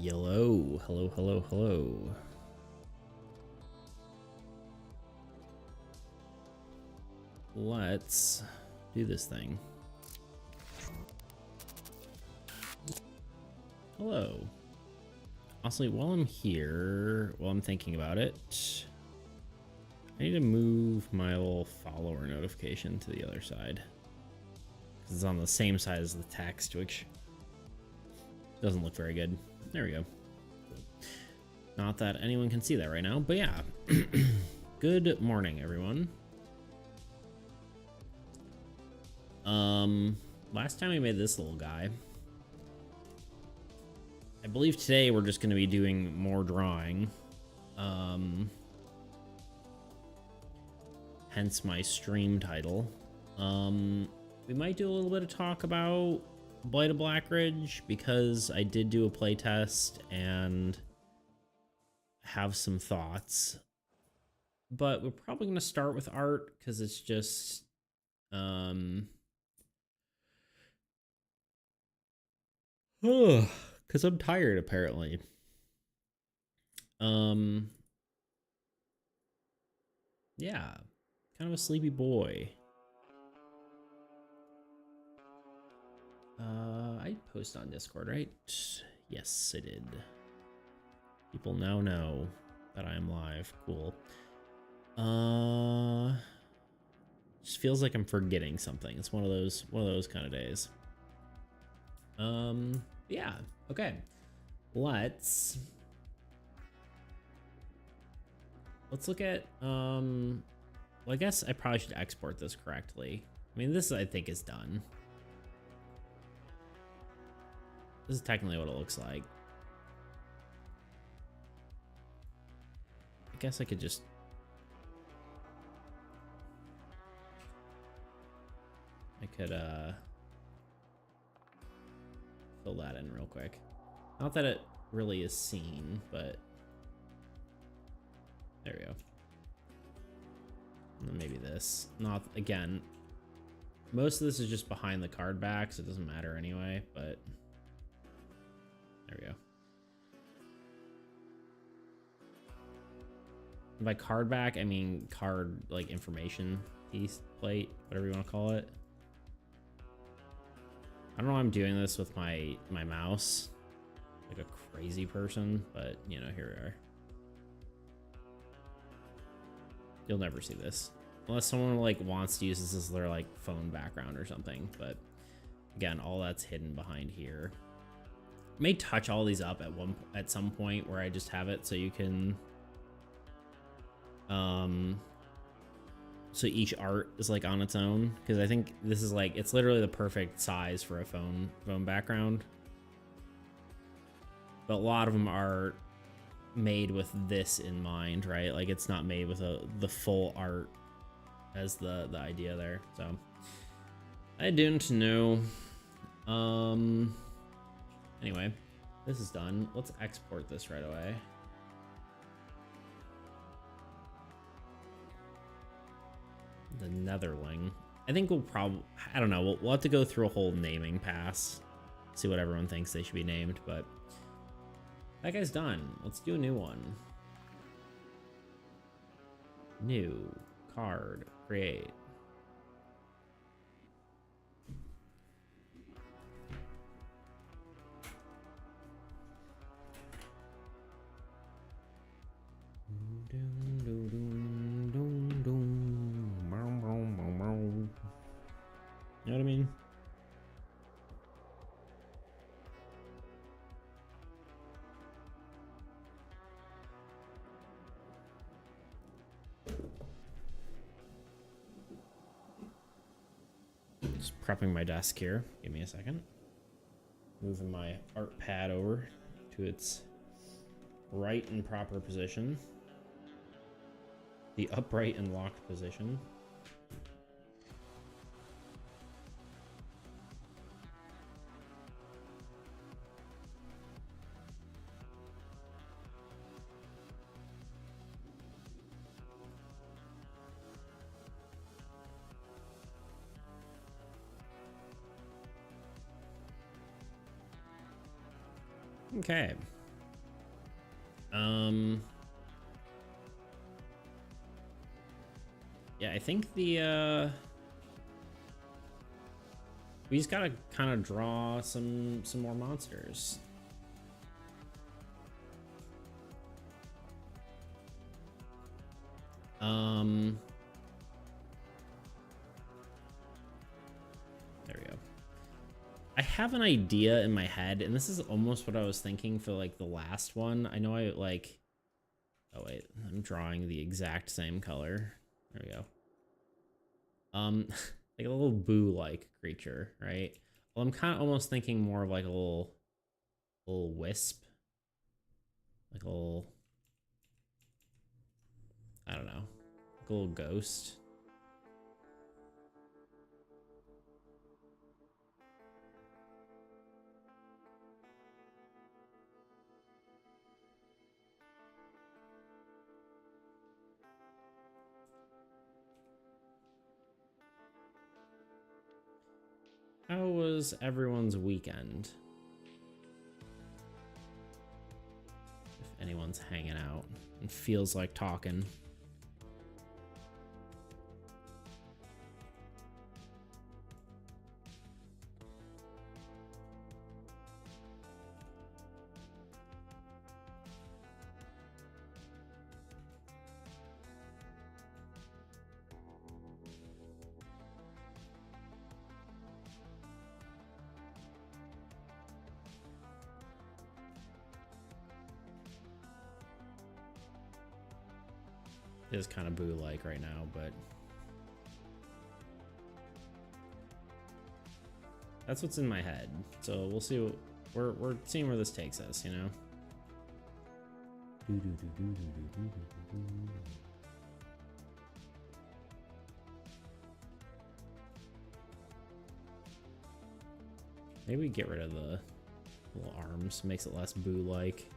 Yellow. Hello, hello, hello. Let's do this thing. Hello. Honestly, while I'm here, while I'm thinking about it, I need to move my little follower notification to the other side. Because it's on the same side as the text, which doesn't look very good. There we go. Not that anyone can see that right now, but yeah. Good morning, everyone. Last time we made this little guy. I believe today we're just going to be doing more drawing. Hence my stream title. We might do a little bit of talk about Blight of Blackridge because I did do a playtest and have some thoughts. But we're probably going to start with art because it's just because I'm tired apparently. Yeah, kind of a sleepy boy. I post on Discord, right? Yes, I did. People now know that I am live. Cool. Just feels like I'm forgetting something. It's one of those kind of days. Yeah. Okay. Let's look at well, I guess I probably should export this correctly. I mean, this I think is done. This is technically what it looks like. I guess I could just fill that in real quick. Not that it really is seen, but there we go. And then maybe this. Not again. Most of this is just behind the card back, so it doesn't matter anyway, but there we go. And by card back, I mean card like information piece, plate, whatever you want to call it. I don't know why I'm doing this with my mouse like a crazy person, but you know, here we are. You'll never see this unless someone like wants to use this as their like phone background or something, but again, all that's hidden behind here. I may touch all these up at some point where I just have it so you can so each art is like on its own, because I think this is like, it's literally the perfect size for a phone background, but a lot of them are made with this in mind, right? Like it's not made with the full art as the idea there. So I didn't know. Anyway, this is done. Let's export this right away. The Netherling. I think we'll probably, I don't know, we'll have to go through a whole naming pass, see what everyone thinks they should be named, but that guy's done. Let's do a new one. New card, create. You know what I mean? Just prepping my desk here. Give me a second. Moving my art pad over to its right and proper position. The upright and locked position. Okay. Um, yeah, I think we just gotta kind of draw some more monsters. There we go. I have an idea in my head, and this is almost what I was thinking for like the last one. I know I like, oh wait, I'm drawing the exact same color. There we go. Like a little boo-like creature, right? Well, I'm kind of almost thinking more of like a little wisp, like a little, I don't know, like a little ghost. How was everyone's weekend? If anyone's hanging out and feels like talking. It is kind of boo-like right now, but that's what's in my head. So we'll see. We're seeing where this takes us, you know. Maybe we get rid of the little arms, makes it less boo-like.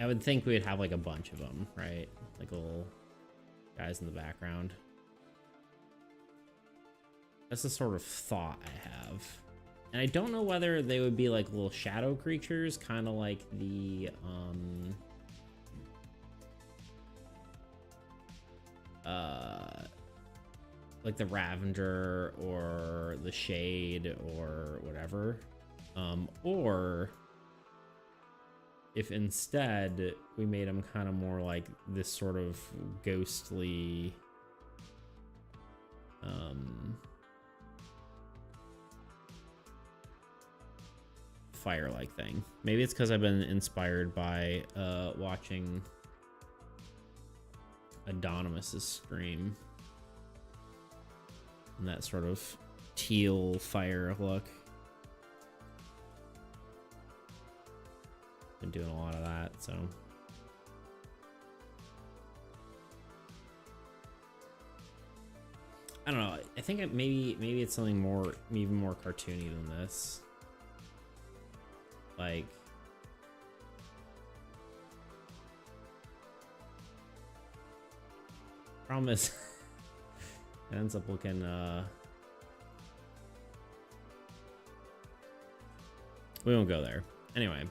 I would think we'd have like a bunch of them, right? Like little guys in the background. That's the sort of thought I have. And I don't know whether they would be like little shadow creatures, kind of like the like the Ravager or the Shade or whatever. Or if instead we made them kind of more like this sort of ghostly fire-like thing. Maybe it's because I've been inspired by watching Adonis's Scream and that sort of teal fire look. Been doing a lot of that, so I don't know. I think maybe it's something more, even more cartoony than this. Like, problem is, it ends up looking we won't go there. Anyway.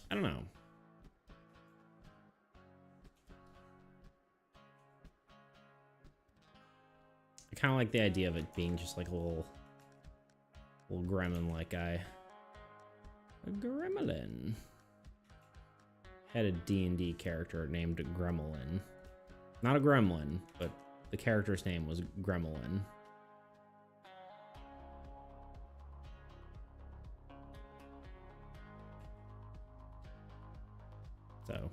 I don't know. I kind of like the idea of it being just like a little gremlin-like guy. A gremlin. Had a D&D character named Gremlin. Not a gremlin, but the character's name was Gremlin. So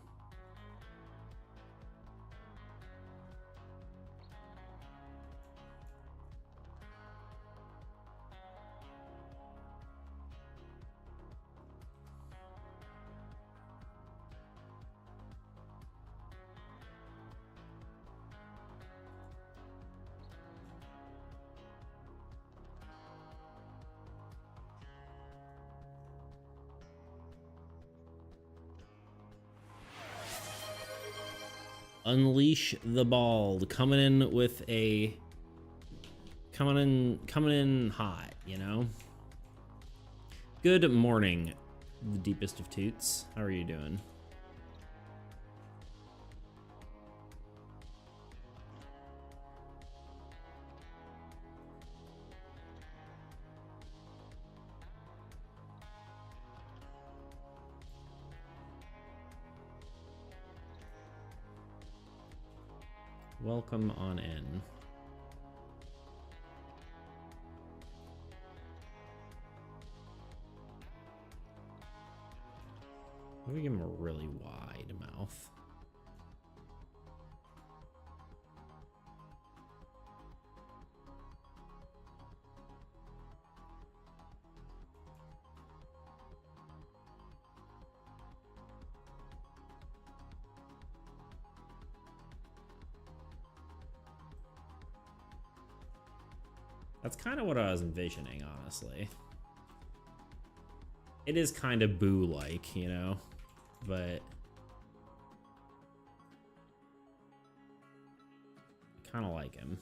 Unleash the bald, coming in with a coming in hot, you know. Good morning, the deepest of toots. How are you doing? Welcome on in. Maybe give him a really wide mouth. That's kind of what I was envisioning, honestly. It is kind of Boo-like, you know, but kind of like him.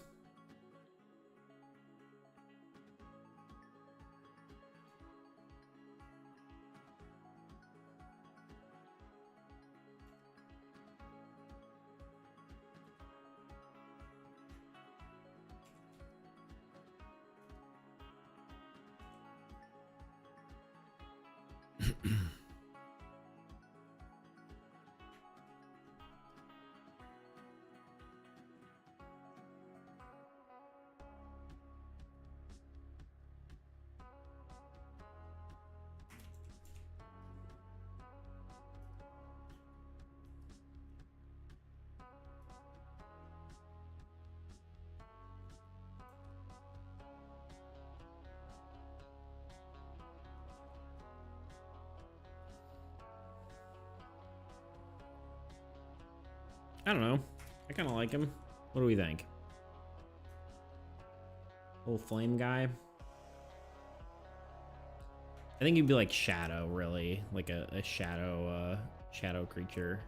I don't know. I kind of like him. What do we think? Little flame guy. I think he'd be like Shadow, really, like a shadow, shadow creature,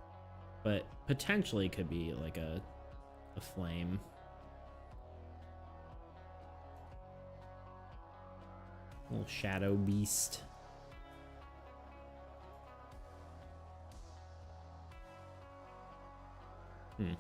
but potentially could be like a flame. Little shadow beast. Hmm.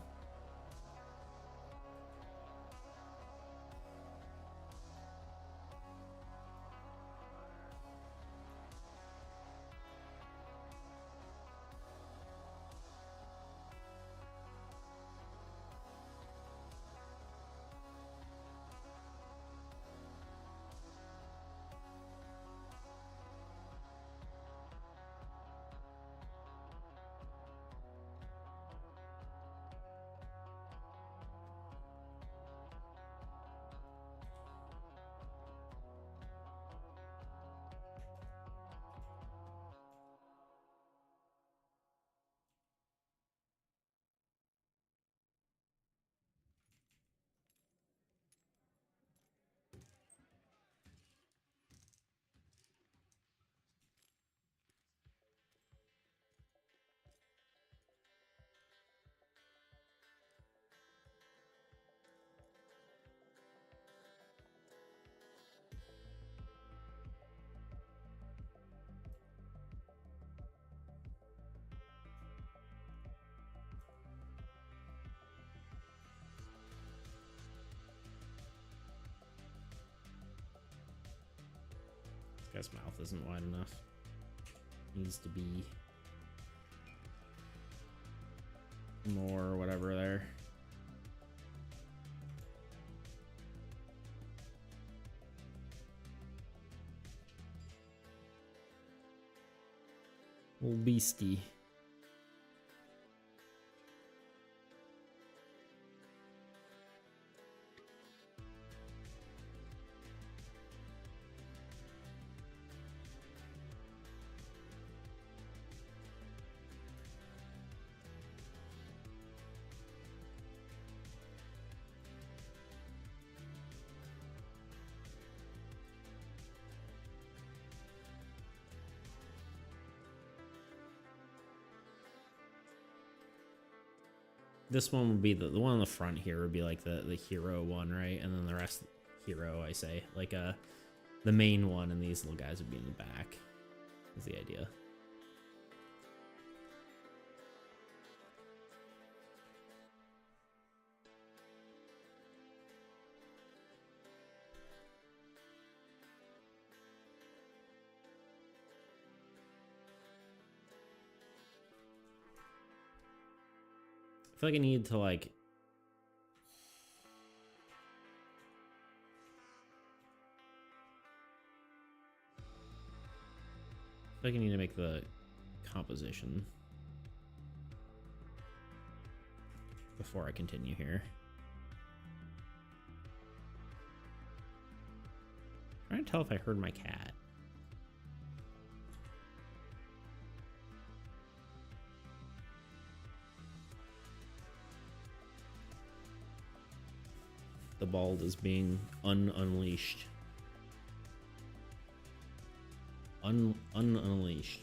This guy's mouth isn't wide enough. Needs to be more whatever there. Little beastie. this one would be the one on the front here would be like the hero one, right? And then the rest hero, I say, like the main one, and these little guys would be in the back. Is the idea. I feel like I need to like I feel like I need to make the composition before I continue here. I'm trying to tell if I heard my cat. The bald is being unleashed. Unleashed.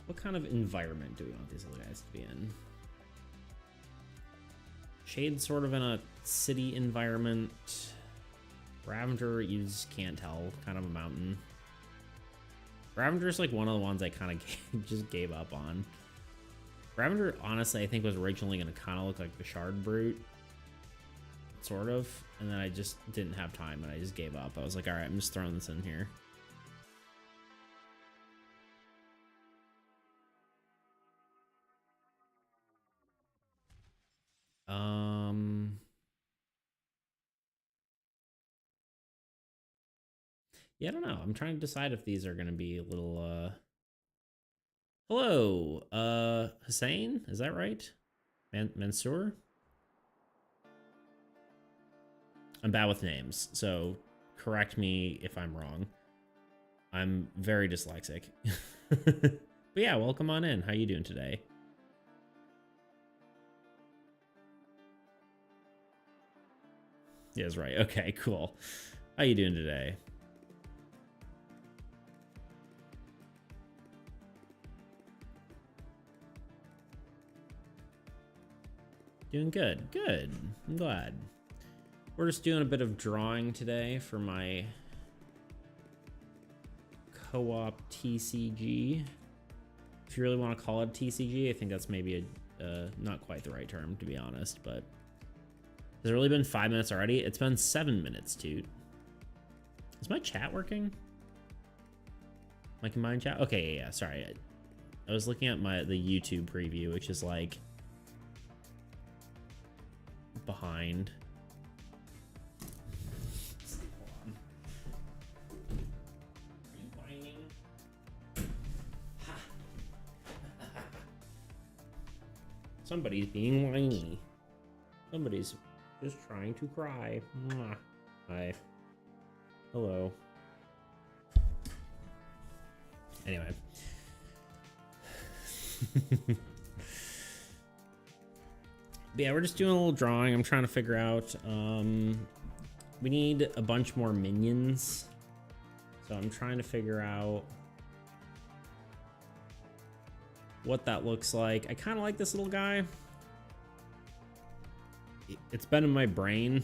What kind of environment do we want these little guys to be in? Shade sort of in a city environment. Ravager, you just can't tell. Kind of a mountain. Ravager's like one of the ones I kind of just gave up on. Ravager, honestly, I think was originally going to kind of look like the Shard Brute. Sort of. And then I just didn't have time and I just gave up. I was like, alright, I'm just throwing this in here. Yeah, I don't know. I'm trying to decide if these are going to be a little, Hello, Hussein? Is that right? Mansour? I'm bad with names, so correct me if I'm wrong. I'm very dyslexic. But yeah, welcome on in. How you doing today? Yeah, that's right. Okay, cool. How you doing today? Doing good. Good. I'm glad. We're just doing a bit of drawing today for my co-op TCG. If you really want to call it TCG, I think that's maybe not quite the right term, to be honest, but has it really been 5 minutes already? It's been 7 minutes, dude. Is my chat working? My combined chat? Okay, yeah, sorry. I was looking at the YouTube preview, which is like behind. Somebody's being whiny. Somebody's just trying to cry. Mwah. Hi. Hello. Anyway. But yeah, we're just doing a little drawing. I'm trying to figure out, we need a bunch more minions. So I'm trying to figure out what that looks like. I kind of like this little guy. It's been in my brain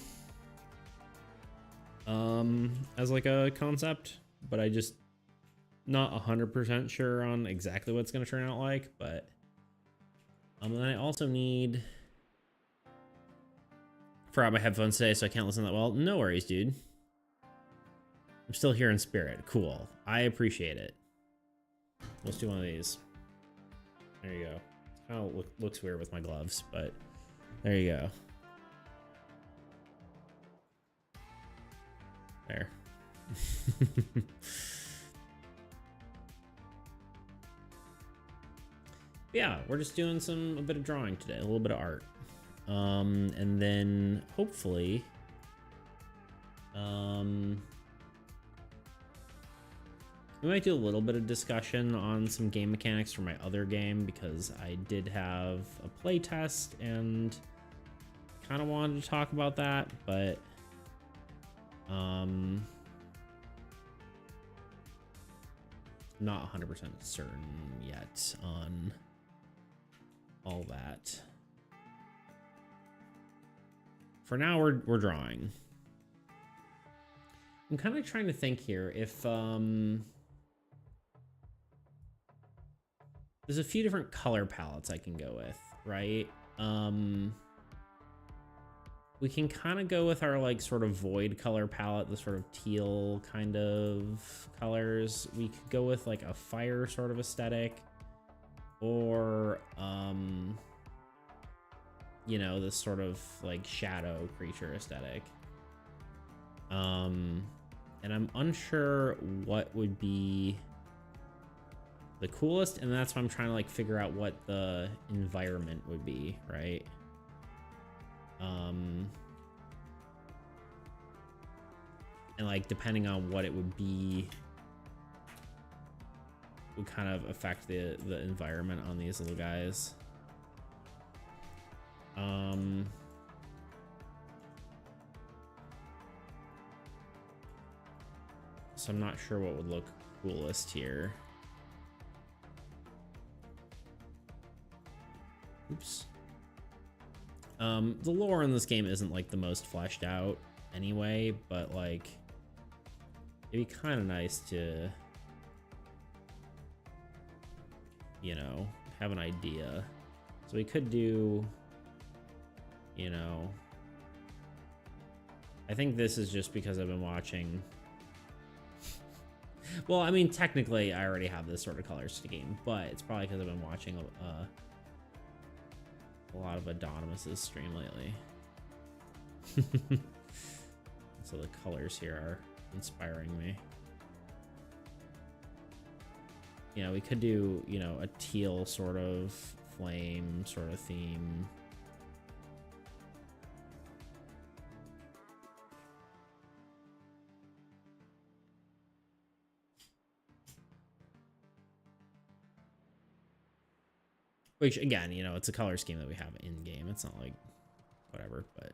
as like a concept, but I just not 100% sure on exactly what it's going to turn out like. But and I also need, forgot my headphones today, so I can't listen that well. No worries, dude. I'm still here in spirit. Cool. I appreciate it. Let's do one of these. There you go. Kind of looks weird with my gloves, but there you go. There. Yeah, we're just doing a bit of drawing today, a little bit of art. And then hopefully, we might do a little bit of discussion on some game mechanics for my other game, because I did have a play test and kind of wanted to talk about that, but not 100% certain yet on all that. For now, we're drawing. I'm kind of trying to think here if there's a few different color palettes I can go with, right? We can kind of go with our like sort of void color palette, the sort of teal kind of colors. We could go with like a fire sort of aesthetic, or you know, this sort of like shadow creature aesthetic. And I'm unsure what would be the coolest, and that's why I'm trying to like figure out what the environment would be, right? And like depending on what it would be would kind of affect the environment on these little guys. So I'm not sure what would look coolest here. Oops. The lore in this game isn't like the most fleshed out anyway, but like it'd be kind of nice to, you know, have an idea. So we could do, you know, I think this is just because I've been watching. Well, I mean, technically I already have this sort of colors to the game, but it's probably because I've been watching a lot of Adonis's stream lately. So the colors here are inspiring me. You know, we could do, you know, a teal sort of flame sort of theme. Which, again, you know, it's a color scheme that we have in game. It's not like whatever, but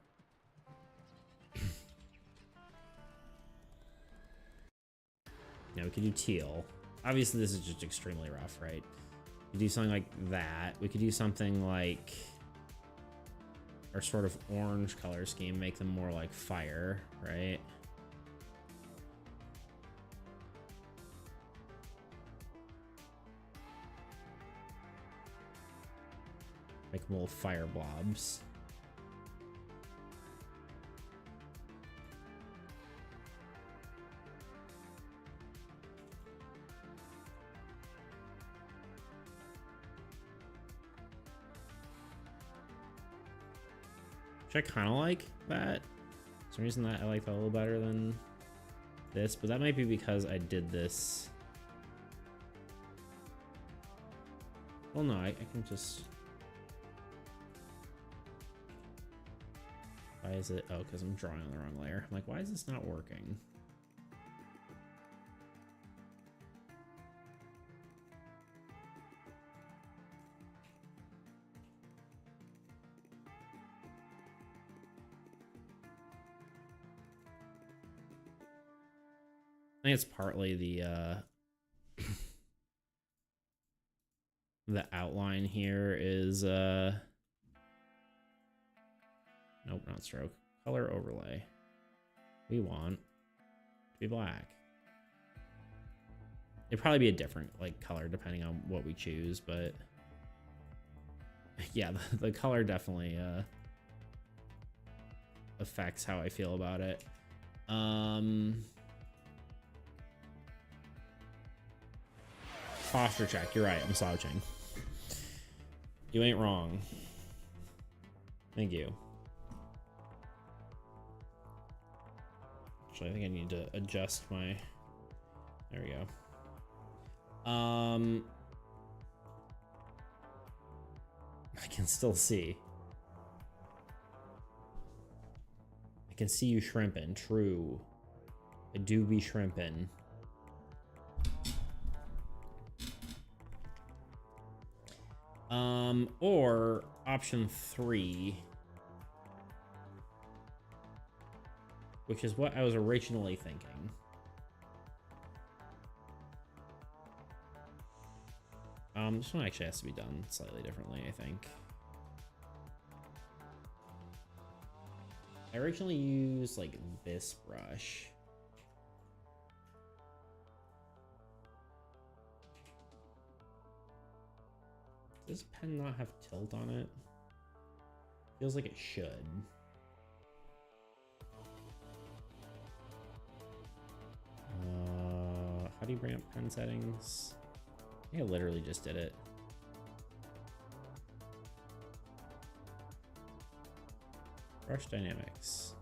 you know, we could do teal. Obviously, this is just extremely rough, right? We could do something like that. We could do something like our sort of orange color scheme, make them more like fire, right? Make them little fire blobs. Which I kind of like that. For some reason that I like that a little better than this, but that might be because I did this. Well, no, I can just. Why is it? Oh, because I'm drawing on the wrong layer. I'm like, why is this not working? I think it's partly the the outline here is nope, not stroke. Color overlay. We want to be black. It'd probably be a different like color depending on what we choose, but yeah, the color definitely affects how I feel about it. Posture check. You're right. I'm slouching. You ain't wrong. Thank you. Actually, I think I need to adjust my. There we go. I can still see. I can see you shrimping. True. I do be shrimping. Or option 3, which is what I was originally thinking. This one actually has to be done slightly differently, I think. I originally used like this brush. Does this pen not have tilt on it? Feels like it should. How do you bring up pen settings? I think I literally just did it. Brush dynamics.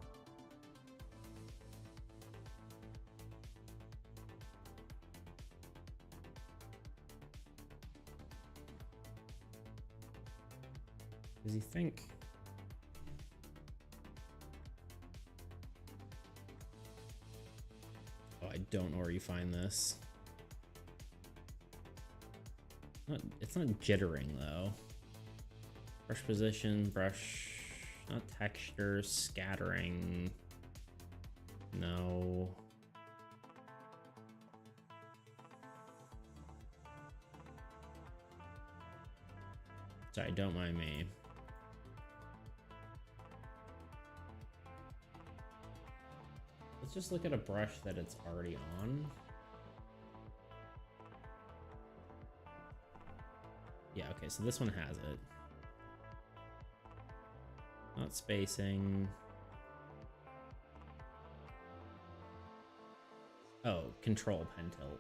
Does he think? Oh, I don't know where you find this. It's not jittering though. Brush position, brush, not texture, scattering. No. Sorry, don't mind me. Let's just look at a brush that it's already on. Yeah, okay, so this one has it. Not spacing. Oh, control pen tilt.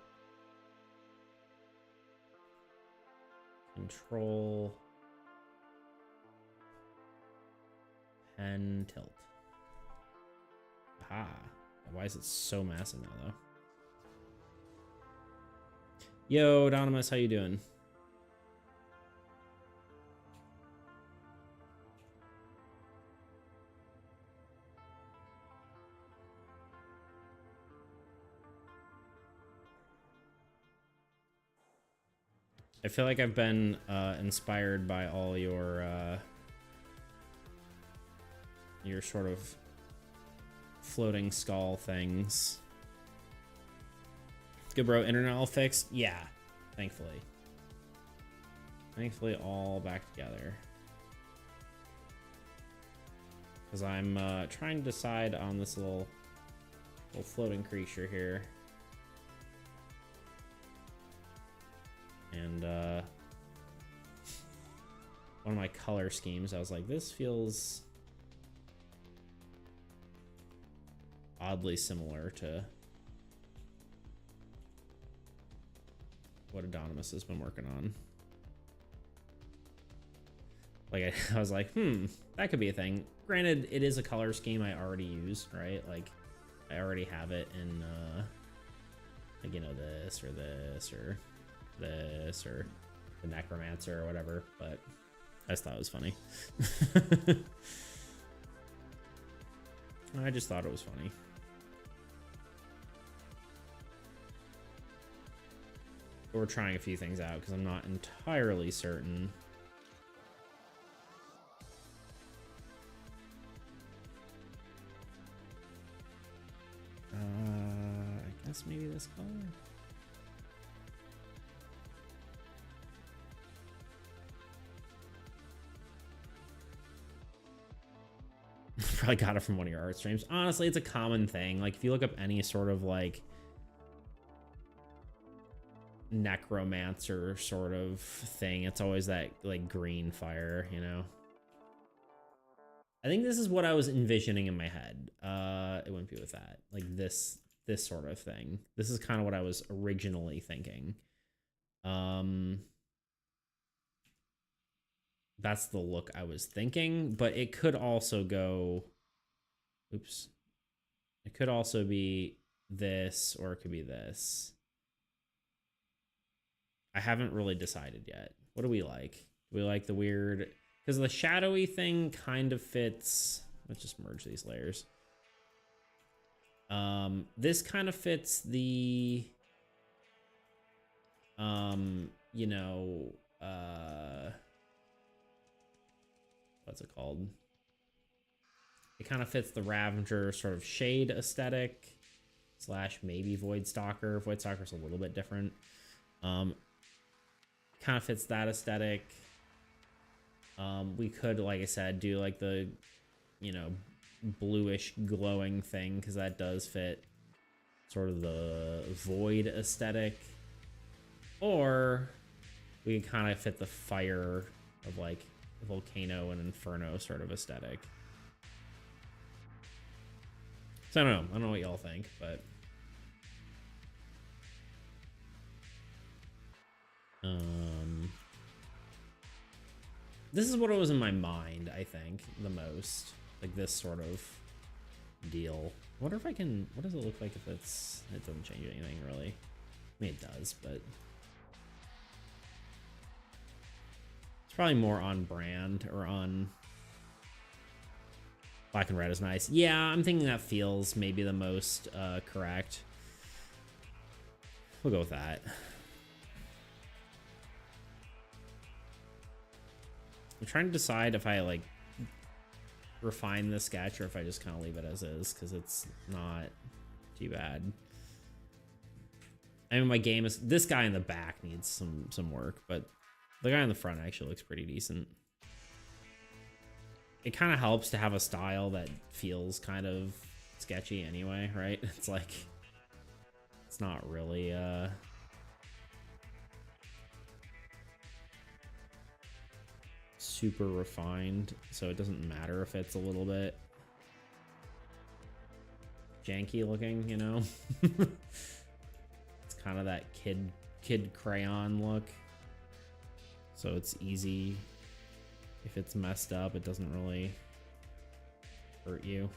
Control pen tilt. Aha. Why is it so massive now, though? Yo, Anonymous, how you doing? I feel like I've been inspired by all your sort of floating skull things. Good, bro. Internet all fixed? Yeah, thankfully. Thankfully, all back together. Because I'm trying to decide on this little floating creature here. And one of my color schemes, I was like, this feels oddly similar to what Anonymous has been working on. Like, I was like, that could be a thing. Granted, it is a color scheme I already use, right? Like, I already have it in, like, you know, this or this or this or the necromancer or whatever, but I just thought it was funny. I just thought it was funny. But we're trying a few things out because I'm not entirely certain. I guess maybe this color. Probably got it from one of your art streams. Honestly, it's a common thing. Like, if you look up any sort of like necromancer sort of thing, it's always that like green fire, you know. I think this is what I was envisioning in my head. It wouldn't be with that, like this sort of thing. This is kind of what I was originally thinking. That's the look I was thinking, but it could also go, oops, it could also be this, or it could be this. I haven't really decided yet. What do we like? Do we like the weird, because the shadowy thing kind of fits. Let's just merge these layers. This kind of fits the, you know, what's it called? It kind of fits the Ravager sort of shade aesthetic / maybe Voidstalker. Voidstalker's a little bit different. kind of fits that aesthetic. We could, like I said, do like the, you know, bluish glowing thing, because that does fit sort of the void aesthetic. Or we can kind of fit the fire of like volcano and inferno sort of aesthetic. So I don't know what y'all think, but this is what it was in my mind, I think, the most. Like this sort of deal. I wonder if I can, what does it look like if it doesn't change anything really? I mean, it does, but it's probably more on brand, or on black and red is nice. Yeah, I'm thinking that feels maybe the most correct. We'll go with that. I'm trying to decide if I like refine the sketch or if I just kind of leave it as is, because it's not too bad. I mean, my game is, this guy in the back needs some work, but the guy in the front actually looks pretty decent. It kind of helps to have a style that feels kind of sketchy anyway, right? It's like, it's not really super refined, so it doesn't matter if it's a little bit janky looking, you know. It's kind of that kid crayon look, so it's easy. If it's messed up, it doesn't really hurt you.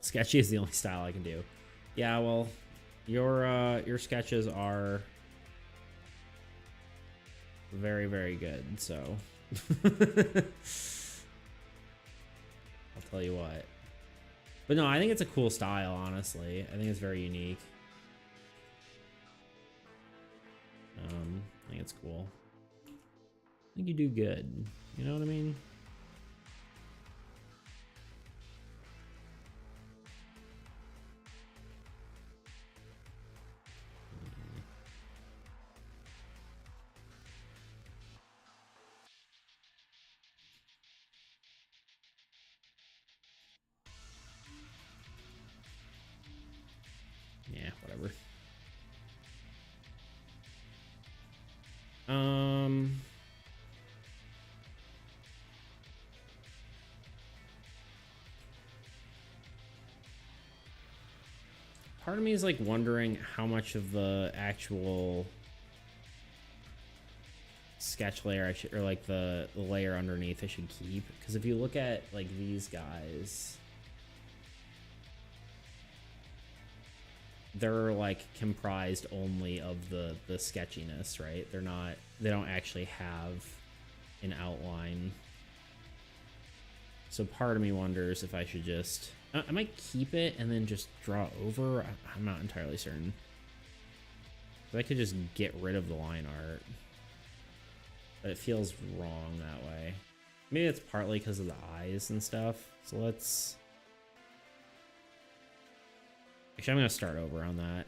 Sketchy is the only style I can do. Yeah, well, your sketches are very, very good, so I'll tell you what. But no, I think it's a cool style, honestly. I think it's very unique. I think it's cool. I think you do good. You know what I mean? Yeah, whatever. Part of me is like wondering how much of the actual sketch layer I should, or like the layer underneath I should keep, because if you look at like these guys, they're like comprised only of the sketchiness, right? They don't actually have an outline. So part of me wonders if I should just, I might keep it and then just draw over. I'm not entirely certain. I could just get rid of the line art, but it feels wrong that way. Maybe it's partly because of the eyes and stuff. So let's, actually, I'm going to start over on that.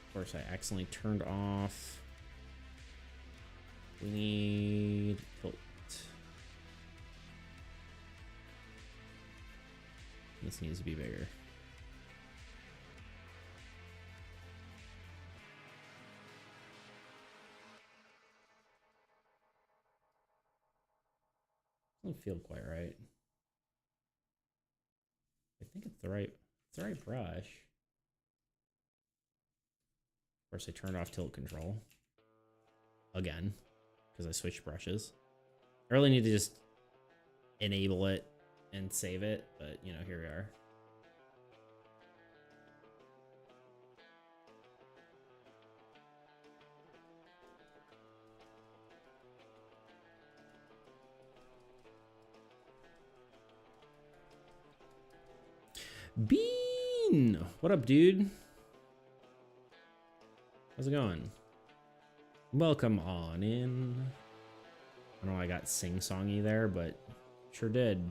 Of course, I accidentally turned off. We need tilt. This needs to be bigger. Doesn't feel quite right. I think it's the right brush. Of course, I turned off tilt control again because I switched brushes. I really need to just enable it and save it, but you know, here we are. Bean! What up, dude? How's it going? Welcome on in. I don't know why I got sing-songy there, but sure did.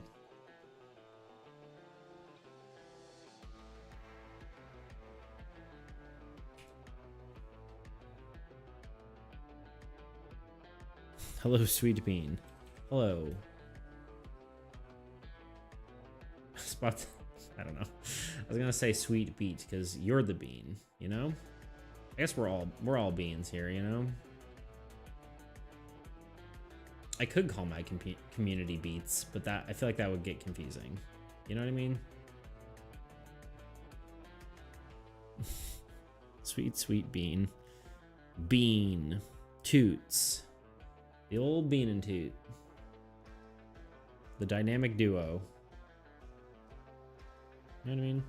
Hello, sweet bean. Hello. Spot. I don't know. I was gonna say sweet beet because you're the bean, you know? I guess we're all beans here, you know? I could call my community beats, but that I feel like that would get confusing. You know what I mean? Sweet bean. Bean. Toots. The old bean and toot. The dynamic duo. You know what I mean?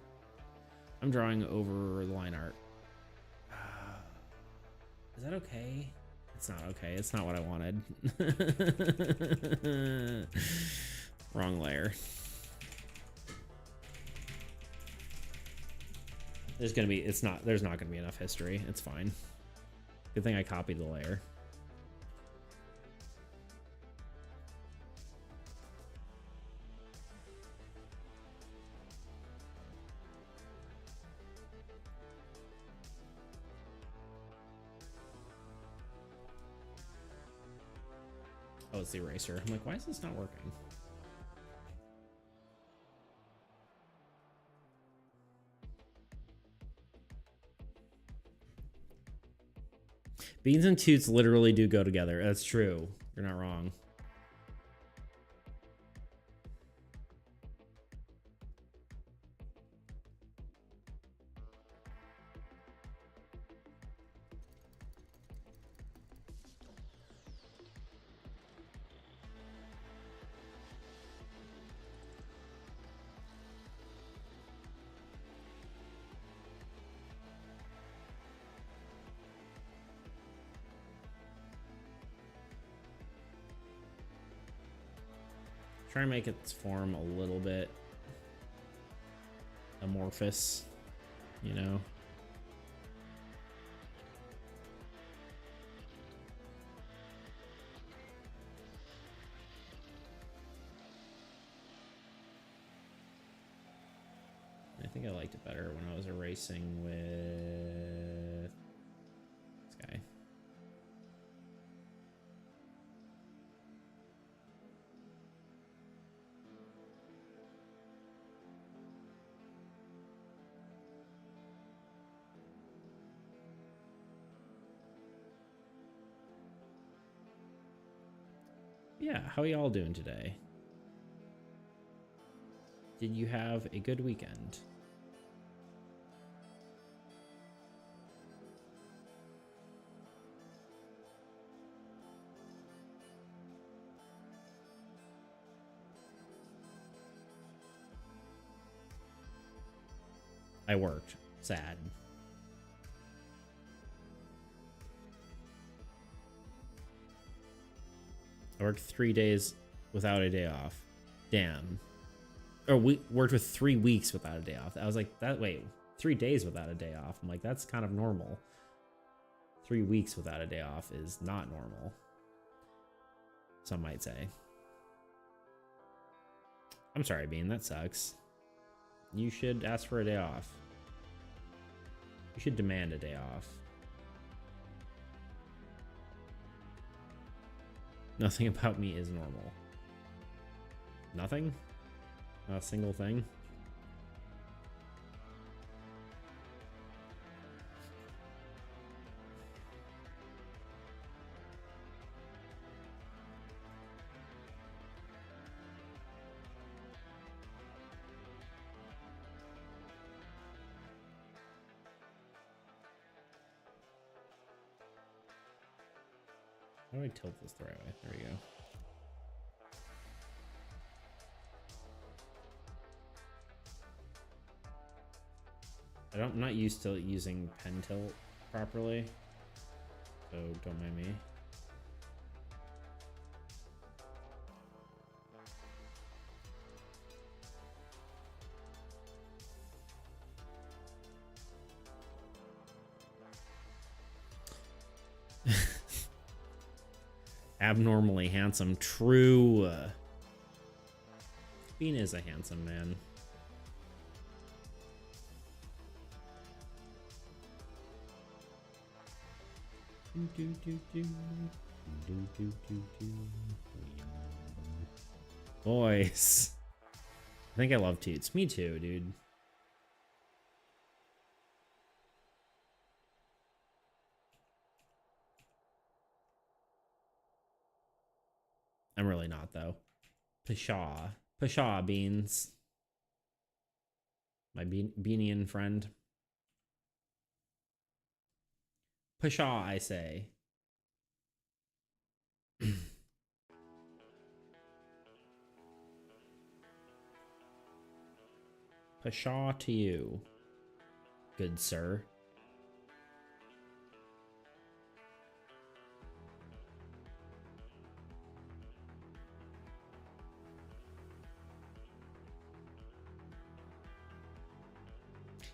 I'm drawing over the line art. Is that okay? It's not okay. It's not what I wanted. Wrong layer. There's not gonna be enough history. It's fine. Good thing I copied the layer. Oh, it's the eraser. I'm like, why is this not working? Beans and toots literally do go together. That's true. You're not wrong. Try and make its form a little bit amorphous, you know? I think I liked it better when I was erasing with this guy. Yeah, how are y'all doing today? Did you have a good weekend? I worked. Sad. I worked 3 days without a day off. Damn. Or we worked with 3 weeks without a day off. I was like, wait, 3 days without a day off. I'm like, that's kind of normal. 3 weeks without a day off is not normal. Some might say. I'm sorry, Bean, that sucks. You should ask for a day off. You should demand a day off. Nothing about me is normal. Nothing? Not a single thing? How do I tilt this the right way? There we go. I'm not used to using pen tilt properly, so don't mind me. Abnormally handsome. True. Bean is a handsome man. Boys. I think I love toots. Me too, dude. I'm really not, though. Pshaw. Pshaw, Beans. My Beanian friend. Pshaw, I say. Pshaw to you, good sir.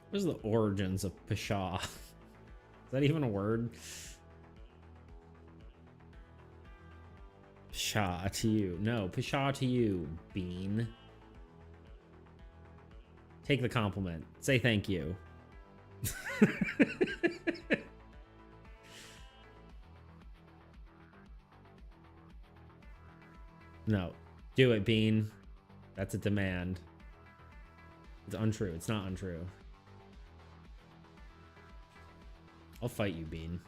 What is the origins of pshaw? Is that even a word? Pshaw to you. No, pshaw to you, Bean. Take the compliment. Say thank you. No. Do it, Bean. That's a demand. It's untrue. It's not untrue. I'll fight you, Bean.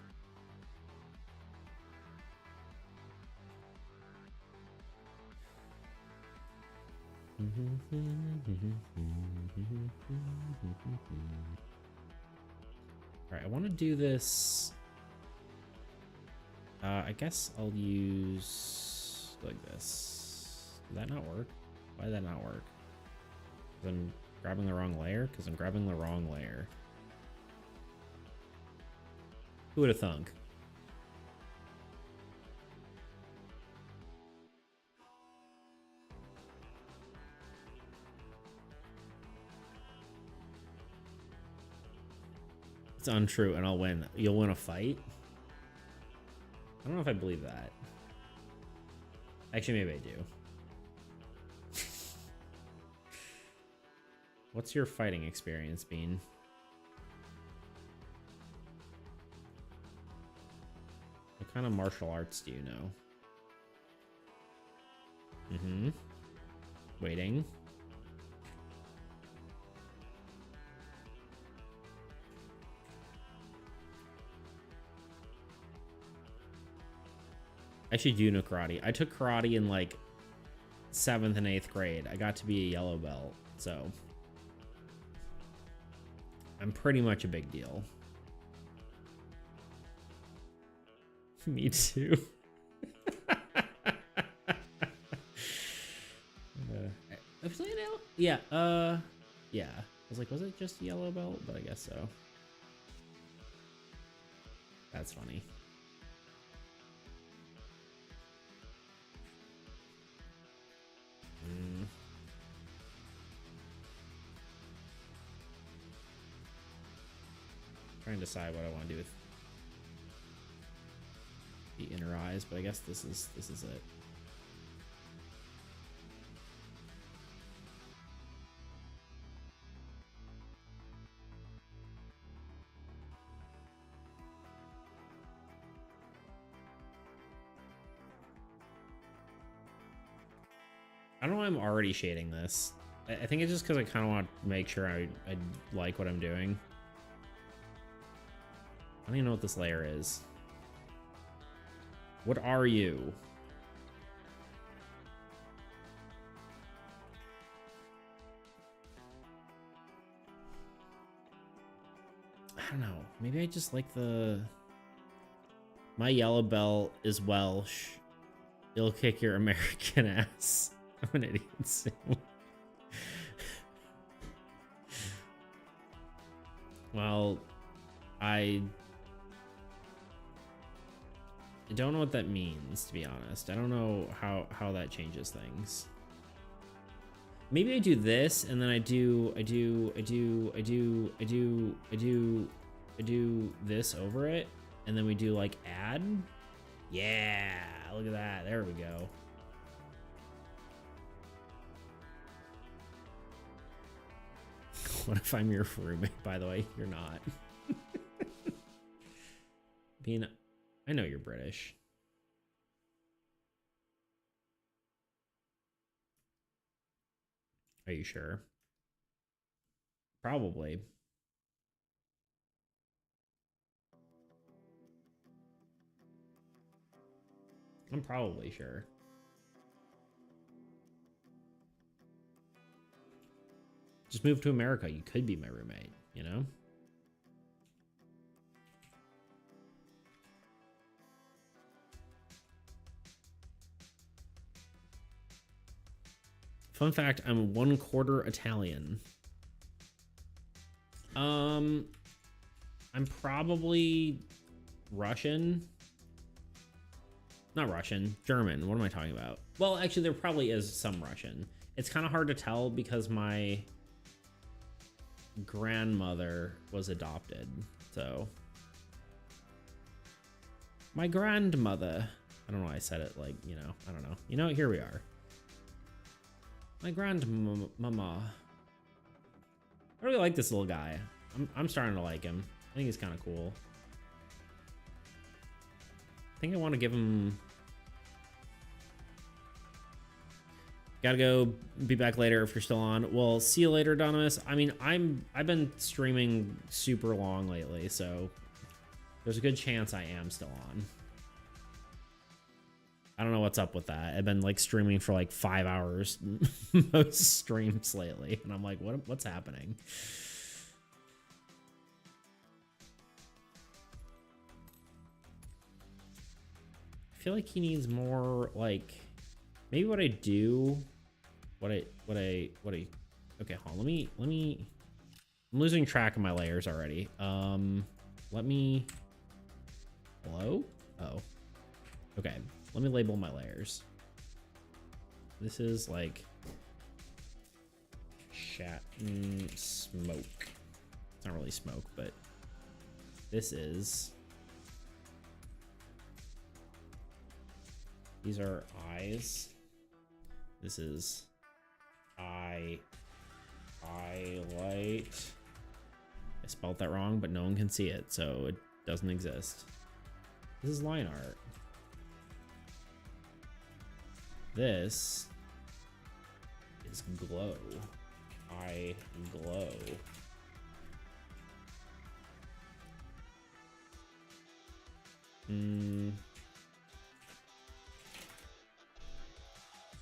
Alright, I want to do this. I guess I'll use like this. Does that not work? Why did that not work? I'm grabbing the wrong layer? Because I'm grabbing the wrong layer. Who would have thunk? It's untrue, and I'll win. You'll win a fight? I don't know if I believe that. Actually, maybe I do. What's your fighting experience, Bean? What kind of martial arts do you know? Mm-hmm. Waiting. I actually do know karate. I took karate in like 7th and 8th grade. I got to be a yellow belt, so I'm pretty much a big deal. Me too. Was it yellow? Yeah. Yeah. I was like, was it just yellow belt? But I guess so. That's funny. Trying to decide what I want to do with the inner eyes, but I guess this is it. I don't know why I'm already shading this. I think it's just because I kind of want to make sure I like what I'm doing. I don't even know what this layer is. What are you? I don't know. Maybe I just like the... My yellow belt is Welsh. It'll kick your American ass. I'm an idiot. Well, I don't know what that means, to be honest. I don't know how that changes things. Maybe I do this, and then I do this over it, and then we do like add. Yeah, look at that. There we go. What if I'm your roommate, by the way? You're not. I know you're British. Are you sure? Probably. I'm probably sure. Just move to America. You could be my roommate, you know? Fun fact, I'm 1/4 Italian. I'm probably Russian. Not Russian, German. What am I talking about? Well, actually, there probably is some Russian. It's kind of hard to tell because my grandmother was adopted. So, my grandmother. I don't know why I said it like, you know, I don't know. You know, here we are. My grandmama. I really like this little guy. I'm starting to like him. I think he's kind of cool. I think I want to give him... Gotta go. Be back later if you're still on. Well, see you later, Donimus. I mean, I've been streaming super long lately, so there's a good chance I am still on. I don't know what's up with that. I've been like streaming for like 5 hours most streams lately, and I'm like, what's happening? I feel like he needs more like maybe what I do, what I okay, hold on, let me I'm losing track of my layers already. Let me hello? Oh. Okay. Let me label my layers. This is like smoke. It's not really smoke, but this is. These are eyes. This is highlight. I spelled that wrong, but no one can see it, so it doesn't exist. This is line art. This is glow. I glow.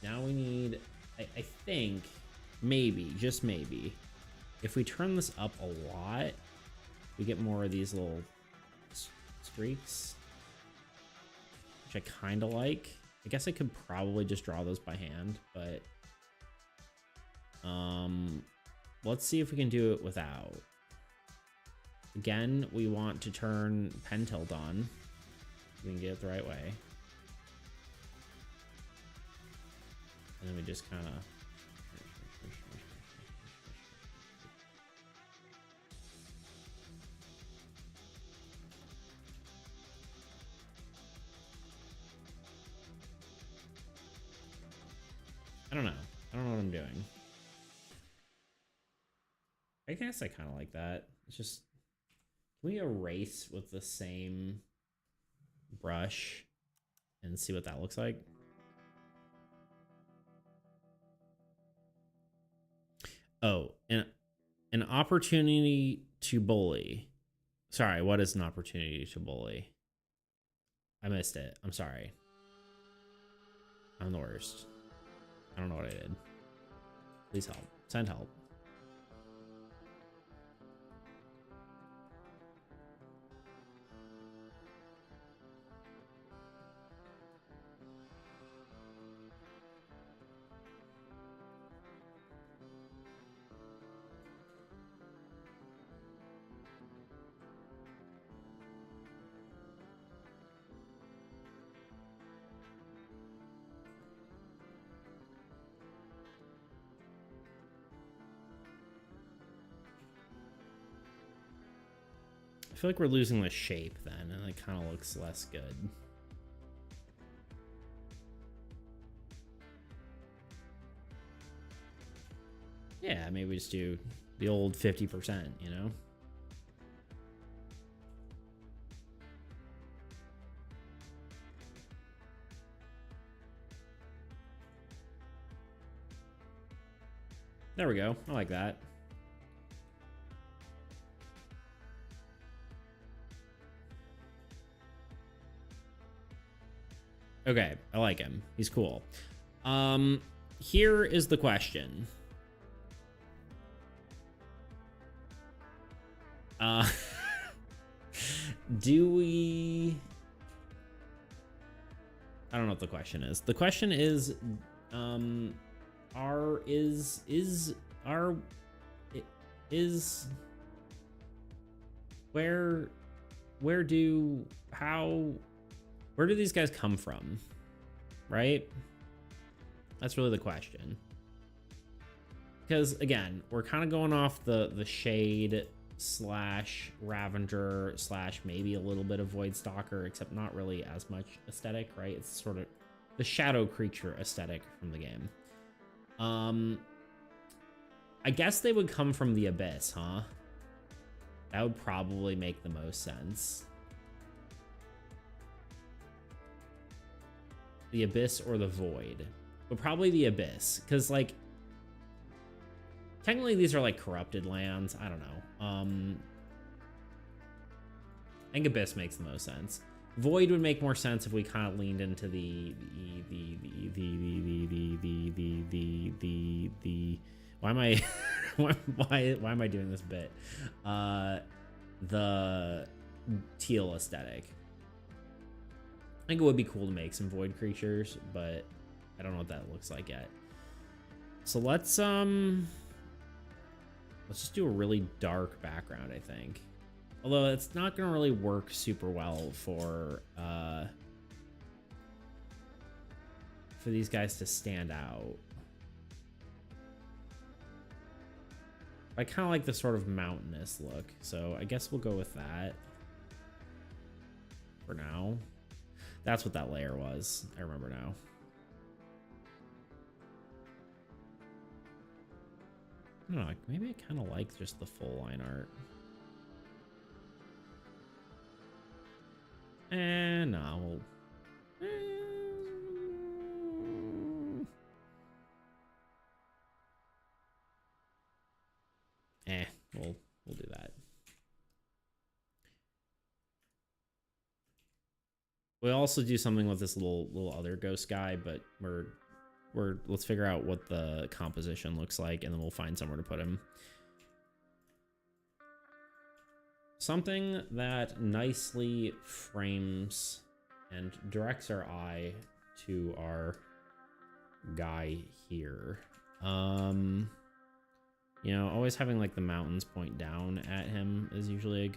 Now we need, I think, maybe, just maybe, if we turn this up a lot, we get more of these little streaks, which I kind of like. I guess I could probably just draw those by hand, but let's see if we can do it without. Again, we want to turn pen tilt on. We can get it the right way. And then we just kind of... I don't know. I don't know what I'm doing. I guess I kind of like that. It's just... Can we erase with the same brush and see what that looks like? Oh, an opportunity to bully. Sorry, what is an opportunity to bully? I missed it. I'm sorry. I'm the worst. I don't know what I did. Please help. Send help. I feel like we're losing the shape then, and it kind of looks less good. Yeah, maybe we just do the old 50%, you know? There we go. I like that. Okay, I like him. He's cool. Here is the question. Do we... I don't know what the question is. The question is, where do these guys come from? Right? That's really the question. Because again, we're kind of going off the Shade slash Ravager slash maybe a little bit of Void Stalker, except not really as much aesthetic, right? It's sort of the shadow creature aesthetic from the game. I guess they would come from the Abyss, huh? That would probably make the most sense. The Abyss or the Void, but probably the Abyss, because like technically these are like corrupted lands. I don't know. I think Abyss makes the most sense. Void would make more sense if we kind of leaned into the why am I why am I doing this bit? The teal aesthetic. I think it would be cool to make some void creatures, but I don't know what that looks like yet. So let's just do a really dark background, I think. Although it's not gonna really work super well for these guys to stand out. I kind of like the sort of mountainous look, so I guess we'll go with that for now. That's what that layer was. I remember now. I don't know, maybe I kind of like just the full line art. And no, we'll... we'll do that. We'll also do something with this little other ghost guy, but let's figure out what the composition looks like, and then we'll find somewhere to put him. Something that nicely frames and directs our eye to our guy here. You know, always having like the mountains point down at him is usually a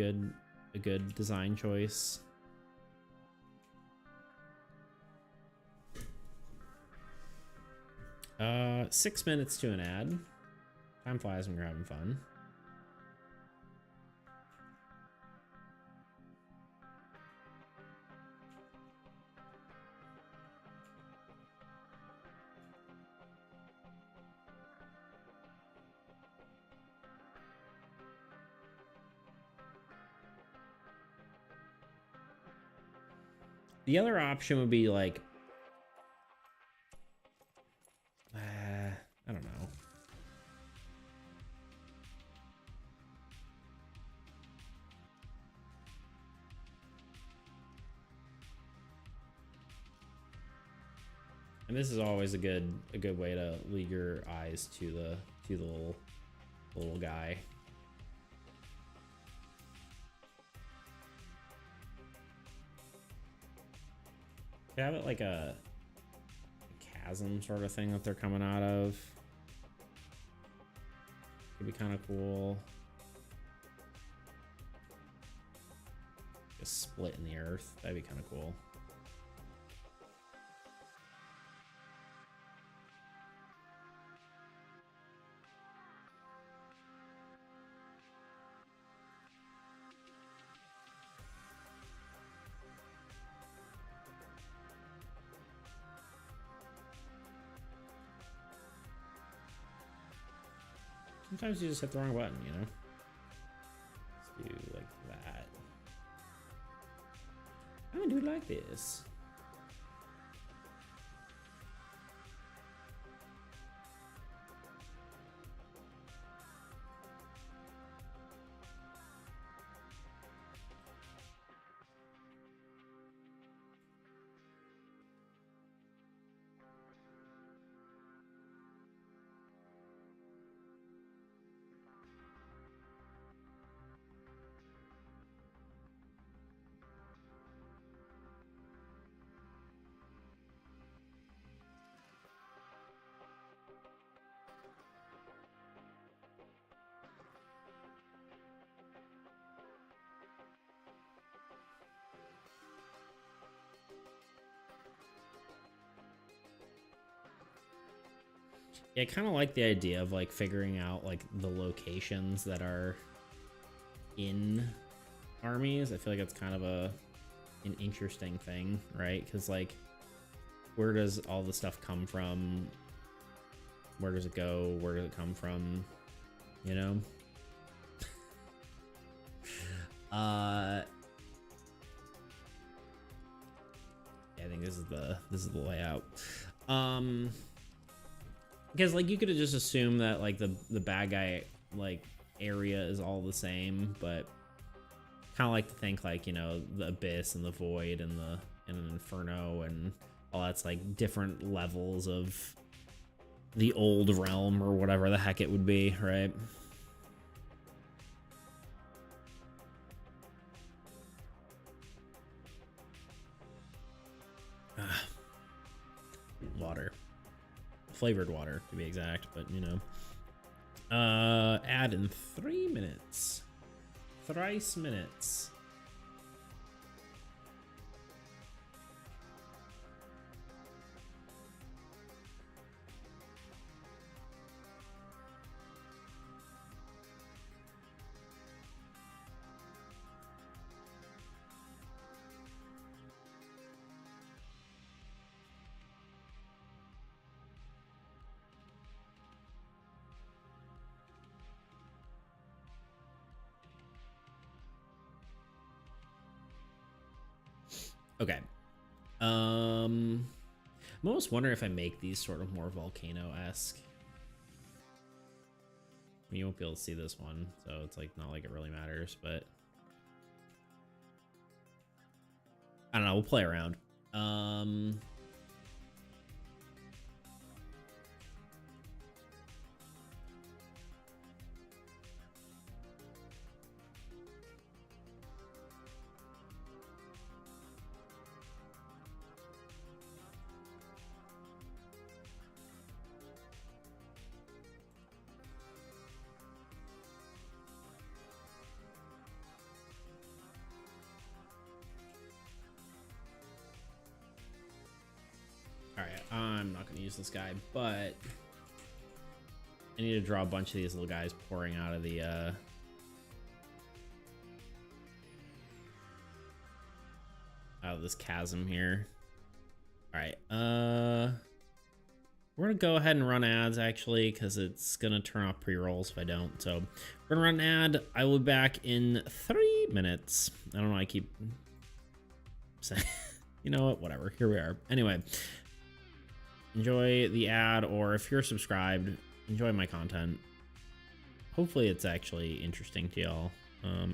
good design choice. Uh, 6 minutes to an ad. Time flies when you're having fun. The other option would be like, I don't know. And this is always a good way to lead your eyes to the little guy. They have it like a chasm sort of thing that they're coming out of. Could be kind of cool. A split in the earth. That'd be kind of cool. Sometimes you just hit the wrong button, you know? Let's do like that. I'm gonna do it like this. Yeah, I kind of like the idea of like figuring out like the locations that are in armies. I feel like it's kind of an interesting thing, right? Because like, where does all the stuff come from? Where does it go? Where does it come from? You know? Yeah, I think this is the layout. Because like you could have just assumed that like the bad guy like area is all the same, but kind of like to think like, you know, the abyss and the void and an inferno and all that's like different levels of the old realm or whatever the heck it would be, right? Water. Flavored water to be exact, but you know. Add in 3 minutes. Thrice minutes. Okay. I'm almost wondering if I make these sort of more volcano-esque. You won't be able to see this one, so it's like not like it really matters, but I don't know, we'll play around. Alright, I'm not going to use this guy, but I need to draw a bunch of these little guys pouring out of the, out of this chasm here. Alright, we're going to go ahead and run ads, actually, because it's going to turn off pre-rolls if I don't. So we're going to run an ad. I will be back in 3 minutes. I don't know, I keep saying, you know what, whatever, here we are. Anyway. Enjoy the ad, or if you're subscribed, enjoy my content. Hopefully it's actually interesting to y'all.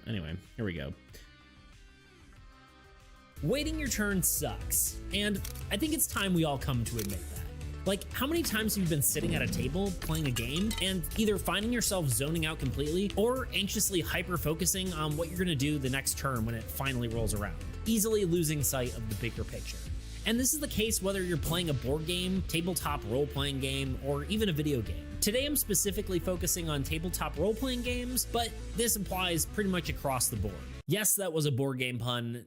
Anyway, here we go. Waiting your turn sucks, and I think it's time we all come to admit that. Like, how many times have you been sitting at a table playing a game and either finding yourself zoning out completely or anxiously hyper-focusing on what you're gonna do the next turn when it finally rolls around, easily losing sight of the bigger picture? And this is the case whether you're playing a board game, tabletop role-playing game, or even a video game. Today I'm specifically focusing on tabletop role-playing games, but this applies pretty much across the board. Yes, that was a board game pun.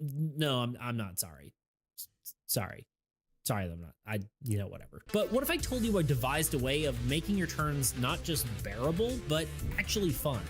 No, I'm not sorry. Sorry, I'm not. You know, whatever. But what if I told you I devised a way of making your turns not just bearable, but actually fun?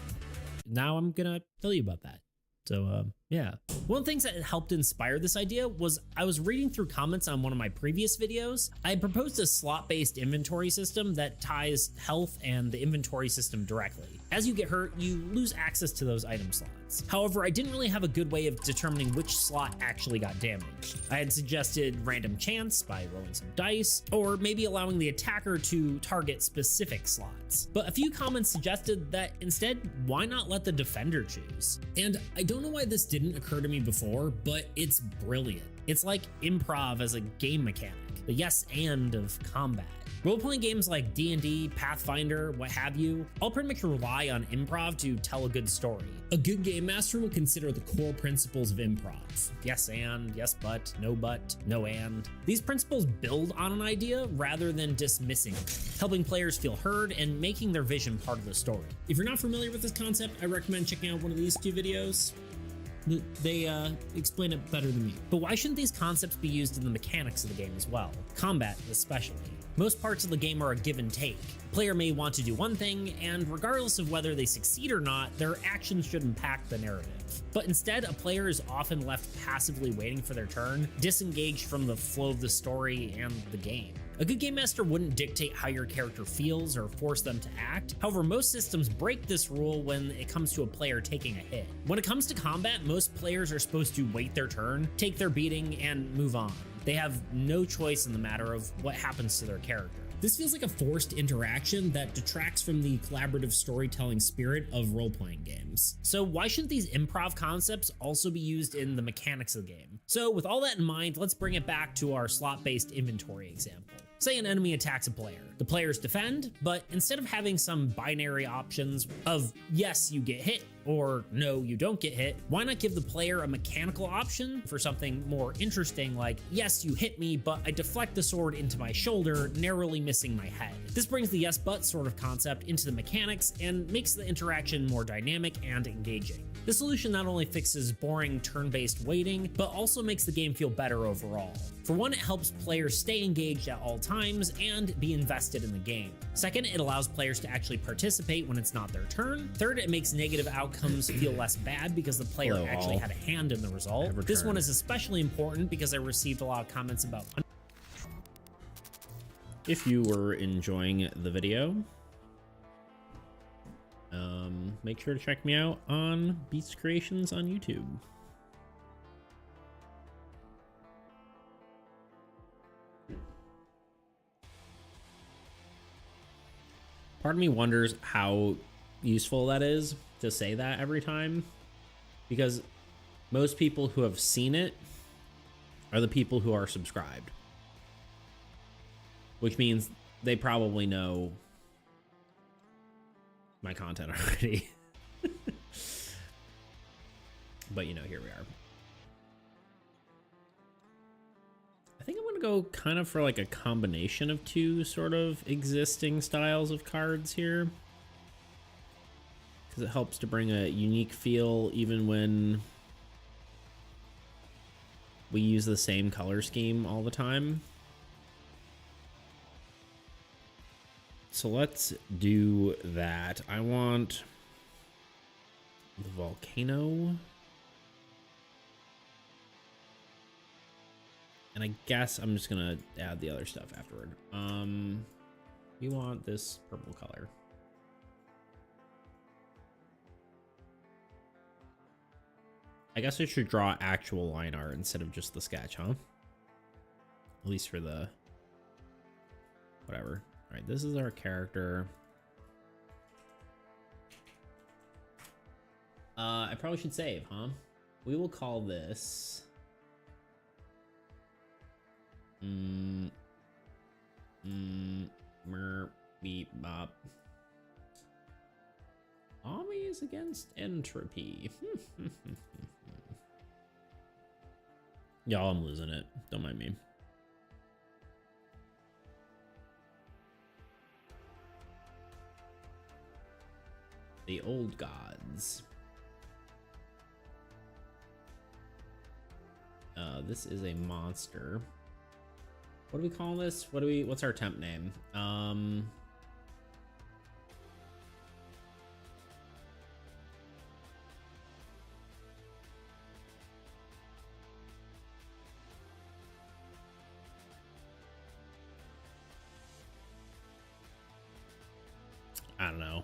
Now I'm gonna tell you about that. So yeah. One of the things that helped inspire this idea was I was reading through comments on one of my previous videos. I had proposed a slot-based inventory system that ties health and the inventory system directly. As you get hurt, you lose access to those item slots. However, I didn't really have a good way of determining which slot actually got damaged. I had suggested random chance by rolling some dice, or maybe allowing the attacker to target specific slots. But a few comments suggested that instead, why not let the defender choose? And I don't know why this didn't occur to me before, but it's brilliant. It's like improv as a game mechanic, the yes and of combat. Role-playing games like D&D, Pathfinder, what have you, all pretty much rely on improv to tell a good story. A good game master will consider the core principles of improv. Yes and, yes but, no and. These principles build on an idea rather than dismissing it, helping players feel heard and making their vision part of the story. If you're not familiar with this concept, I recommend checking out one of these two videos. They explain it better than me. But why shouldn't these concepts be used in the mechanics of the game as well? Combat especially. Most parts of the game are a give and take. The player may want to do one thing, and regardless of whether they succeed or not, their actions should impact the narrative. But instead, a player is often left passively waiting for their turn, disengaged from the flow of the story and the game. A good game master wouldn't dictate how your character feels or force them to act. However, most systems break this rule when it comes to a player taking a hit. When it comes to combat, most players are supposed to wait their turn, take their beating, and move on. They have no choice in the matter of what happens to their character. This feels like a forced interaction that detracts from the collaborative storytelling spirit of role-playing games. So why shouldn't these improv concepts also be used in the mechanics of the game? So with all that in mind, let's bring it back to our slot-based inventory example. Say an enemy attacks a player. The players defend, but instead of having some binary options of yes, you get hit, or no, you don't get hit, why not give the player a mechanical option for something more interesting like, yes, you hit me, but I deflect the sword into my shoulder, narrowly missing my head. This brings the yes but sort of concept into the mechanics and makes the interaction more dynamic and engaging. This solution not only fixes boring turn-based waiting, but also makes the game feel better overall. For one, it helps players stay engaged at all times and be invested in the game. Second, it allows players to actually participate when it's not their turn. Third, it makes negative outcomes feel less bad because the player actually had a hand in the result. This one is especially important because I received a lot of comments about. If you were enjoying the video, make sure to check me out on Beats Creations on YouTube. Part of me wonders how useful that is to say that every time, because most people who have seen it are the people who are subscribed, which means they probably know my content already. But you know, here we are. I think I'm gonna go kind of for like a combination of two sort of existing styles of cards here, because it helps to bring a unique feel even when we use the same color scheme all the time. So let's do that. I want the volcano. And I guess I'm just gonna add the other stuff afterward. We want this purple color. I guess I should draw actual line art instead of just the sketch, huh? At least for the whatever. All right, this is our character. I probably should save, huh? We will call this beep bop. Armies against entropy. Y'all, I'm losing it. Don't mind me. The old gods. This is a monster. What do we call this? What's our temp name? I don't know.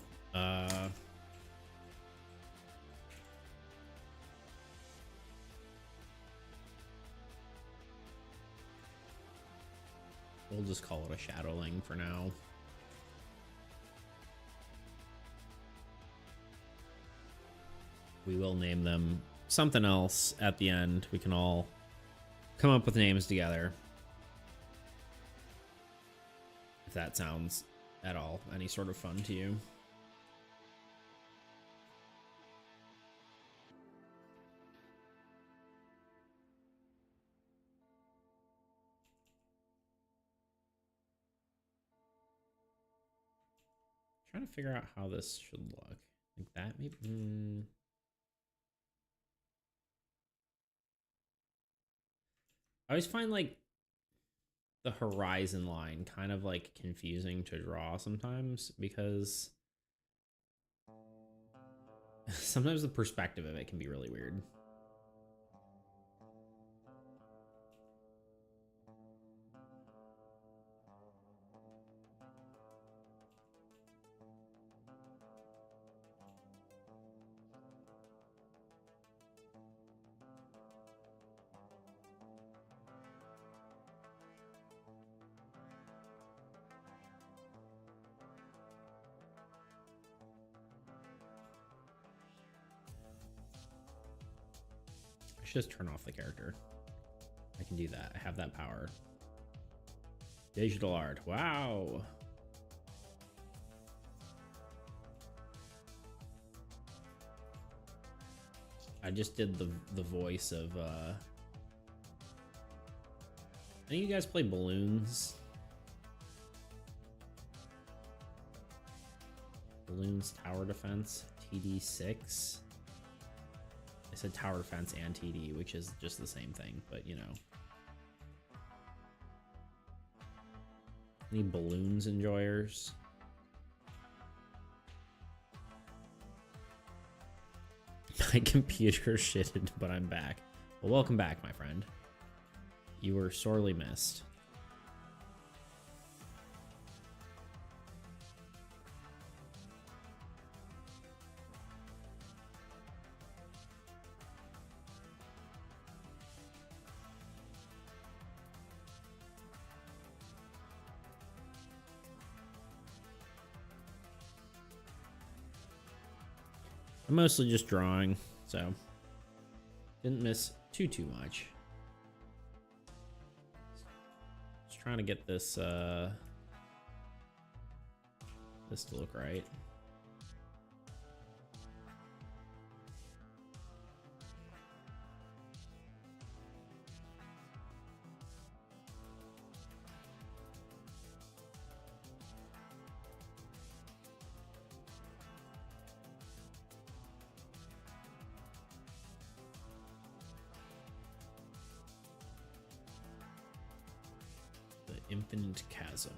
We'll just call it a shadowling for now. We will name them something else at the end. We can all come up with names together. If that sounds at all any sort of fun to you. Trying to figure out how this should look. Like that maybe. I always find like the horizon line kind of like confusing to draw sometimes because sometimes the perspective of it can be really weird. I should just turn off the character. I can do that. I have that power. Digital art. Wow. I just did the voice of any of you guys play Balloons? Balloons Tower Defense TD6. I said Tower Defense and TD, which is just the same thing, but you know. Any Balloons enjoyers? My computer shitted, but I'm back. Well, welcome back, my friend. You were sorely missed. I'm mostly just drawing, so didn't miss too much. Just trying to get this this to look right. Infinite chasm.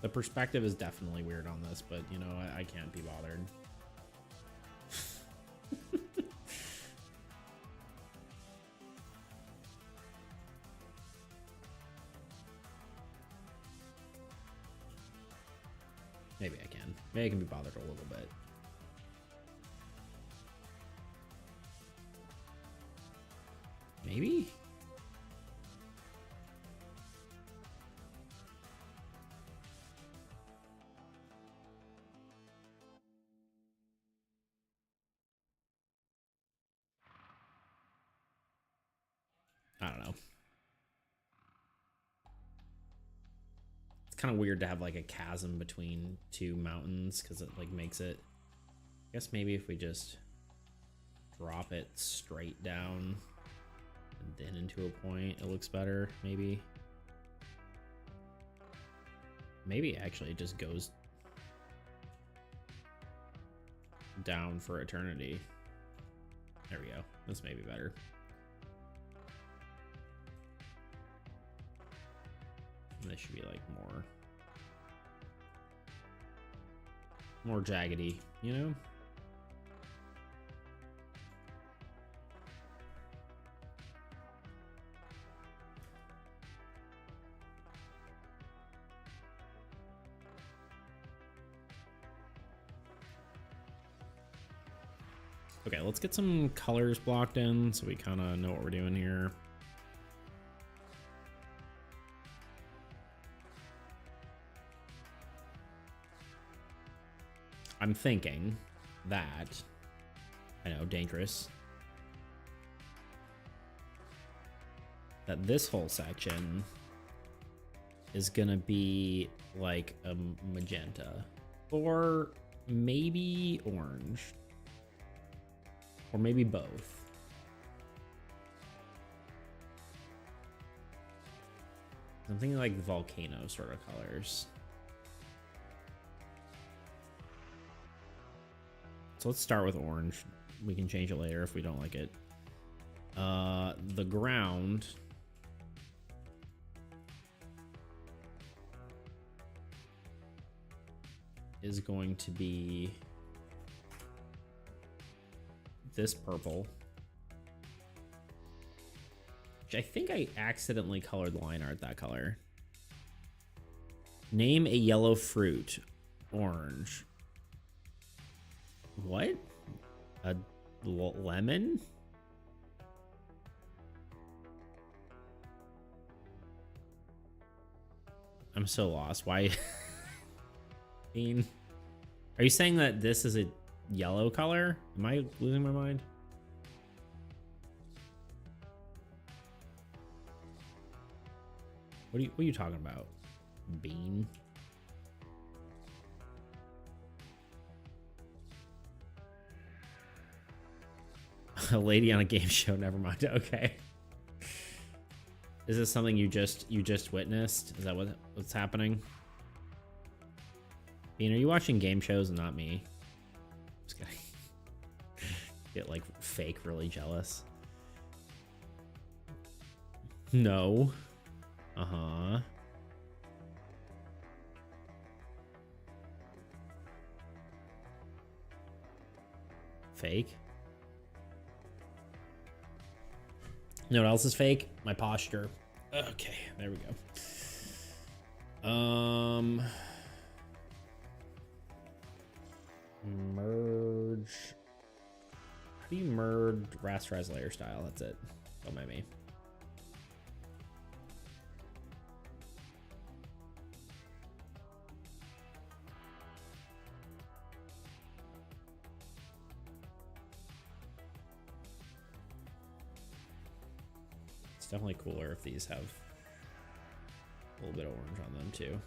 The perspective is definitely weird on this, but you know, I can't be bothered. Maybe I can. Maybe I can be bothered a little bit. Maybe? I don't know. It's kind of weird to have like a chasm between two mountains because it like makes it. I guess maybe if we just drop it straight down and then into a point, it looks better. Maybe actually it just goes down for eternity. There we go. This may be better. And this should be like more jaggedy, you know? Okay, let's get some colors blocked in so we kind of know what we're doing here. I'm thinking that, I know, dangerous, that this whole section is gonna be like a magenta or maybe orange or maybe both. I'm thinking like volcano sort of colors. So let's start with orange. We can change it later if we don't like it. The ground is going to be this purple, which I think I accidentally colored the line art that color. Name a yellow fruit. Orange. What? A lemon? I'm so lost. Why? Bean? Are you saying that this is a yellow color? Am I losing my mind? What are you talking about? Bean? A lady on a game show, never mind. Okay. Is this something you just witnessed? Is that what's happening? Bean, are you watching game shows and not me? Just gonna get like fake really jealous. No. Uh-huh. Fake. You know what else is fake? My posture. Okay, there we go. Merge. How do you merge rasterize layer style? That's it. Don't mind me. It's definitely cooler if these have a little bit of orange on them too.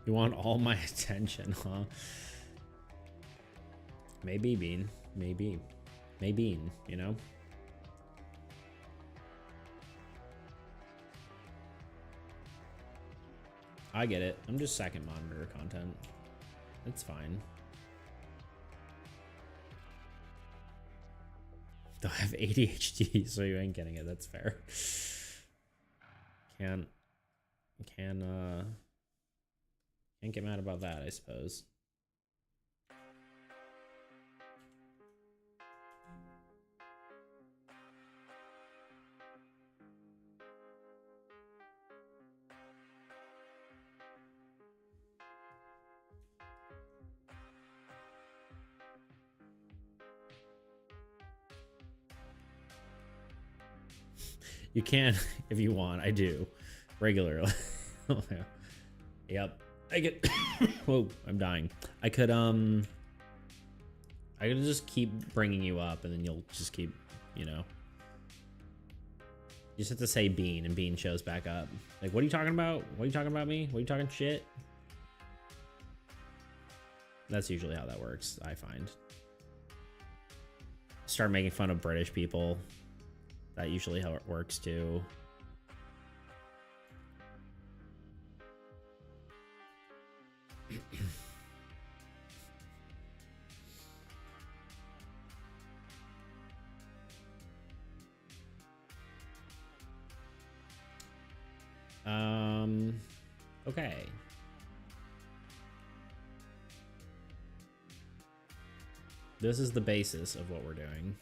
You want all my attention, huh? Maybe, Bean. Maybe. Maybe, you know? I get it. I'm just second monitor content. It's fine. Though I have ADHD, so you ain't getting it. That's fair. Can't get mad about that, I suppose. You can if you want. I do regularly. Oh, yeah. Yep. I get. Whoa, I'm dying. I could just keep bringing you up, and then you'll just keep, you know. You just have to say Bean, and Bean shows back up. Like, what are you talking about? What are you talking about me? What are you talking shit? That's usually how that works, I find. Start making fun of British people. That usually how it works too. Okay. This is the basis of what we're doing.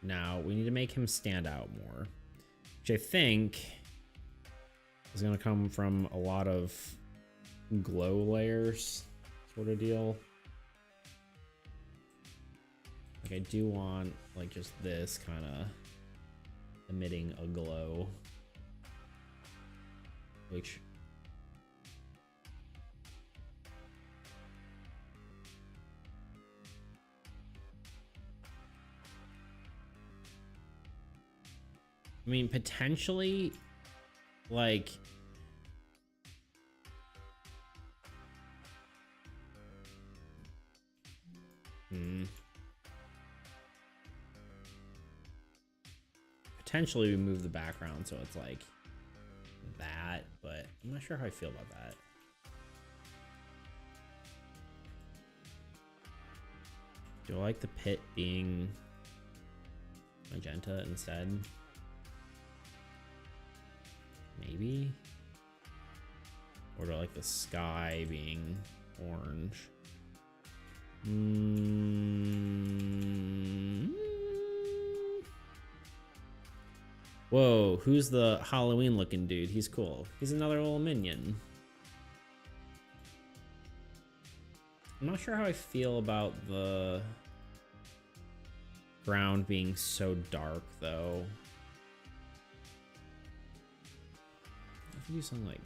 Now, we need to make him stand out more, which I think is going to come from a lot of glow layers sort of deal. Like, I do want, like, just this kind of emitting a glow, which... I mean, potentially, like... Potentially we move the background so it's like that, but I'm not sure how I feel about that. Do I like the pit being magenta instead? Maybe? Or do I like the sky being orange? Whoa, who's the Halloween looking dude? He's cool. He's another little minion. I'm not sure how I feel about the ground being so dark, though. I could do something like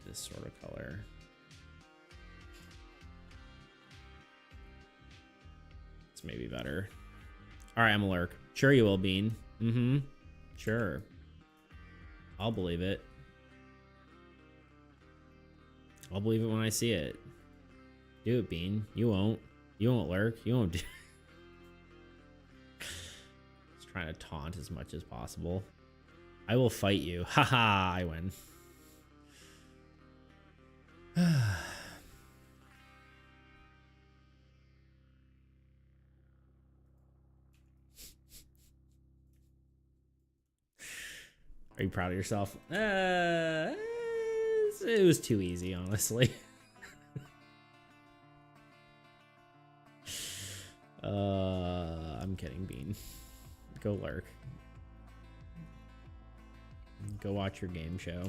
this sort of color. It's maybe better. All right, I'm a lurk. Sure you will, Bean. Mm-hmm. Sure. I'll believe it. I'll believe it when I see it. Do it, Bean. You won't. You won't lurk. You won't do... Just trying to taunt as much as possible. I will fight you. Haha, I win. Are you proud of yourself? It was too easy, honestly. I'm kidding, Bean. Go lurk. Go watch your game show.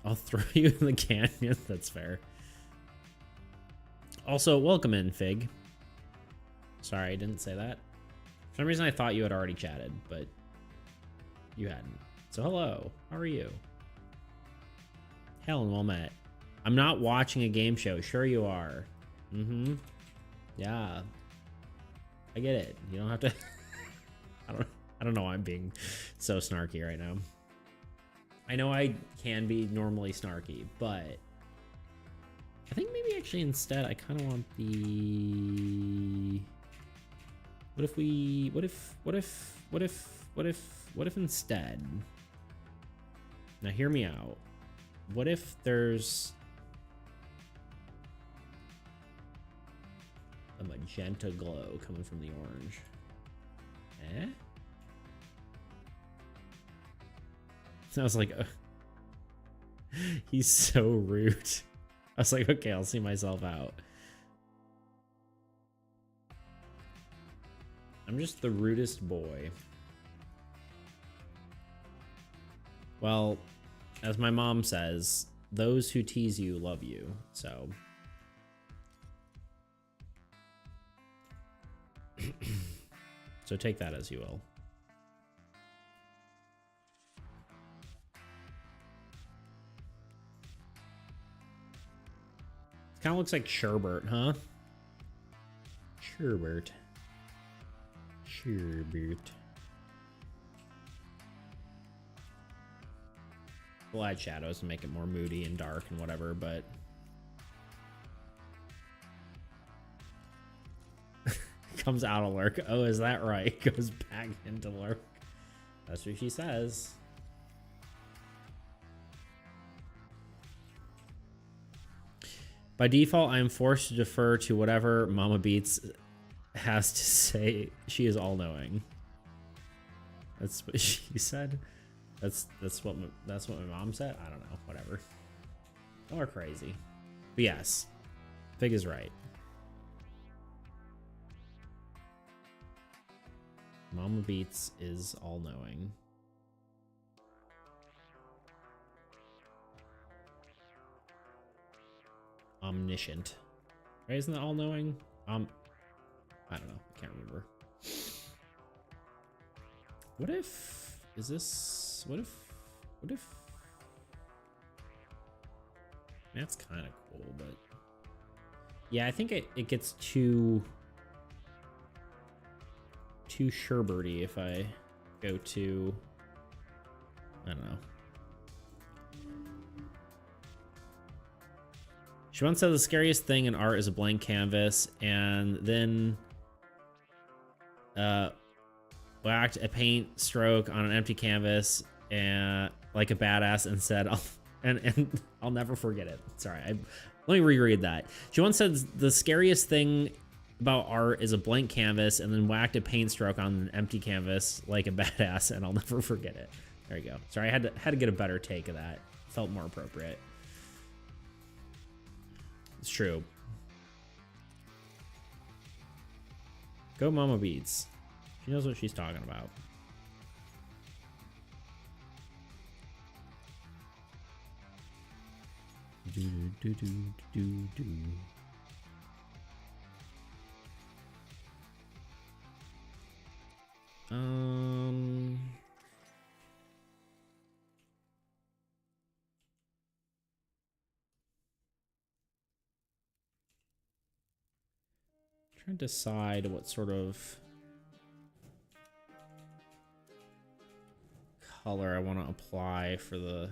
I'll throw you in the canyon. That's fair. Also, welcome in, Fig. Sorry, I didn't say that. For some reason, I thought you had already chatted, but you hadn't. So hello, how are you? Helen, well met. I'm not watching a game show. Sure you are. Mm-hmm. Yeah. I get it. You don't have to... I don't know why I'm being so snarky right now. I know I can be normally snarky, but I think maybe actually instead I kind of want the... What if instead... Now hear me out. What if there's a magenta glow coming from the orange? Eh? I was like, he's so rude. I was like, okay, I'll see myself out. I'm just the rudest boy. Well, as my mom says, those who tease you love you, so. So take that as you will. It kind of looks like sherbet, huh? Sherbet. Sherbet. We'll add shadows to make it more moody and dark and whatever, but comes out of lurk. Oh, is that right? Goes back into lurk. That's what she says. By default, I am forced to defer to whatever Mama Beats has to say. She is all-knowing. That's what she said. That's what my mom said. I don't know. Whatever. Or crazy. But yes, Fig is right. Mama Beats is all-knowing. Omniscient. Right? Isn't that all-knowing? I don't know. I can't remember. What if... Is this... What if... That's kind of cool, but... Yeah, I think it gets too sherbert-y if I go to... I don't know. She once said the scariest thing in art is a blank canvas, and then whacked a paint stroke on an empty canvas and like a badass and said, I'll never forget it. Sorry, let me reread that. She once said the scariest thing about art is a blank canvas, and then whacked a paint stroke on an empty canvas like a badass, and I'll never forget it. There you go. Sorry, I had to get a better take of that. Felt more appropriate. It's true. Go Mama Beats. She knows what she's talking about. Do do do do do. Trying to decide what sort of color I want to apply for the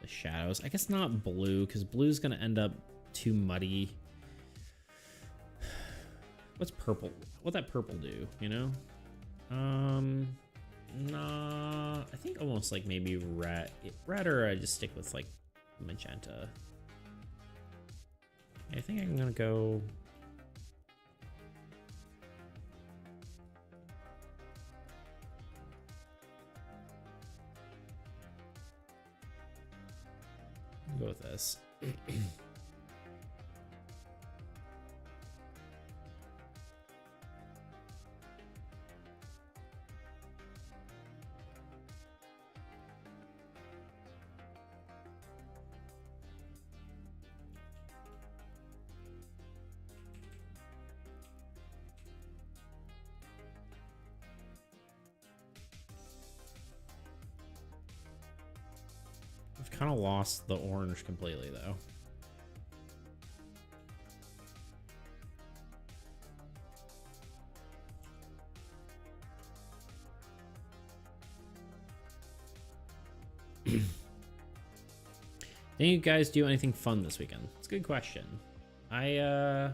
shadows. I guess not blue, because blue's gonna end up too muddy. What's purple? What'd that purple do, you know? Nah, I think almost like maybe red, or I just stick with like magenta. I think I'm gonna go. Go with this. I've kind of lost the orange completely, though. Did you guys do anything fun this weekend? It's a good question. My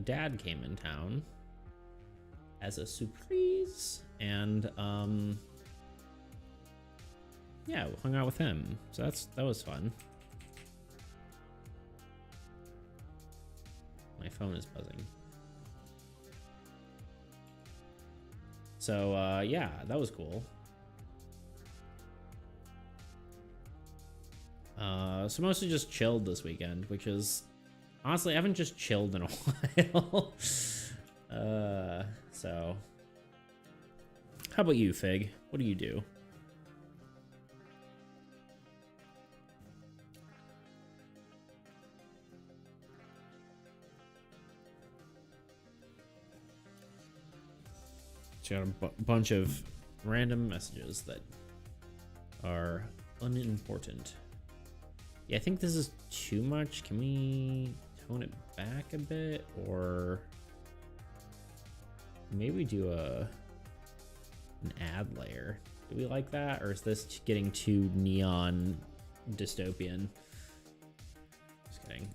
dad came in town as a surprise, and yeah, we hung out with him, so that was fun. My phone is buzzing. So yeah, that was cool. So mostly just chilled this weekend, which is honestly I haven't just chilled in a while. So how about you, Fig? What do you do? Got a bunch of random messages that are unimportant. Yeah, I think this is too much. Can we tone it back a bit, or maybe do an ad layer? Do we like that, or is this getting too neon dystopian? Just kidding.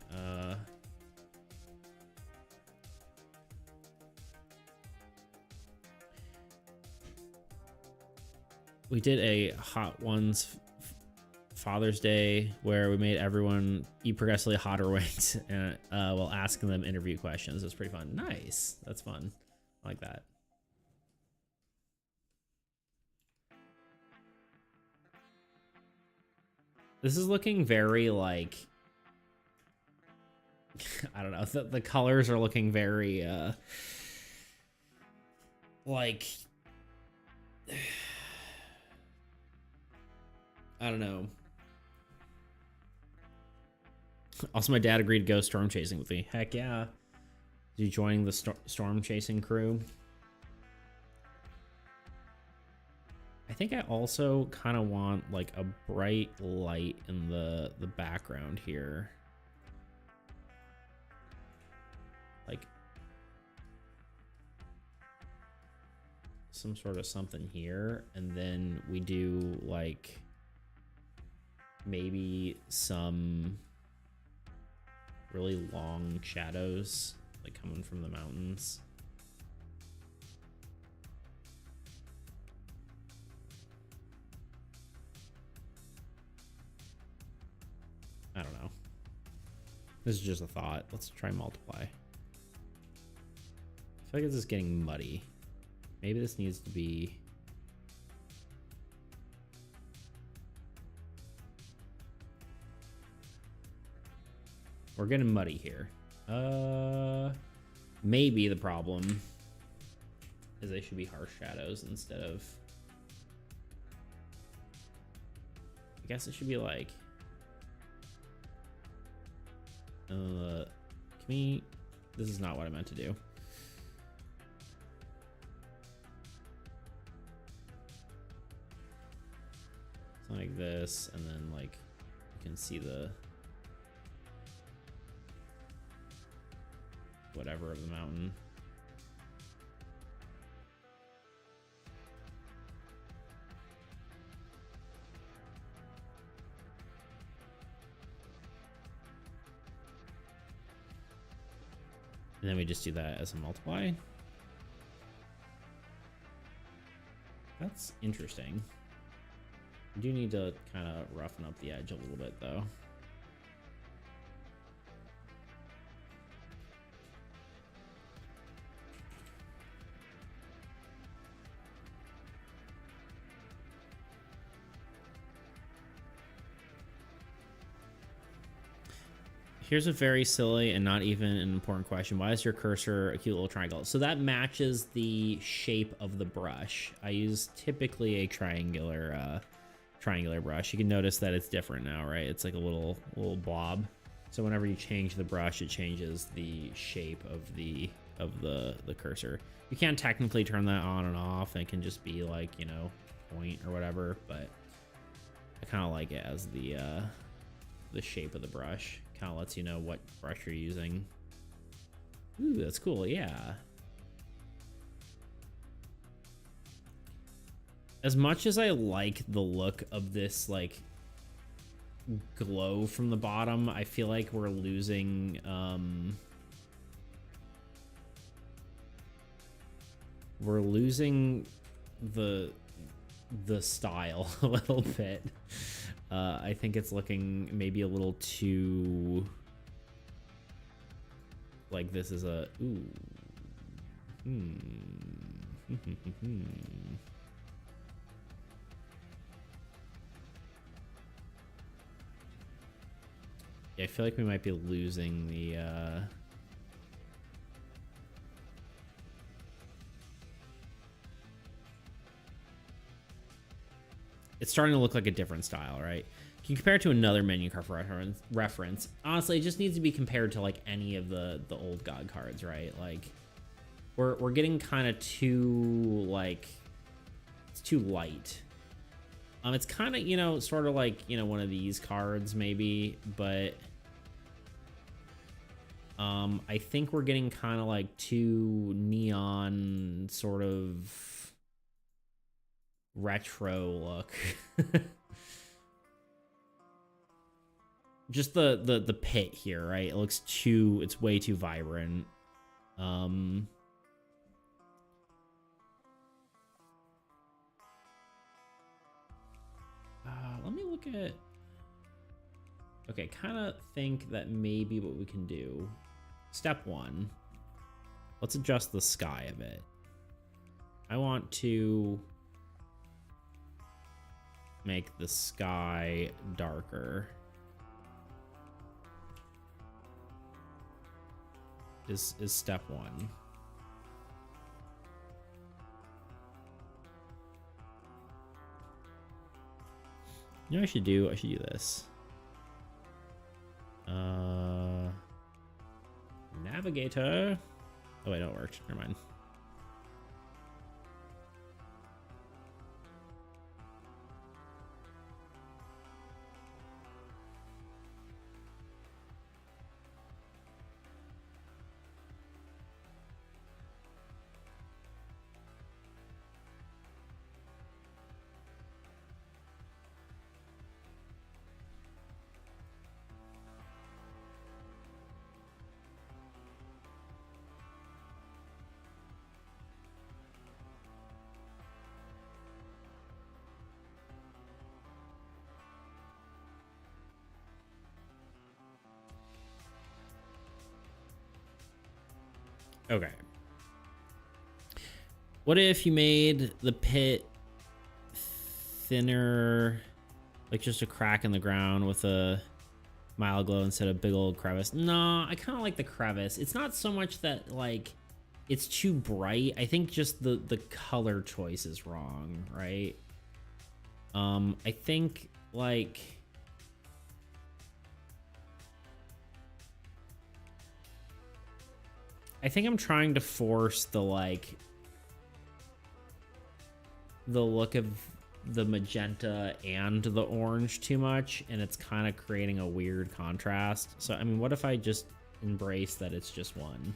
We did a Hot Ones Father's Day where we made everyone eat progressively hotter wings and, while asking them interview questions. It was pretty fun. Nice. That's fun. I like that. This is looking very like, I don't know. The colors are looking very like, I don't know. Also, my dad agreed to go storm chasing with me. Heck yeah. Is he joining the storm chasing crew? I think I also kind of want like a bright light in the background here. Like some sort of something here, and then we do like maybe some really long shadows like coming from the mountains. I don't know. This is just a thought. Let's try multiply. I feel like this is getting muddy. Maybe this needs to be... We're getting muddy here. Maybe the problem is they should be harsh shadows instead of... I guess it should be like... can we... This is not what I meant to do. Something like this, and then like you can see the whatever of the mountain. And then we just do that as a multiply. That's interesting. We do need to kind of roughen up the edge a little bit, though. Here's a very silly and not even an important question. Why is your cursor a cute little triangle? So that matches the shape of the brush. I use typically a triangular brush. You can notice that it's different now, right? It's like a little blob. So whenever you change the brush, it changes the shape of the cursor. You can't technically turn that on and off. It can just be like, you know, point or whatever, but I kind of like it as the shape of the brush. Kind of lets you know what brush you're using. Ooh, that's cool, yeah. As much as I like the look of this, like, glow from the bottom, I feel like we're losing, the style a little bit. I think it's looking maybe a little too like this is a Yeah, I feel like we might be losing the it's starting to look like a different style, right? You can compare it to another menu card for reference. Honestly, it just needs to be compared to like any of the old God cards, right? Like we're getting kind of too like it's too light. It's kind of, you know, sort of like, you know, one of these cards maybe, but I think we're getting kind of like too neon sort of retro look. Just the pit here, right? It looks it's way too vibrant. Let me look at Okay, kind of think that maybe what we can do, step one, let's adjust the sky a bit. I want to make the sky darker. Is step one. You know what I should do? I should do this. Navigator. Oh wait, no, it worked. Never mind. Okay. What if you made the pit thinner, like just a crack in the ground with a mild glow instead of big old crevice? No, I kind of like the crevice. It's not so much that like it's too bright. I think just the color choice is wrong, right? I think like I'm trying to force the like the look of the magenta and the orange too much, and it's kind of creating a weird contrast. So I mean, what if I just embrace that it's just one?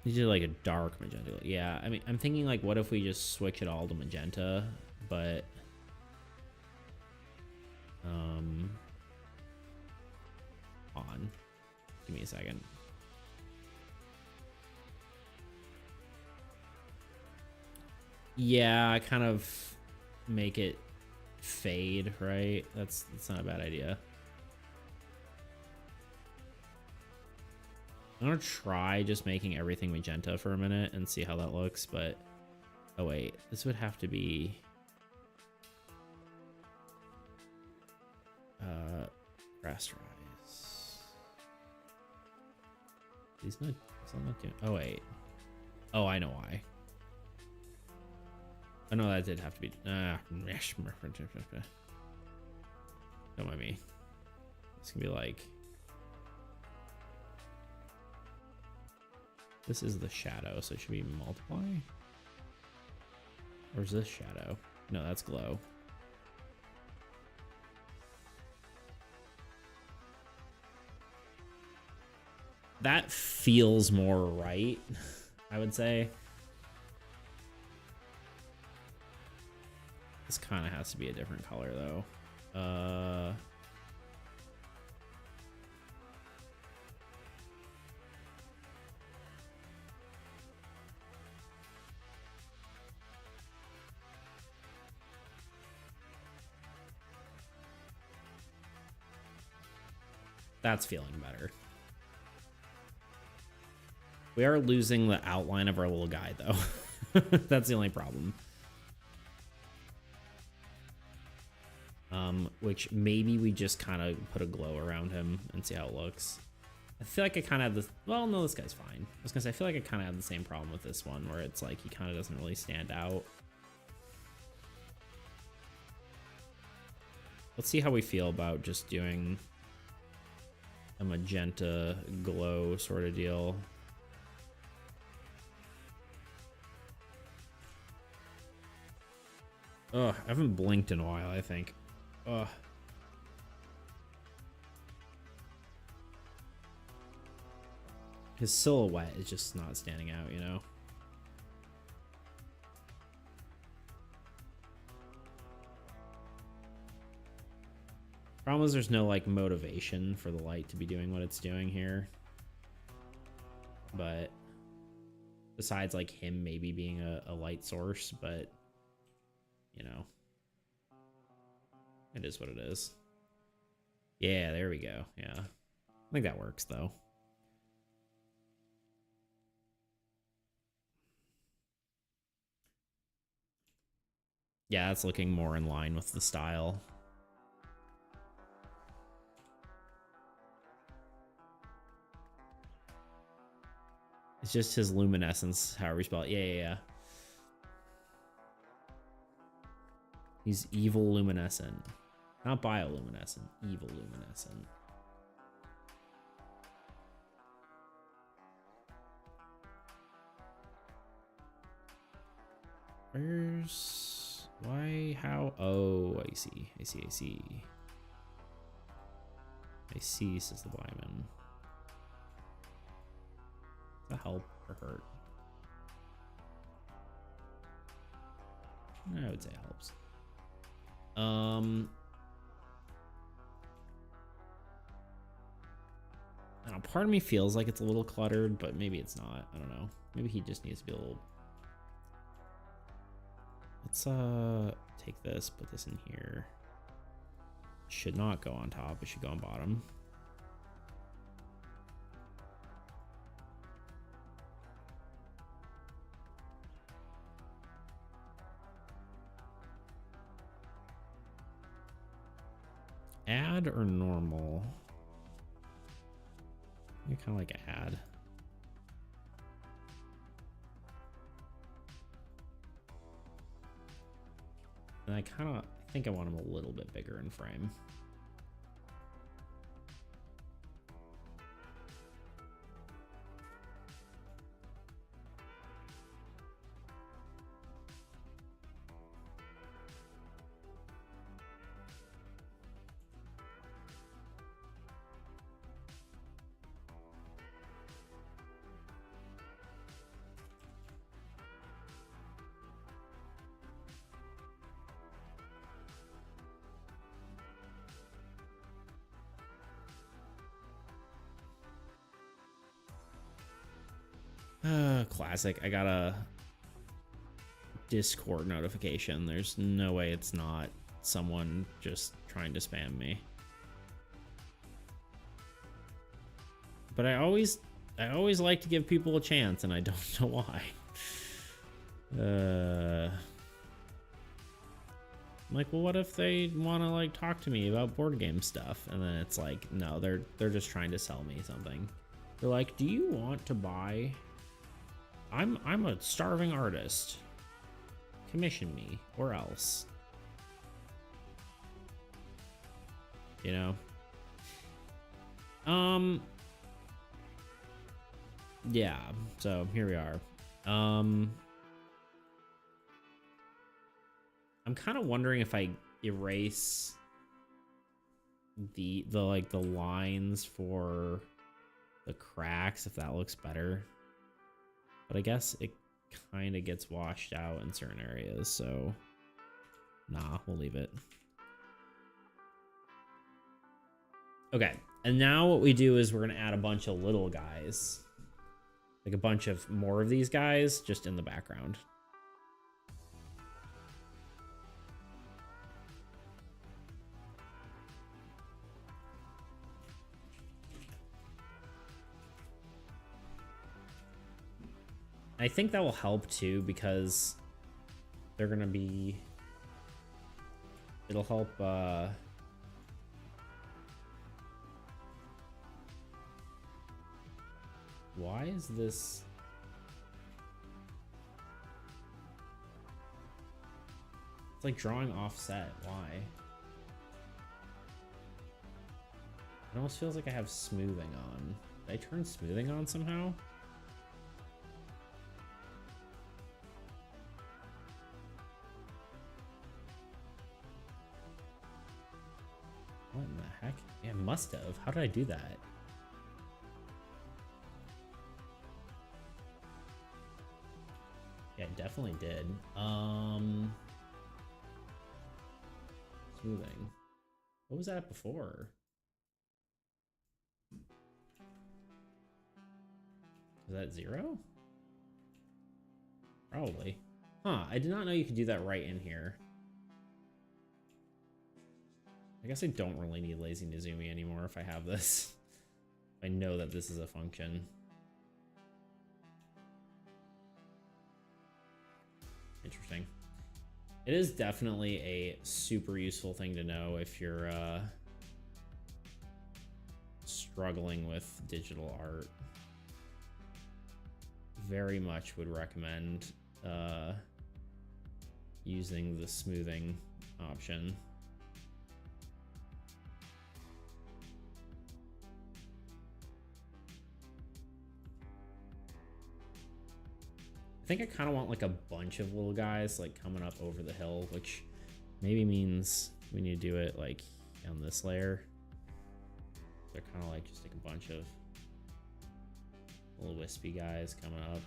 These are like a dark magenta. Yeah, I mean, I'm thinking like, what if we just switch it all to magenta, but on. Give me a second. Yeah, I kind of make it fade, right? That's not a bad idea. I'm gonna try just making everything magenta for a minute and see how that looks, but oh wait, this would have to be rasterize. He's not doing. Oh wait. Oh, I know why. Oh no, that did have to be. Don't mind me. It's gonna be like. This is the shadow, so it should be multiply. Or is this shadow? No, that's glow. That feels more right, I would say. This kind of has to be a different color, though. That's feeling better. We are losing the outline of our little guy, though. That's the only problem. Which maybe we just kind of put a glow around him and see how it looks. I feel like I kind of have this. Well, no, this guy's fine. I was gonna say, I feel like I kind of have the same problem with this one, where it's like he kind of doesn't really stand out. Let's see how we feel about just doing a magenta glow sort of deal. Ugh, I haven't blinked in a while, I think. Ugh. His silhouette is just not standing out, you know? Problem is there's no, like, motivation for the light to be doing what it's doing here. But besides, like, him maybe being a light source, but, you know. It is what it is. Yeah, there we go. Yeah. I think that works, though. Yeah, it's looking more in line with the style. It's just his luminescence, however you spell it. Yeah. He's evil luminescent. Not bioluminescent, evil luminescent. Where's... Why? How? Oh, I see. I see, says the blind man. Does that help or hurt? I would say it helps. I don't know, part of me feels like it's a little cluttered, but maybe it's not. I don't know. Maybe he just needs to be a little... Let's take this, put this in here. Should not go on top, it should go on bottom. Add or normal? I kind of like add. And I think I want him a little bit bigger in frame. Classic. I got a Discord notification. There's no way it's not someone just trying to spam me. But I always like to give people a chance, and I don't know why. I'm like, well, what if they want to like talk to me about board game stuff? And then it's like, no, they're just trying to sell me something. They're like, do you want to buy? I'm a starving artist. Commission me, or else. You know? Yeah, so here we are. I'm kind of wondering if I erase the lines for the cracks, if that looks better. But I guess it kind of gets washed out in certain areas, so nah, we'll leave it. Okay, and now what we do is we're gonna add a bunch of little guys. Like a bunch of more of these guys just in the background. I think that will help too, because they're gonna be... It'll help, why is this... It's like drawing offset. Why? It almost feels like I have smoothing on. Did I turn smoothing on somehow? What in the heck? Yeah, I must have. How did I do that? Yeah, it definitely did. Smoothing. What was that before? Was that 0? Probably. Huh, I did not know you could do that right in here. I guess I don't really need Lazy Nizumi anymore if I have this. I know that this is a function. Interesting. It is definitely a super useful thing to know if you're struggling with digital art. Very much would recommend using the smoothing option. I think I kind of want like a bunch of little guys like coming up over the hill, which maybe means we need to do it like on this layer. They're kind of like just like a bunch of little wispy guys coming up.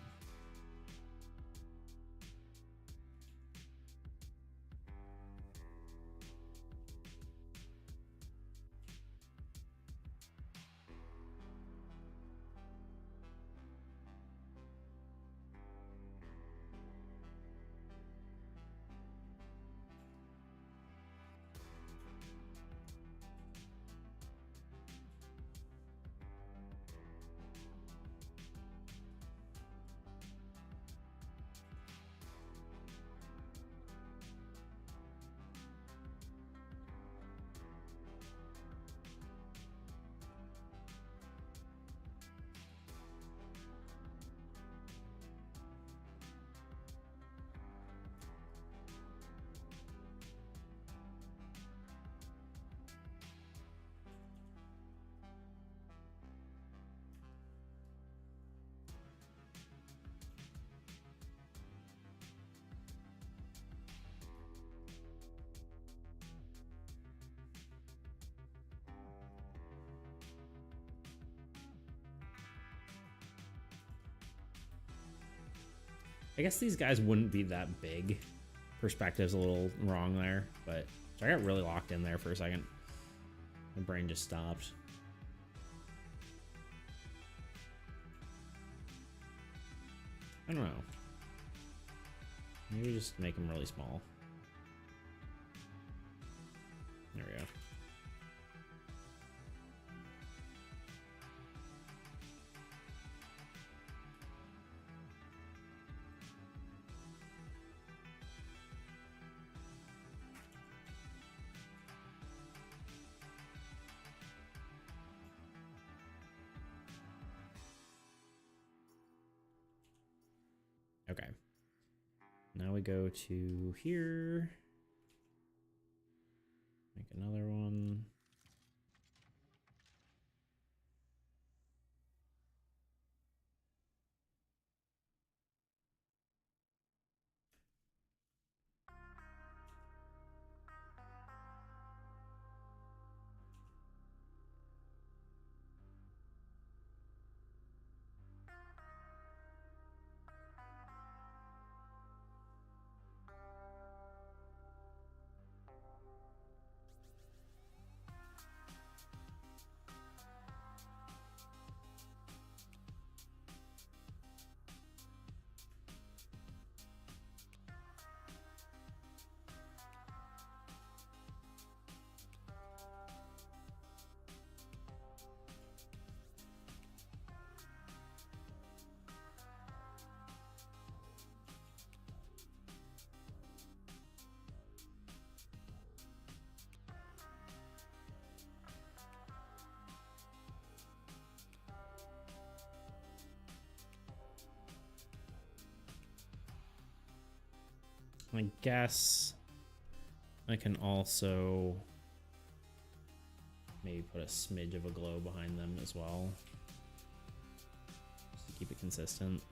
I guess these guys wouldn't be that big. Perspective's a little wrong there, but so I got really locked in there for a second. My brain just stopped. I don't know. Maybe just make them really small. There we go. Okay. Now we go to here. Make another one. I guess I can also maybe put a smidge of a glow behind them as well, just to keep it consistent.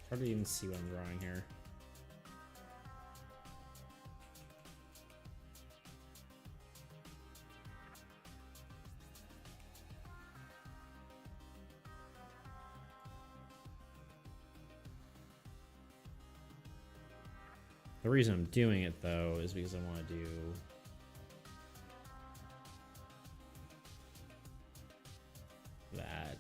Hard to even see what I'm drawing here. The reason I'm doing it though is because I want to do that.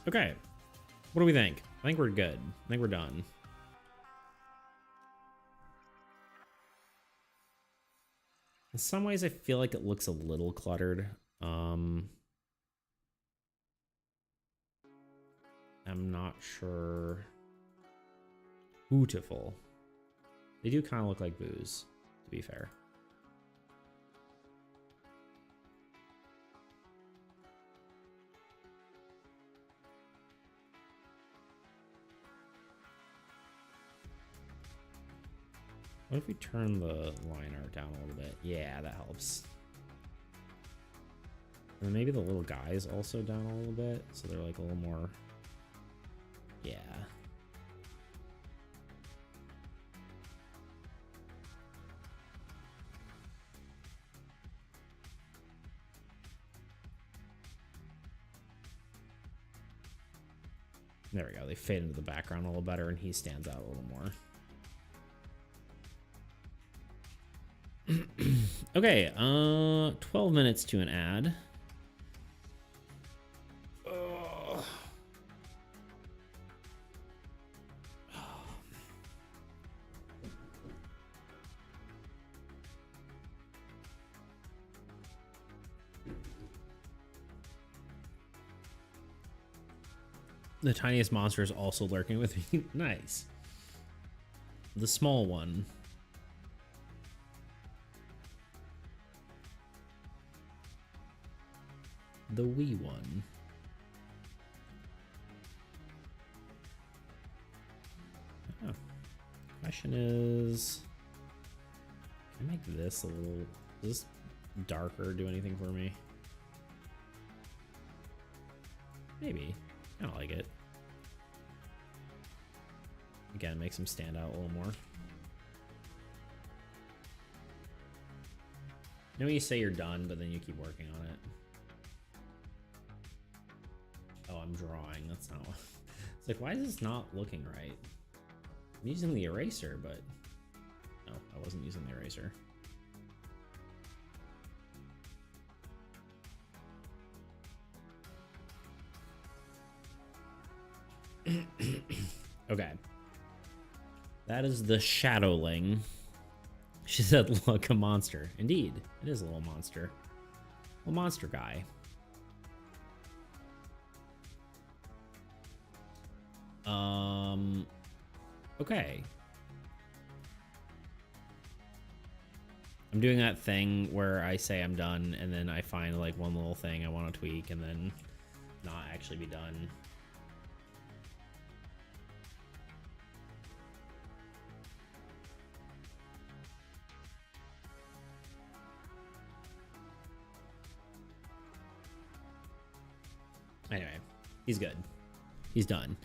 Okay, what do we think? I think we're good. I think we're done. In some ways, I feel like it looks a little cluttered. I'm not sure. Beautiful. They do kind of look like booze, to be fair. What if we turn the line art down a little bit? Yeah, that helps. And maybe the little guys also down a little bit, so they're like a little more... Yeah. There we go. They fade into the background a little better, and he stands out a little more. Okay, 12 minutes to an ad. The tiniest monster is also lurking with me. Nice. The small one. The wee one. Oh. Question is, can I make this a little, does this darker do anything for me? Maybe. I don't like it. Again, makes him stand out a little more. You know when you say you're done, but then you keep working on it? Oh, I'm drawing. That's not what... It's like, why is this not looking right? I'm using the eraser, but... No, I wasn't using the eraser. Okay. That is the Shadowling. She said, look, a monster. Indeed, it is a little monster. A monster guy. Okay. I'm doing that thing where I say I'm done, and then I find like one little thing I want to tweak, and then not actually be done. Anyway, he's good. He's done.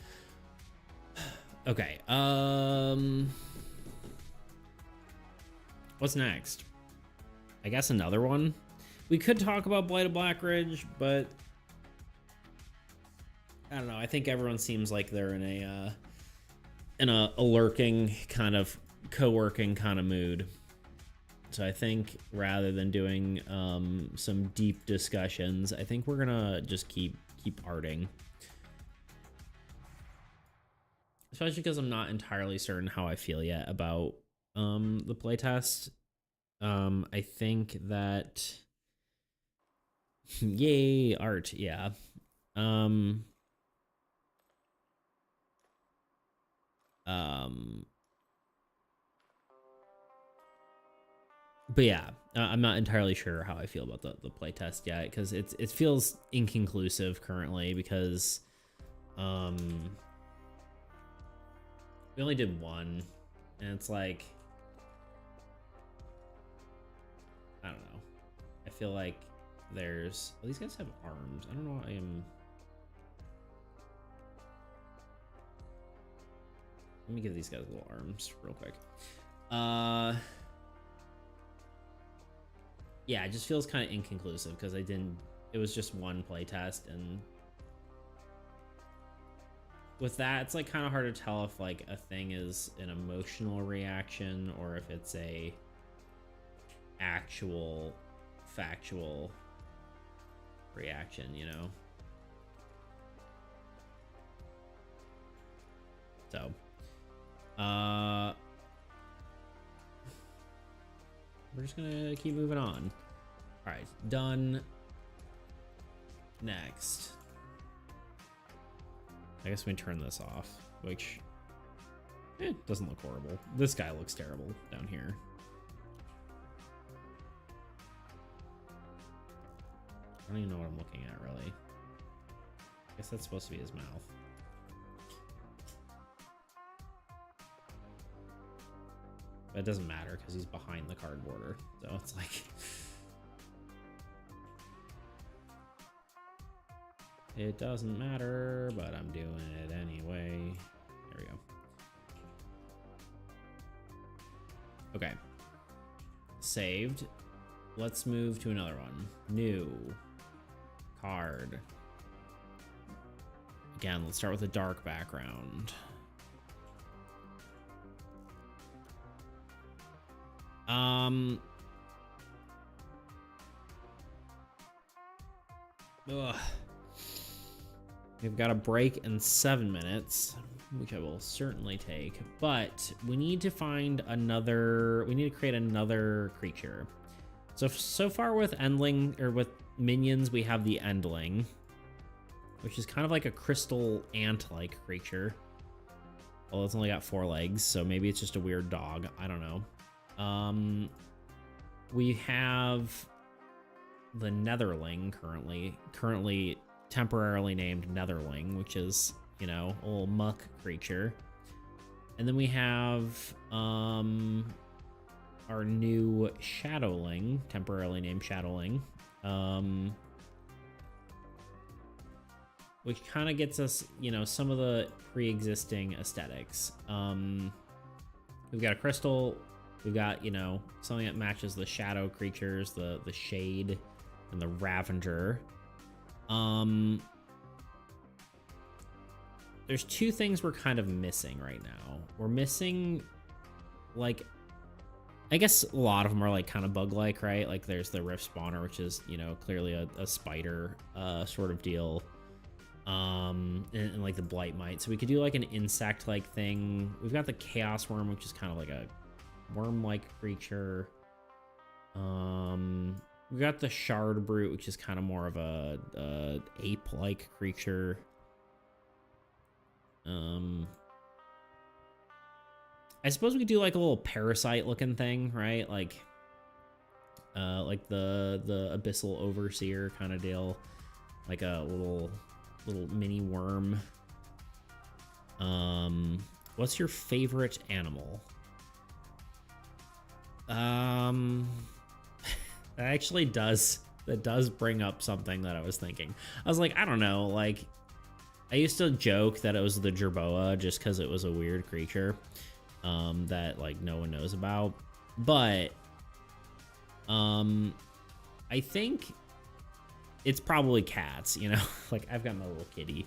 Okay, what's next? I guess another one. We could talk about Blight of Blackridge, but I don't know. I think everyone seems like they're in a lurking kind of co-working kind of mood. So I think rather than doing some deep discussions, I think we're gonna just keep arting. Especially because I'm not entirely certain how I feel yet about the playtest. I think that yay, art, yeah. Um um but yeah, I'm not entirely sure how I feel about the playtest yet because it feels inconclusive currently because um we only did one and it's like I don't know. I feel like there's these guys have arms. I don't know. Let me give these guys little arms real quick. Yeah, it just feels kind of inconclusive because it was just one playtest, and with that, it's like kind of hard to tell if like a thing is an emotional reaction or if it's a actual factual reaction, you know? So, we're just gonna keep moving on. All right, done. Next, I guess we turn this off, which doesn't look horrible. This guy looks terrible down here. I don't even know what I'm looking at, really. I guess that's supposed to be his mouth. But it doesn't matter because he's behind the card border. So it's like... It doesn't matter, but I'm doing it anyway. There we go. Okay. Saved. Let's move to another one. New. Card. Again, let's start with a dark background. Ugh. We've got a break in 7 minutes, which I will certainly take, but we need to find another, we need to create another creature. So far with Endling, or with minions, we have the Endling, which is kind of like a crystal ant-like creature. Well, it's only got 4 legs, so maybe it's just a weird dog. I don't know. We have the Netherling currently temporarily named Netherling, which is, you know, a little muck creature. And then we have our new Shadowling, temporarily named Shadowling, which kind of gets us, you know, some of the pre-existing aesthetics. We've got a crystal, we've got, you know, something that matches the shadow creatures, the Shade and the Ravenger. There's 2 things we're kind of missing right now. We're missing, like, I guess a lot of them are like kind of bug-like, right? Like there's the Rift Spawner, which is, you know, clearly a spider sort of deal. And like the Blight Mite. So we could do like an insect-like thing. We've got the Chaos Worm, which is kind of like a worm-like creature. We got the Shard Brute, which is kind of more of a ape-like creature. I suppose we could do like a little parasite-looking thing, right? Like the Abyssal Overseer kind of deal, like a little mini worm. What's your favorite animal? That actually does bring up something that I was thinking. I was like, I don't know, like I used to joke that it was the Jerboa just because it was a weird creature that like no one knows about, but I think it's probably cats, you know. Like I've got my little kitty,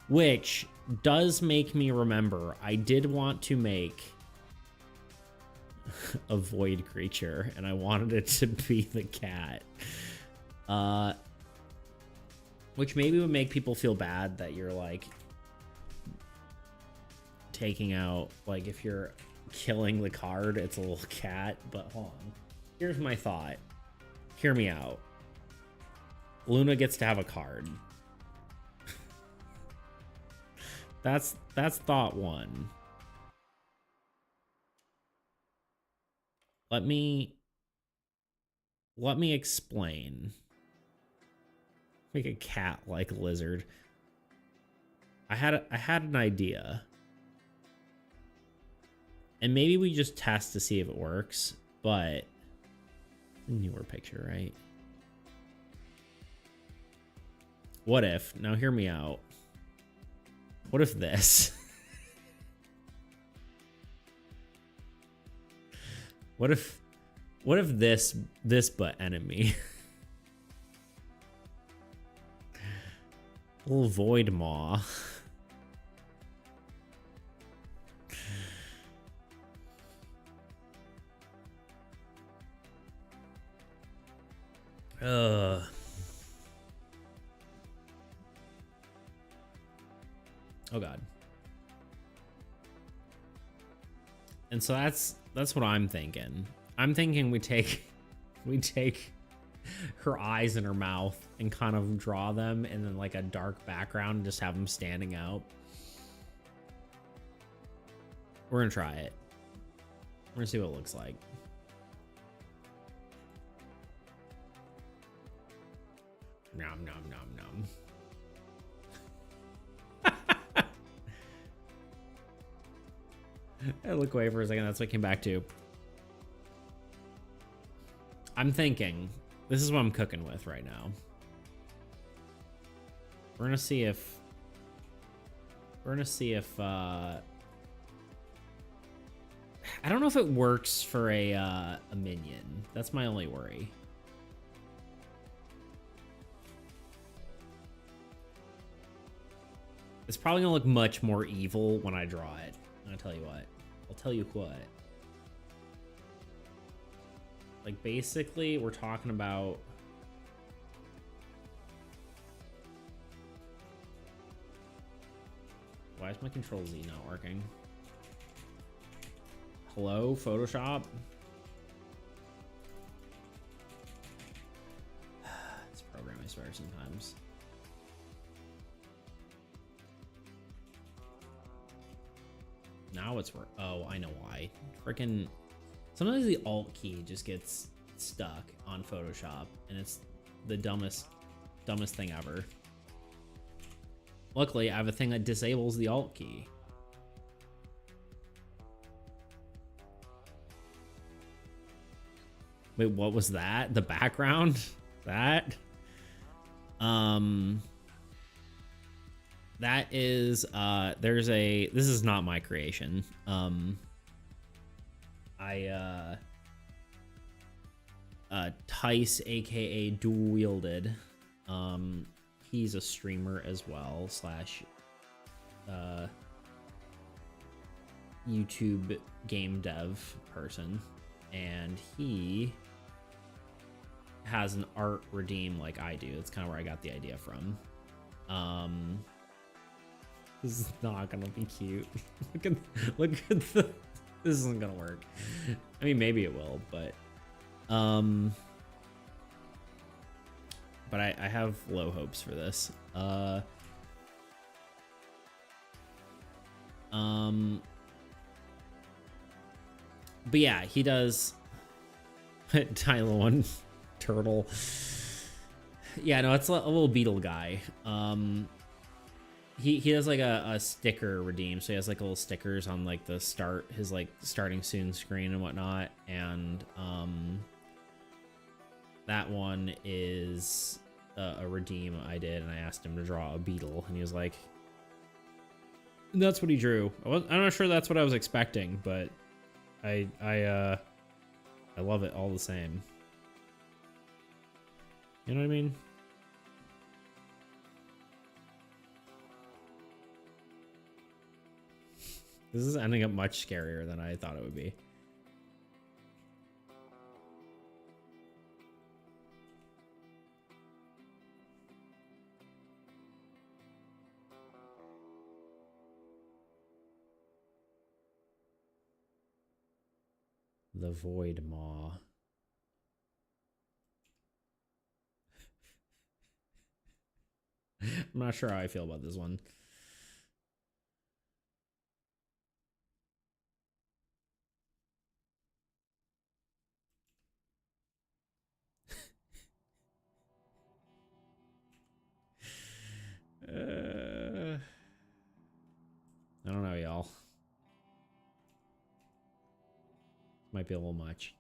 which does make me remember I did want to make a void creature and I wanted it to be the cat, which maybe would make people feel bad that you're like taking out, like if you're killing the card, it's a little cat. But hold Here's my thought. Hear me out. Luna gets to have a card. That's thought one. Let me explain. Make a cat like lizard. I had an idea. And maybe we just test to see if it works, but newer picture, right? What if, now hear me out. What if this? What if this but enemy? Little void maw. Oh god. And so that's what I'm thinking. I'm thinking we take her eyes and her mouth and kind of draw them in then like a dark background and just have them standing out. We're gonna try it. We're gonna see what it looks like. Nom nom nom nom. I look away for a second. That's what I came back to. I'm thinking, this is what I'm cooking with right now. We're gonna see if I don't know if it works for a minion. That's my only worry. It's probably gonna look much more evil when I draw it. I'll tell you what. I'll tell you what. Like, basically, we're talking about... Why is my Control Z not working? Hello, Photoshop? This program, I swear, sometimes. Now it's work. Oh, I know why. Freaking... Sometimes the Alt key just gets stuck on Photoshop, and it's the dumbest thing ever. Luckily, I have a thing that disables the Alt key. Wait, what was that? The background? That? That is, this is not my creation. Tice, aka Dual Wielded, he's a streamer as well, slash YouTube game dev person, and he has an art redeem like I do. That's kind of where I got the idea from. This is not gonna be cute. look at the, this isn't gonna work. I mean, maybe it will, but I have low hopes for this. But yeah, he does tiny little one turtle. Yeah, no, it's a little beetle guy. He has like a sticker redeem, so he has like little stickers on like the his like starting soon screen and whatnot, and that one is a redeem I did, and I asked him to draw a beetle, and he was like, that's what he drew. I'm not sure that's what I was expecting, but I love it all the same. You know what I mean? This is ending up much scarier than I thought it would be. The Void Maw. I'm not sure how I feel about this one. I don't know, y'all. Might be a little much.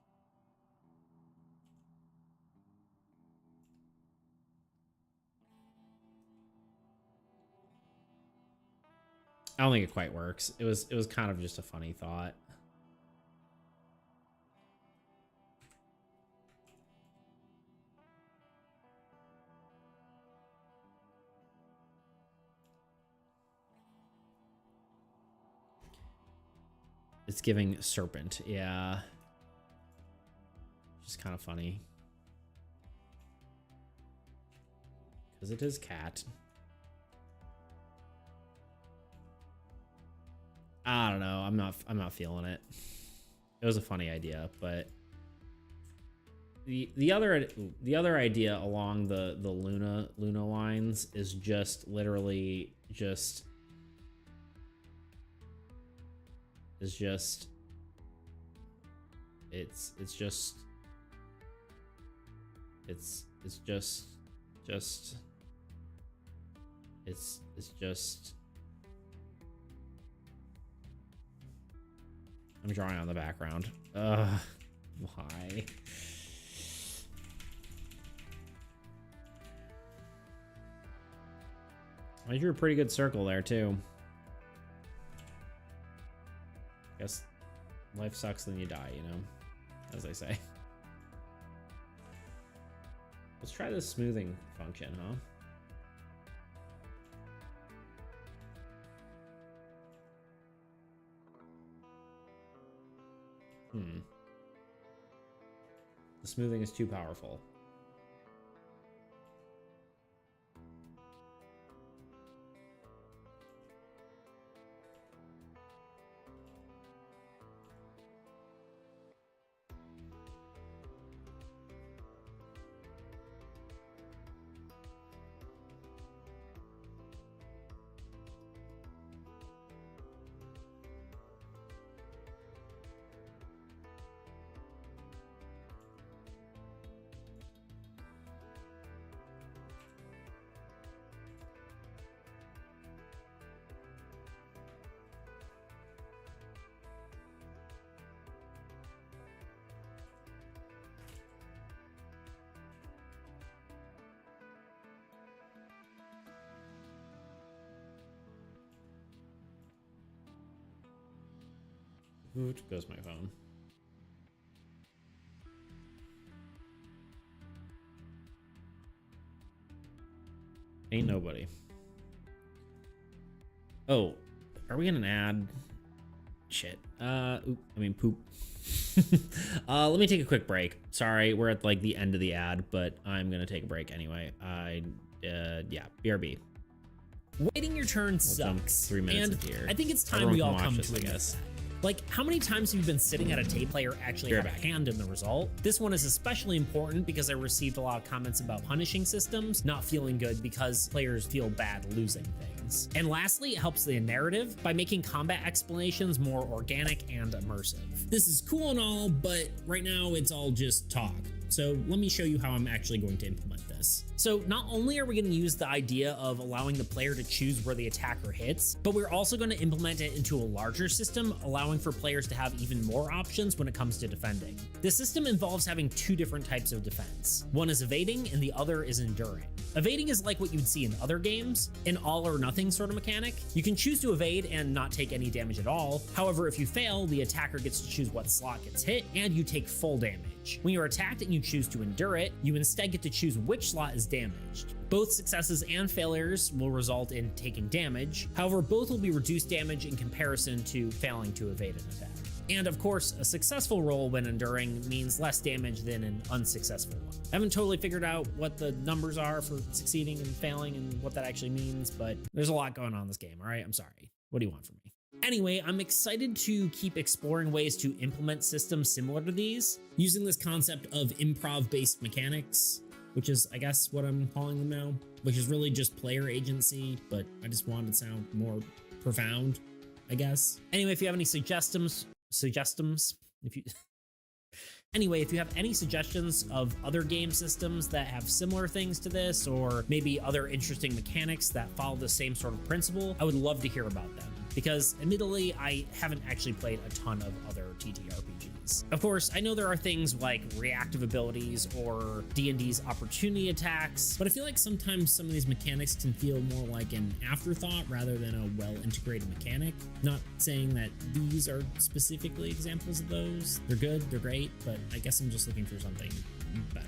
I don't think it quite works. It was kind of just a funny thought. It's giving serpent, yeah. Just kind of funny. Because it is cat. I don't know. I'm not feeling it. It was a funny idea, but the other idea along the Luna lines is just literally just it's just I'm drawing on the background. Why? I drew a pretty good circle there too. Guess life sucks, then you die, you know, as they say. Let's try this smoothing function, huh? The smoothing is too powerful. Ooh, goes my phone. Ain't nobody. Oh, are we gonna add shit? Poop. Let me take a quick break. Sorry, we're at like the end of the ad, but I'm gonna take a break anyway. Yeah, BRB. Waiting your turn sucks. 3 minutes and here. I think it's time Everyone we can all watch come this, to I admit guess. that. Like, how many times have you been sitting at a table player actually had a hand in the result? This one is especially important because I received a lot of comments about punishing systems not feeling good because players feel bad losing things. And lastly, it helps the narrative by making combat explanations more organic and immersive. This is cool and all, but right now it's all just talk. So let me show you how I'm actually going to implement this. So not only are we going to use the idea of allowing the player to choose where the attacker hits, but we're also going to implement it into a larger system, allowing for players to have even more options when it comes to defending. The system involves having two different types of defense. One is evading and the other is enduring. Evading is like what you'd see in other games, an all or nothing sort of mechanic. You can choose to evade and not take any damage at all. However, if you fail, the attacker gets to choose what slot gets hit and you take full damage. When you're attacked and you choose to endure it, you instead get to choose which slot is damaged. Both successes and failures will result in taking damage. However, both will be reduced damage in comparison to failing to evade an attack. And of course, a successful roll when enduring means less damage than an unsuccessful one. I haven't totally figured out what the numbers are for succeeding and failing and what that actually means, but there's a lot going on in this game, all right? I'm sorry. What do you want from me? Anyway, I'm excited to keep exploring ways to implement systems similar to these, using this concept of improv-based mechanics. which is, I guess, what I'm calling them now, which is really just player agency, but I just wanted to sound more profound, I guess. Anyway, if you have any suggestions, if you Anyway, if you have any suggestions of other game systems that have similar things to this, or maybe other interesting mechanics that follow the same sort of principle, I would love to hear about them. Because admittedly, I haven't actually played a ton of other TTRPGs. Of course, I know there are things like reactive abilities or D&D's opportunity attacks, but I feel like sometimes some of these mechanics can feel more like an afterthought rather than a well-integrated mechanic. Not saying that these are specifically examples of those. They're good, they're great, but I guess I'm just looking for something better.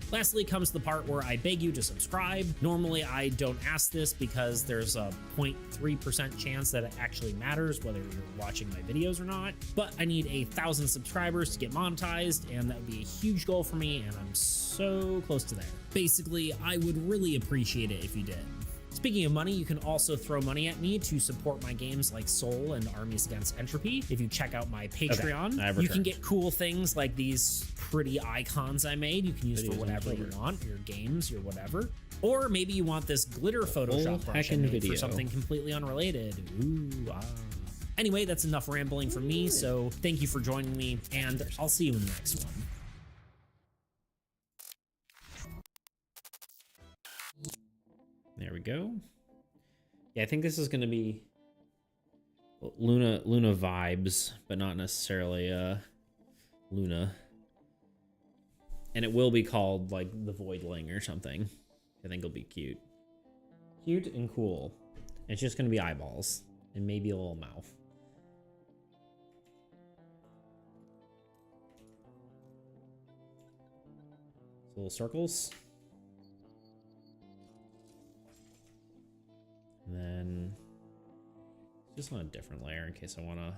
Lastly comes the part where I beg you to subscribe. Normally, I don't ask this because there's a 0.3% chance that it actually matters whether you're watching my videos or not, but I need 1,000 subscribers to get monetized, and that would be a huge goal for me, and I'm so close to there. Basically, I would really appreciate it if you did. Speaking of money, you can also throw money at me to support my games like Soul and Armies Against Entropy. If you check out my Patreon, you can get cool things like these pretty icons I made. You can use for whatever you want, your games, your whatever. Or maybe you want this glitter Photoshop brush I made for something completely unrelated. Ooh, ah. Anyway, that's enough rambling from me, so thank you for joining me, and I'll see you in the next one. There we go. Yeah, I think this is going to be Luna vibes, but not necessarily Luna. And it will be called like the Voidling or something. I think it'll be cute. Cute and cool. It's just going to be eyeballs and maybe a little mouth. Little circles. And then just on a different layer in case I want to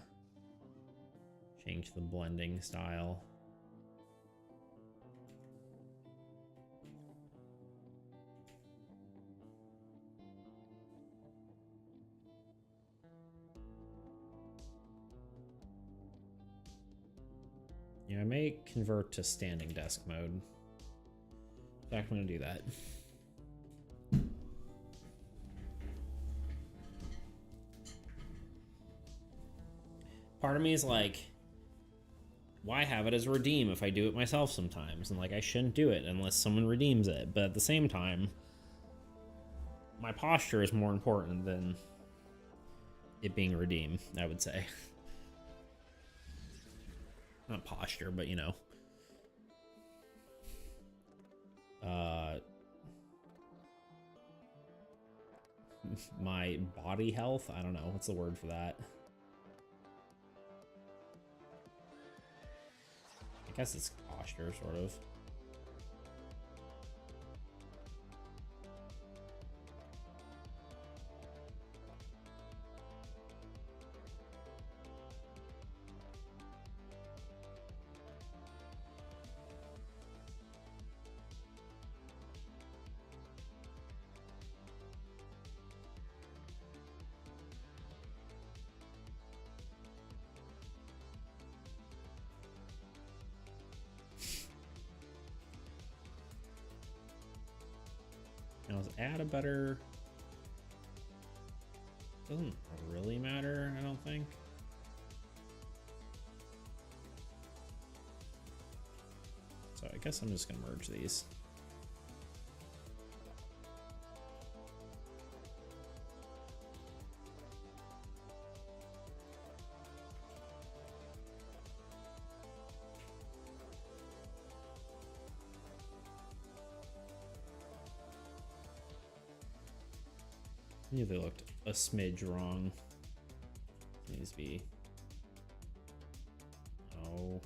change the blending style. Yeah, I may convert to standing desk mode. In fact, I'm going to do that. Part of me is like, why have it as redeem if I do it myself sometimes? And like, I shouldn't do it unless someone redeems it. But at the same time, my posture is more important than it being redeemed, I would say. Not posture, but you know. My body health? I don't know. What's the word for that? I guess it's posture, sort of. Now, let's add a better... Doesn't really matter, I don't think. So I guess I'm just gonna merge these. I knew they looked a smidge wrong. Needs to be... Oh.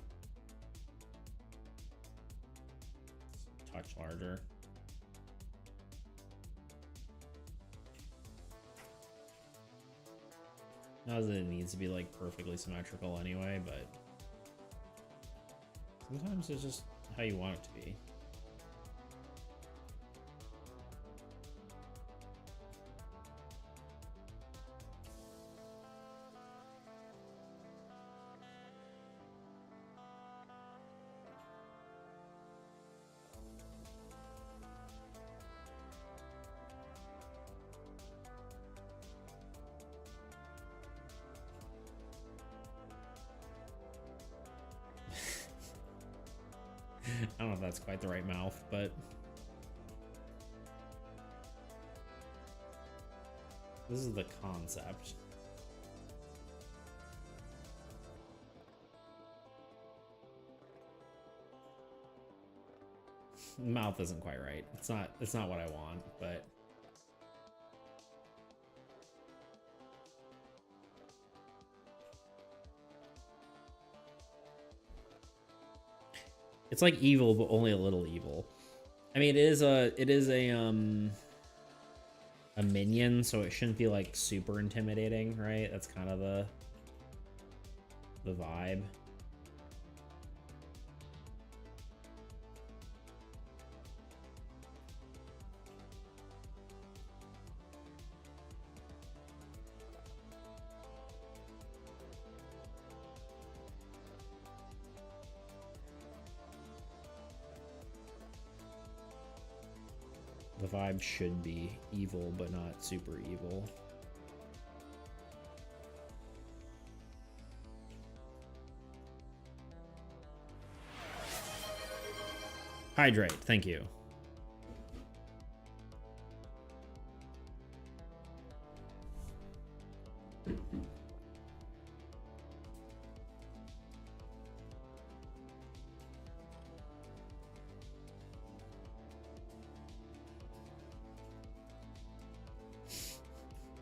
Touch larger. Not that it needs to be like perfectly symmetrical anyway, but sometimes it's just how you want it to be. that's quite the right mouth, but this is the concept. Mouth isn't quite right. It's not what I want, but it's like evil, but only a little evil. I mean, it is a minion, so it shouldn't be like super intimidating, right? That's kind of the vibe. The vibe should be evil, but not super evil. Hydrate, thank you.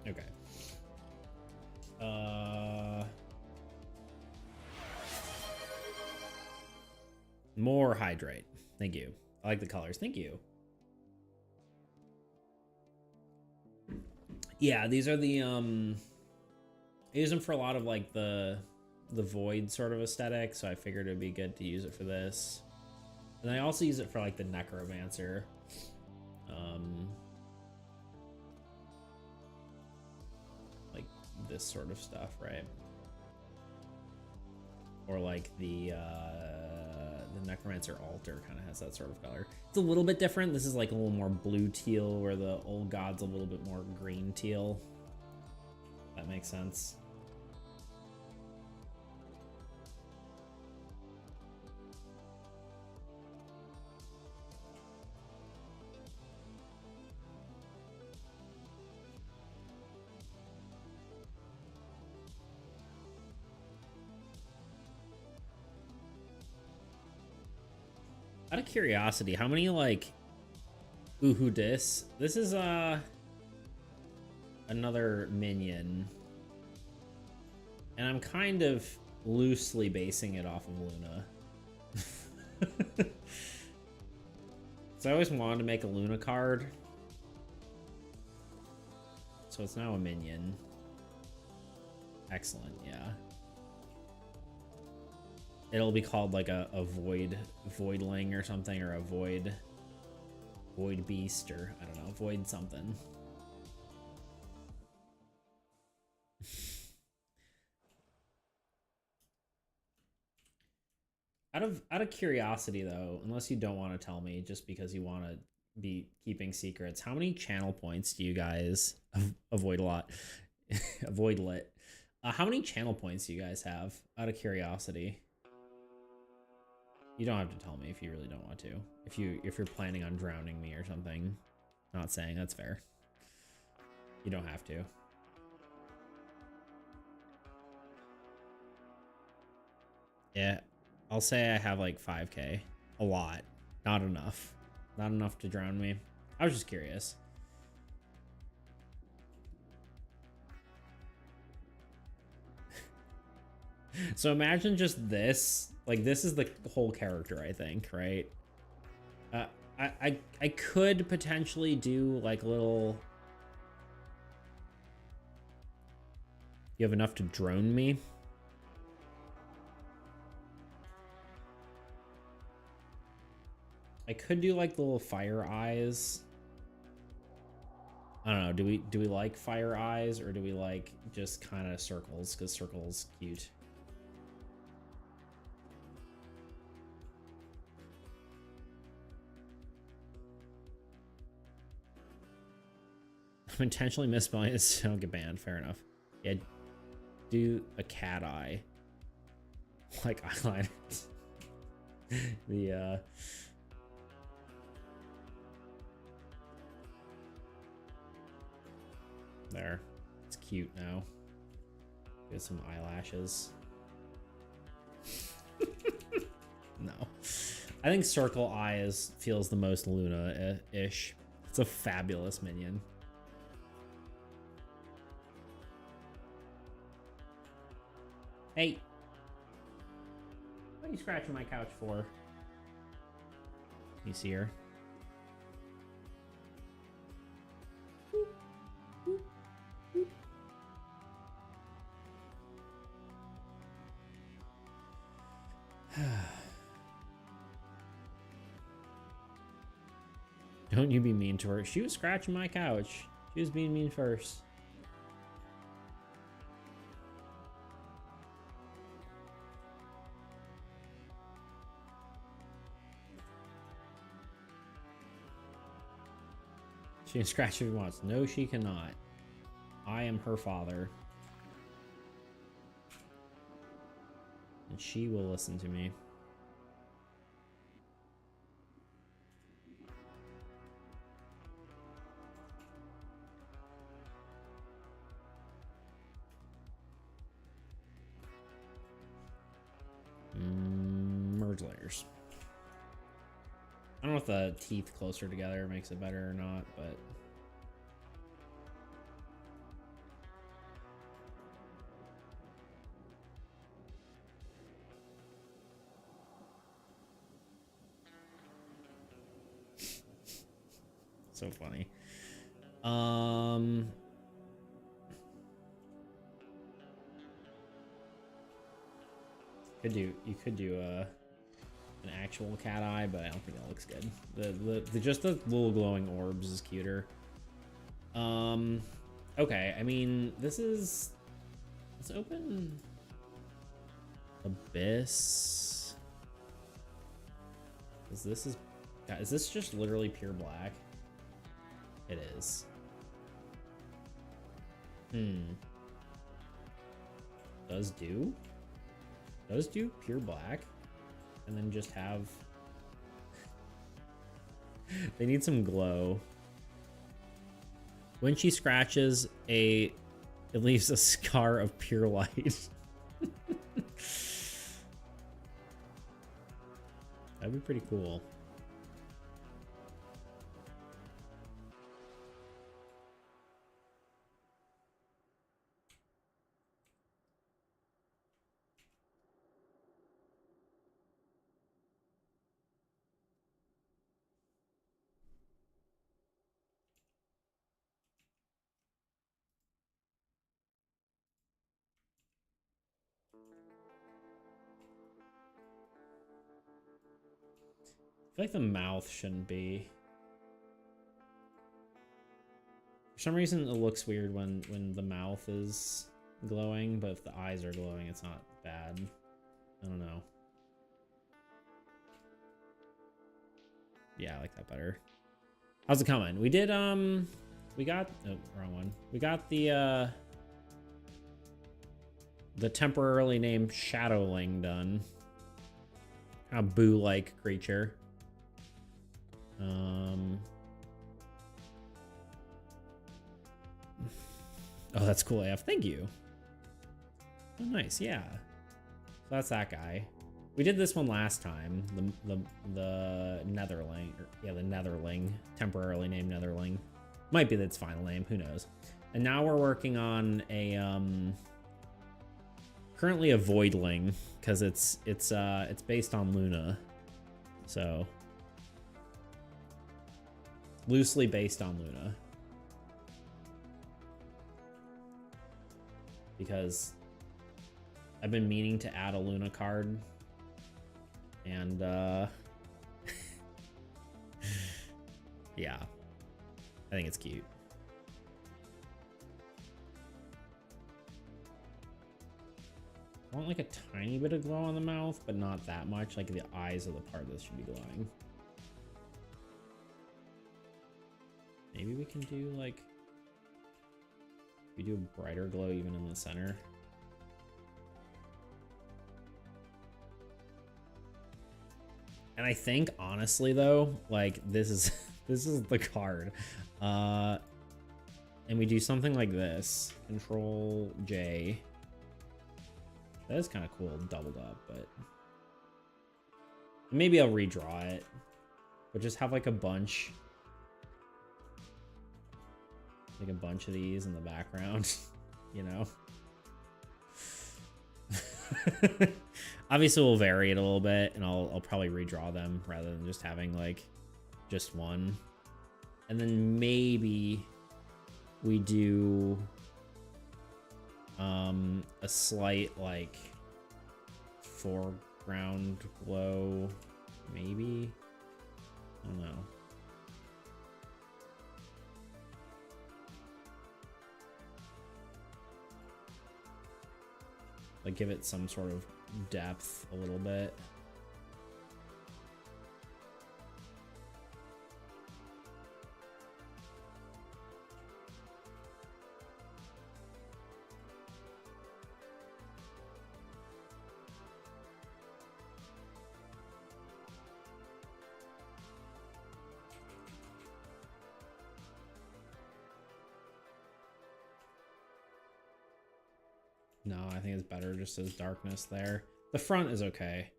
Okay. More hydrate. Thank you. I like the colors. Thank you. Yeah, these are the I use them for a lot of like the void sort of aesthetic, so I figured it'd be good to use it for this. And I also use it for like the necromancer. Like this sort of stuff, right? Or like the necromancer altar kind of has that sort of color. It's a little bit different. This is like a little more blue teal, where the old god's a little bit more green teal. That makes sense. Out of curiosity, how many like Uhu this? This is another minion. And I'm kind of loosely basing it off of Luna. So I always wanted to make a Luna card. So it's now a minion. Excellent, yeah. It'll be called like a voidling or something, or a void beast, or I don't know, void something. Out of curiosity though, unless you don't want to tell me just because you want to be keeping secrets, how many channel points do you guys avoid a lot? Avoid lit. How many channel points do you guys have? Out of curiosity. You don't have to tell me if you really don't want to. If you're planning on drowning me or something. Not saying, that's fair. You don't have to. Yeah, I'll say I have like 5K. A lot. Not enough. Not enough to drown me. I was just curious. So imagine just this. Like, this is the whole character, I think, right? I could potentially do like little... You have enough to drone me? I could do like the little fire eyes. I don't know. Do we like fire eyes, or do we like just kind of circles? Because circles cute. I'm intentionally misspelling it so I don't get banned. Fair enough. Yeah, do a cat eye. Like eyeliner. There. It's cute now. Get some eyelashes. No. I think Circle Eye feels the most Luna-ish. It's a fabulous minion. Hey. What are you scratching my couch for? You see her? Don't you be mean to her. She was scratching my couch. She was being mean first. She can scratch if she wants. No, she cannot. I am her father. And she will listen to me. Merge layers. I don't know if the teeth closer together makes it better or not, but so funny. You could do an actual cat eye, but I don't think that looks good. The just the little glowing orbs is cuter. Okay, I mean, let's open Abyss. Is this just literally pure black? It is. Does do pure black, and then just have they need some glow. When she scratches, it leaves a scar of pure light. That'd be pretty cool. I feel like the mouth shouldn't be. For some reason, it looks weird when the mouth is glowing, but if the eyes are glowing, it's not bad. I don't know. Yeah, I like that better. How's it coming? We did, we got, oh, wrong one. We got the temporarily named Shadowling done. A boo-like creature. Oh, that's cool AF. Thank you. Oh, nice. Yeah. So that's that guy. We did this one last time. The Netherling. Yeah, the Netherling. Temporarily named Netherling. Might be its final name. Who knows? And now we're working on a currently a Voidling because it's based on Luna. So loosely based on Luna. Because I've been meaning to add a Luna card, and yeah, I think it's cute. I want like a tiny bit of glow on the mouth, but not that much. Like the eyes are the part that should be glowing. Maybe we can do like, we do a brighter glow even in the center. And I think honestly though, like this is the card. and we do something like this. Control J. That is kind of cool, doubled up, but maybe I'll redraw it, but just have like a bunch of these in the background, you know. Obviously we'll vary it a little bit, and I'll probably redraw them rather than just having like just one. And then maybe we do a slight like foreground glow, maybe. I don't know. Like give it some sort of depth a little bit. No, I think it's better just as darkness there. The front is okay.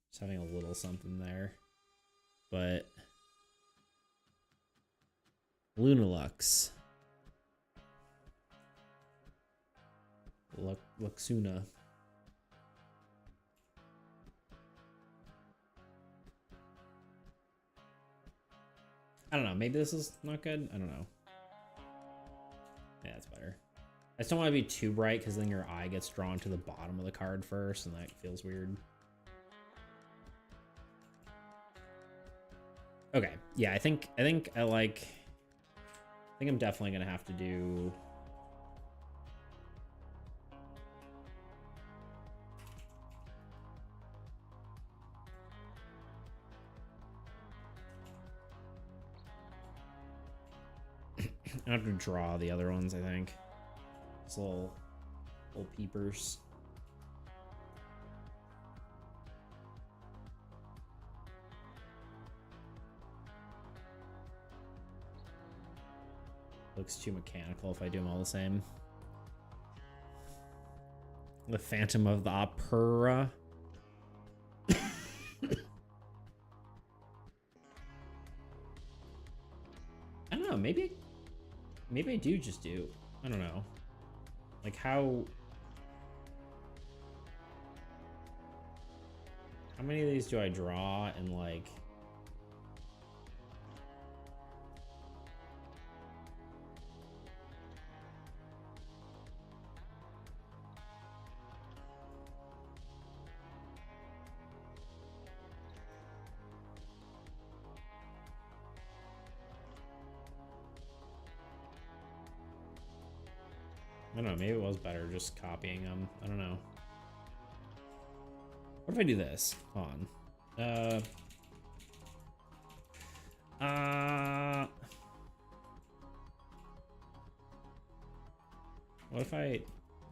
Just having a little something there. But Lunalux. Luxuna. I don't know. Maybe this is not good. I don't know. Yeah, that's better. I just don't want to be too bright because then your eye gets drawn to the bottom of the card first, and that feels weird. Okay, yeah, I think I'm definitely gonna have to do. I have to draw the other ones, I think. It's little peepers. Looks too mechanical if I do them all the same. The Phantom of the Opera. I don't know, maybe I do just do. I don't know. Like how many of these do I draw and like I don't know, maybe it was better just copying them. I don't know. What if I do this? Hold on. What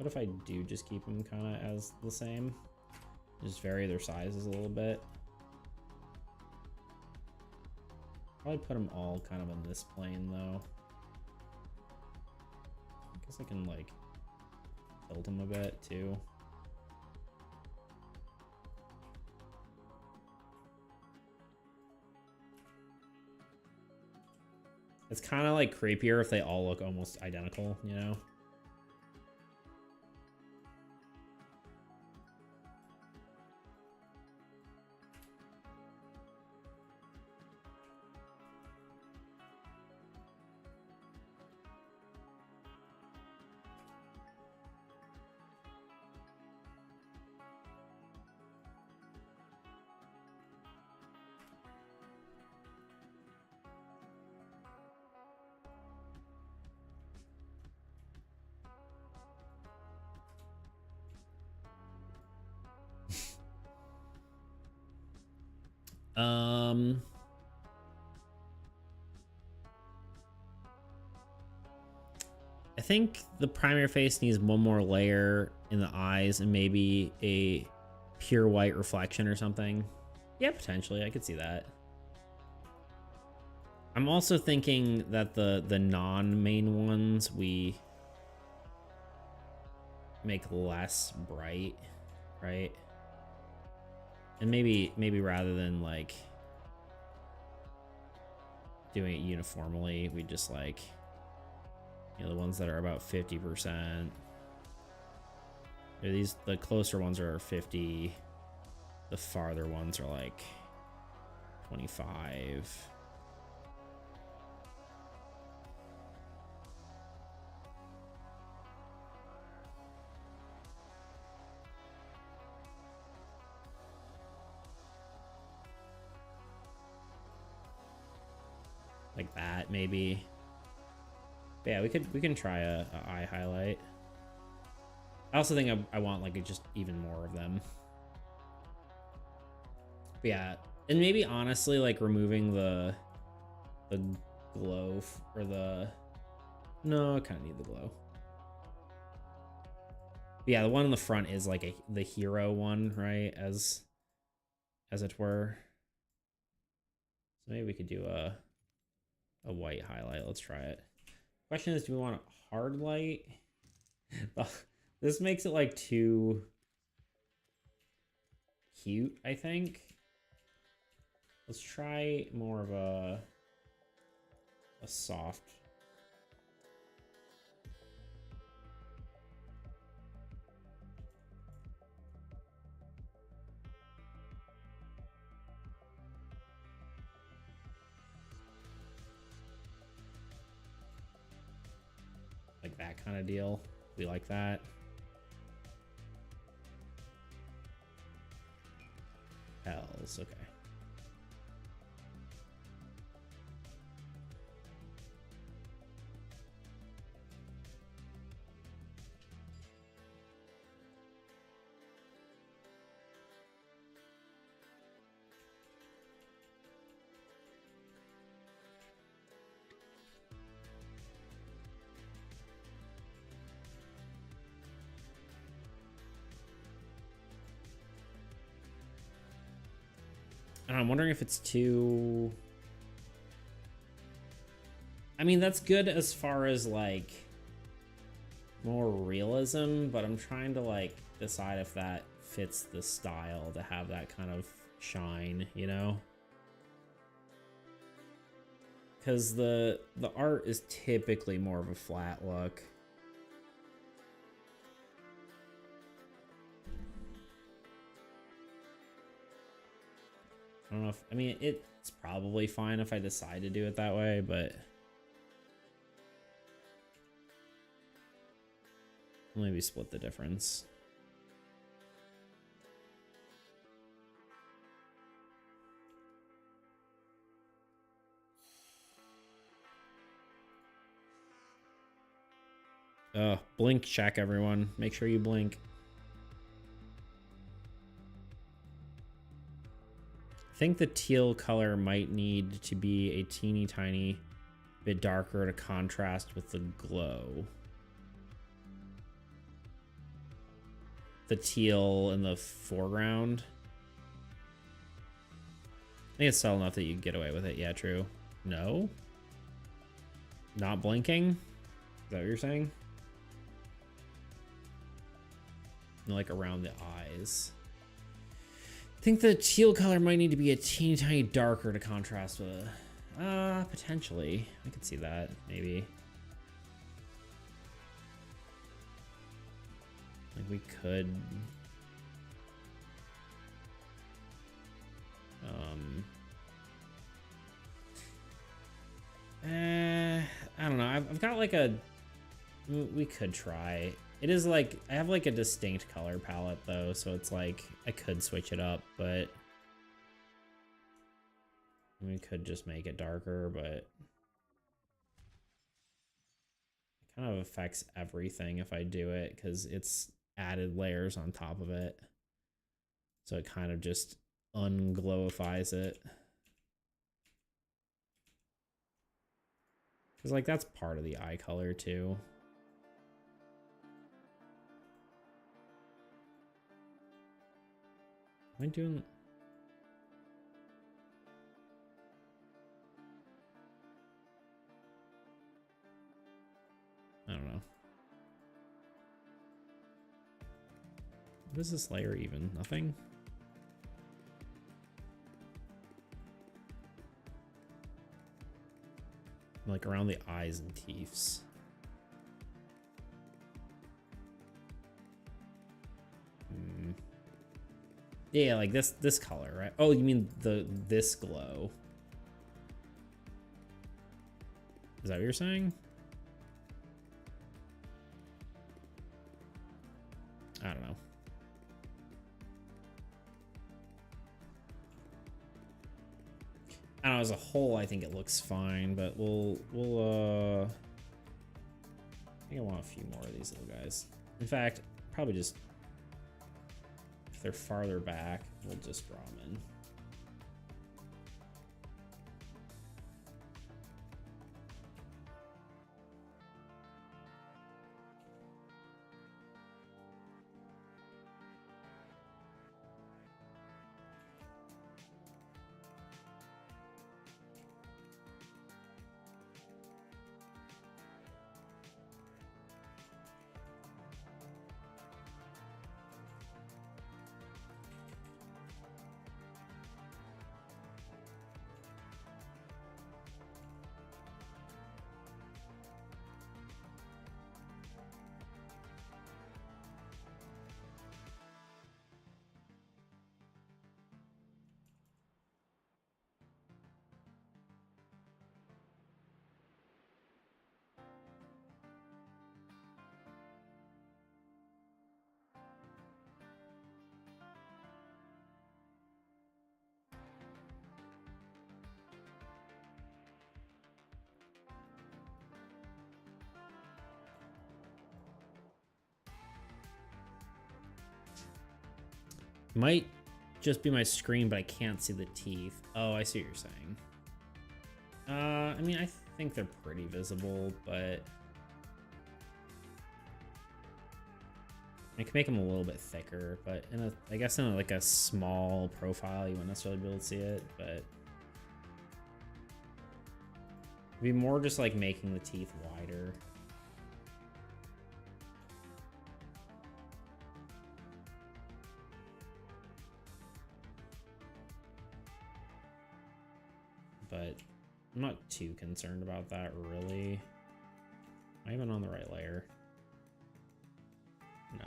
if I do just keep them kind of as the same? Just vary their sizes a little bit. Probably put them all kind of on this plane though. I guess I can like tilt them a bit too. It's kind of like creepier if they all look almost identical, you know? I think the primary face needs one more layer in the eyes and maybe a pure white reflection or something. Yeah, potentially. I could see that. I'm also thinking that the non-main ones we make less bright, right? And maybe rather than like doing it uniformly, we just like, you know, the ones that are about 50%. These, the closer ones are 50. The farther ones are like 25. Like that, maybe. But yeah, we can try a eye highlight. I also think I want like just even more of them. But yeah, and maybe honestly like removing the glow or the, no, I kind of need the glow. But yeah, the one in the front is like the hero one, right? As it were. So maybe we could do a white highlight. Let's try it. Question is, do we want a hard light? This makes it like too cute, I think. Let's try more of a soft. Like that kind of deal. We like that. Hells, okay. And I'm wondering if it's too, I mean, that's good as far as like more realism, but I'm trying to like decide if that fits the style to have that kind of shine, you know? Because the art is typically more of a flat look. I don't know if, I mean, it's probably fine if I decide to do it that way, but maybe split the difference. Blink check, everyone. Make sure you blink. I think the teal color might need to be a teeny tiny bit darker to contrast with the glow. The teal in the foreground. I think it's subtle enough that you can get away with it. Yeah, true. No? Not blinking? Is that what you're saying? Like around the eyes. I think the teal color might need to be a teeny tiny darker to contrast with. Potentially. I could see that, maybe. Like we could. I don't know. I've got like a. We could try. It is like I have like a distinct color palette though, so it's like I could switch it up, but we could just make it darker, but it kind of affects everything if I do it because it's added layers on top of it. So it kind of just unglorifies it. Because like that's part of the eye color too. Am I doing? What is this layer even? Nothing? Like around the eyes and teeths. Yeah, like this color, right? Oh, you mean this glow. Is that what you're saying? I don't know. I don't know, as a whole, I think it looks fine, but we'll I think I want a few more of these little guys. In fact, probably just, if they're farther back, we'll just draw them in. Might just be my screen, but I can't see the teeth. Oh, I see what you're saying. I mean, I think they're pretty visible, but I can make them a little bit thicker, but in a, I guess in like a small profile, you wouldn't necessarily be able to see it, but it'd be more just like making the teeth wider. But I'm not too concerned about that, really. Am I even on the right layer? No.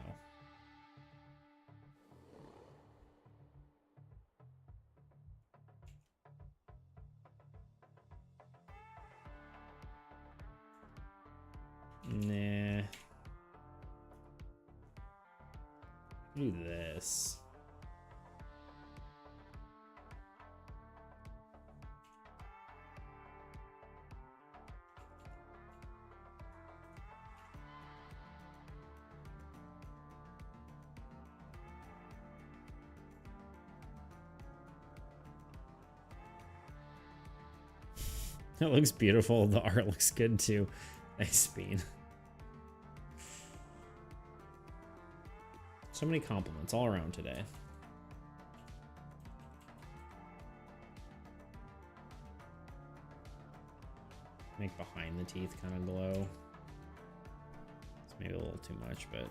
Nah. Do this. That looks beautiful. The art looks good too. Nice Bean. So many compliments all around today. Make behind the teeth kind of glow. It's maybe a little too much, but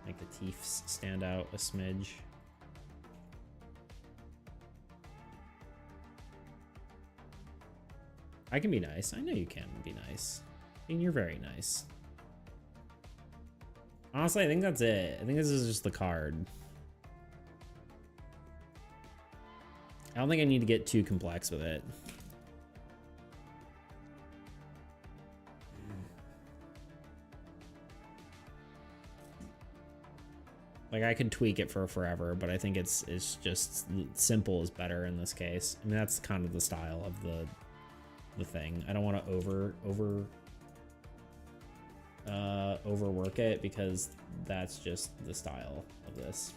make the teeth stand out a smidge. I can be nice. I know you can be nice. I mean, you're very nice. Honestly, I think that's it. I think this is just the card. I don't think I need to get too complex with it. Like, I could tweak it for forever, but I think it's just simple is better in this case. I mean, that's kind of the style of the thing. I don't want to overwork it, because that's just the style of this.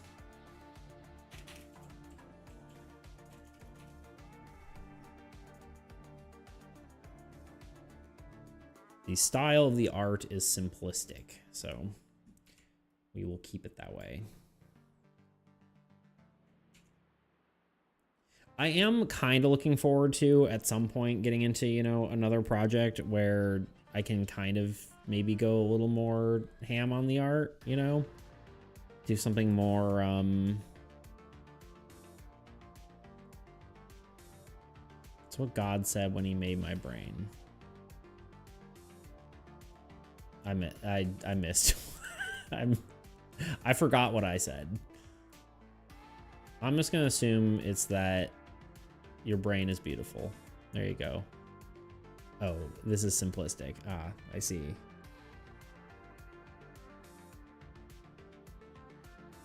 The style of the art is simplistic, so we will keep it that way. I am kind of looking forward to, at some point, getting into, you know, another project where I can kind of maybe go a little more ham on the art, you know? Do something more, That's what God said when he made my brain. I missed. I forgot what I said. I'm just gonna assume it's that your brain is beautiful. There you go. Oh, this is simplistic. Ah, I see.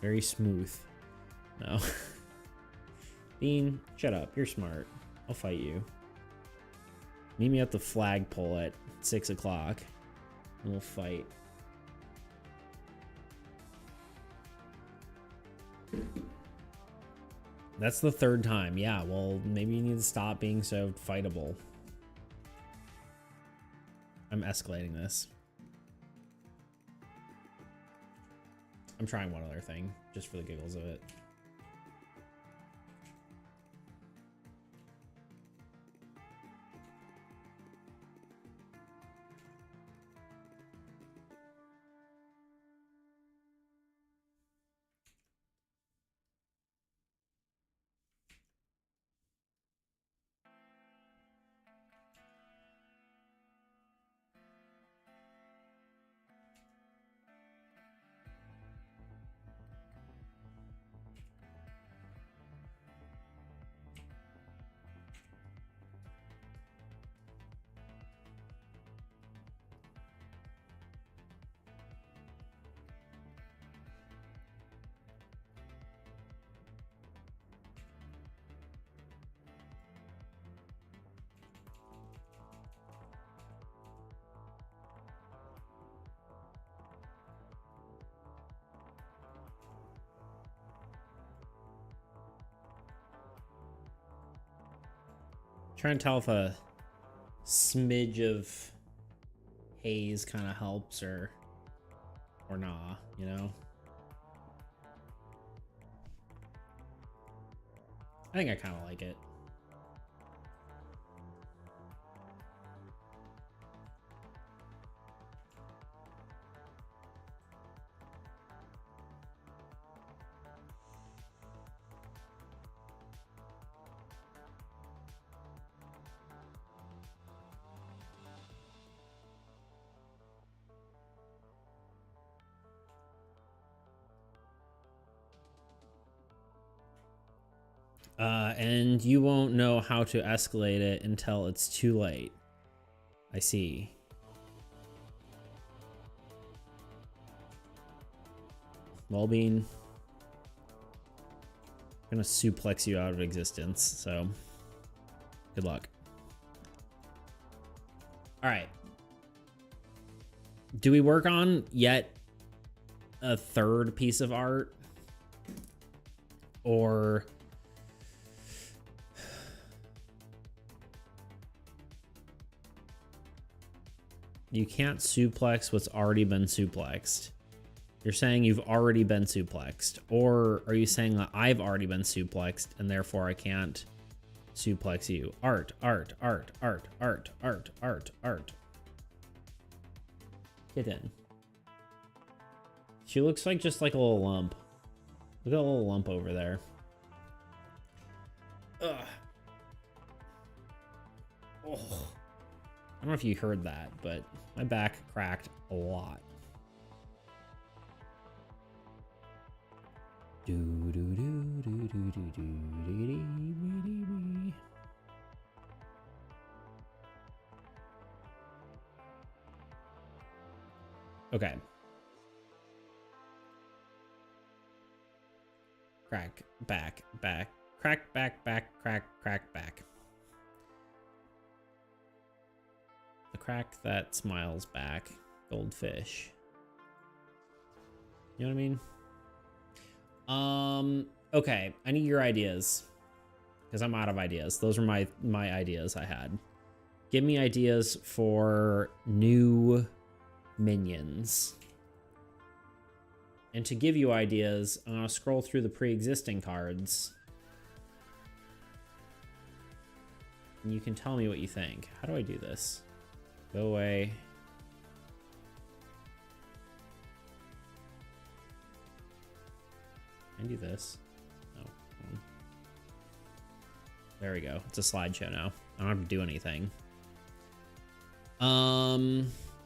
Very smooth. No. Bean, shut up. You're smart. I'll fight you. Meet me at the flagpole at 6 o'clock and we'll fight. That's the third time. Yeah, well, maybe you need to stop being so fightable. I'm escalating this. I'm trying one other thing, just for the giggles of it. Trying to tell if a smidge of haze kind of helps or nah, you know? I think I kind of like it. And you won't know how to escalate it until it's too late. I see. Well, Bean, I'm gonna suplex you out of existence, so good luck. All right. Do we work on yet a third piece of art? Or you can't suplex what's already been suplexed. You're saying you've already been suplexed. Or are you saying that I've already been suplexed and therefore I can't suplex you? Art, art, art, art, art, art, art, art. Kitten. She looks like just like a little lump. Look at a little lump over there. Ugh. Oh. I don't know if you heard that, but my back cracked a lot. Okay. Crack, back, back, crack, back, back, crack, crack, back. The crack that smiles back, goldfish. You know what I mean? Okay, I need your ideas. Because I'm out of ideas. Those are my ideas I had. Give me ideas for new minions. And to give you ideas, I'm gonna scroll through the pre-existing cards. And you can tell me what you think. How do I do this? Go away. Can I do this? No. There we go. It's a slideshow now. I don't have to do anything.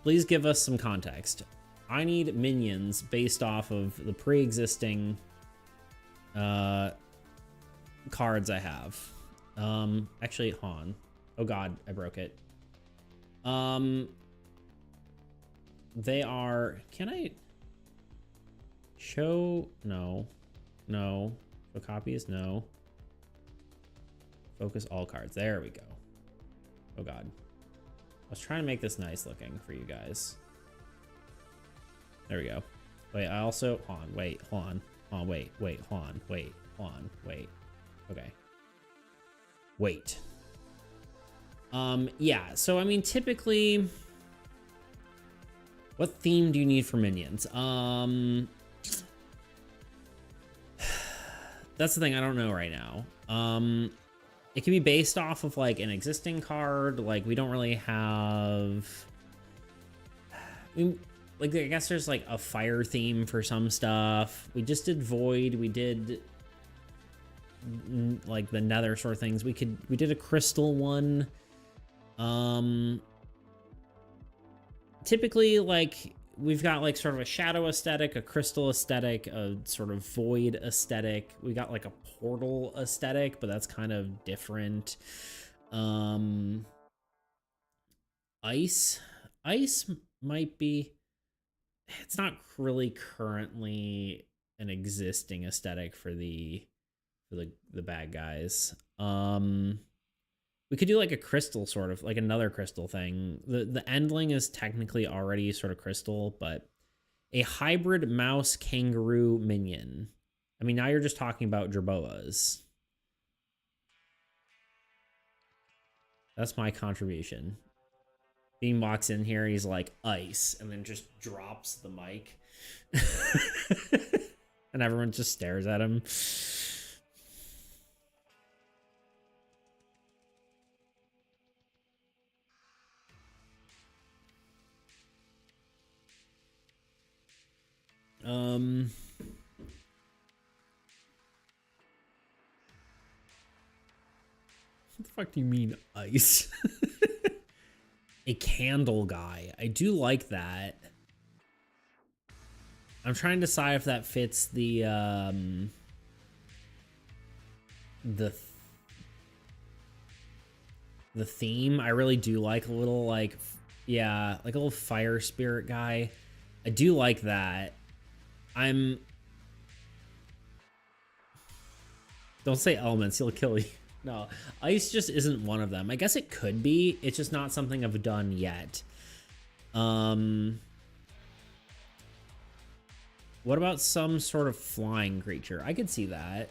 Please give us some context. I need minions based off of the pre-existing cards I have. Actually, Han. Oh God, I broke it. They are. Can I show? No. No. Show copies? No. Focus all cards. There we go. Oh God. I was trying to make this nice looking for you guys. There we go. Wait, I also, hold on, wait, hold on. Hold on, wait, hold on, wait, hold on, wait. Okay. Wait. Yeah, so I mean, typically, what theme do you need for minions? That's the thing, I don't know right now. It can be based off of like an existing card. Like we don't really have, like I guess there's like a fire theme for some stuff. We just did Void. We did like the Nether sort of things. We did a crystal one. Typically like we've got like sort of a shadow aesthetic, a crystal aesthetic, a sort of void aesthetic. We got like a portal aesthetic, but that's kind of different. Ice might be, it's not really currently an existing aesthetic for the bad guys. We could do like a crystal sort of, like another crystal thing. The endling is technically already sort of crystal, but a hybrid mouse kangaroo minion. I mean, now you're just talking about Jerboas. That's my contribution. Bean walks in here, he's like, ice, and then just drops the mic. And everyone just stares at him. What the fuck do you mean ice? A candle guy. I do like that. I'm trying to decide if that fits the theme. I really do like a little like, yeah, like a little fire spirit guy. I do like that. Don't say elements, he'll kill you. No, ice just isn't one of them. I guess it could be. It's just not something I've done yet. What about some sort of flying creature? I could see that.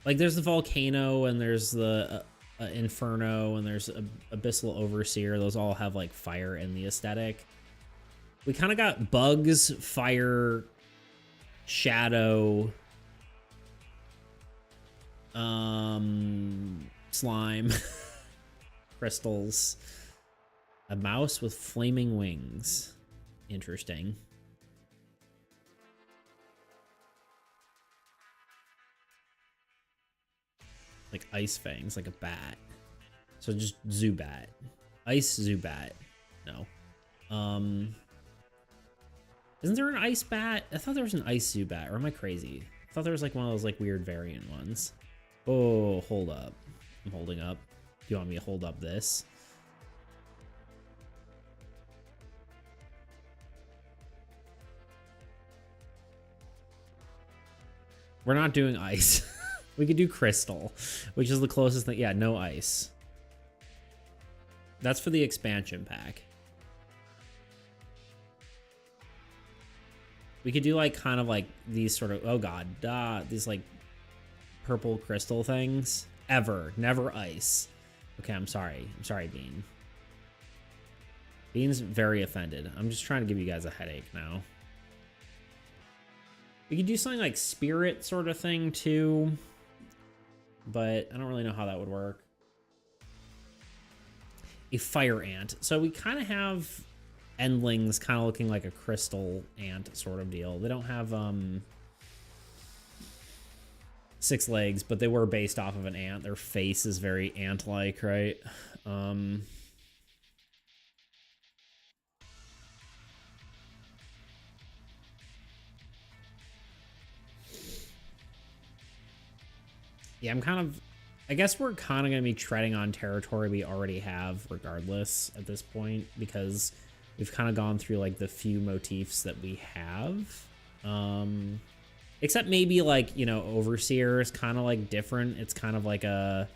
Like there's the volcano and there's the inferno and there's abyssal overseer. Those all have like fire in the aesthetic. We kind of got bugs, fire, shadow, slime, crystals, a mouse with flaming wings. Interesting. Like ice fangs, like a bat. So just Zubat. Ice Zubat. No. Isn't there an ice bat? I thought there was an ice Zubat, or am I crazy? I thought there was like one of those like weird variant ones. Oh, hold up. I'm holding up. Do you want me to hold up this? We're not doing ice. We could do crystal, which is the closest thing. Yeah, no ice. That's for the expansion pack. We could do like kind of like these sort of, oh god, these like purple crystal things. Never ice. Okay, I'm sorry. I'm sorry, Bean. Bean's very offended. I'm just trying to give you guys a headache now. We could do something like spirit sort of thing too, but I don't really know how that would work. A fire ant. So we kind of have endlings kind of looking like a crystal ant sort of deal. They don't have 6 legs, but they were based off of an ant. Their face is very ant-like, right? Yeah, I'm kind of... I guess we're kind of going to be treading on territory we already have regardless at this point, because we've kind of gone through, like, the few motifs that we have. Except maybe, like, you know, Overseer is kind of, like, different. It's kind of like a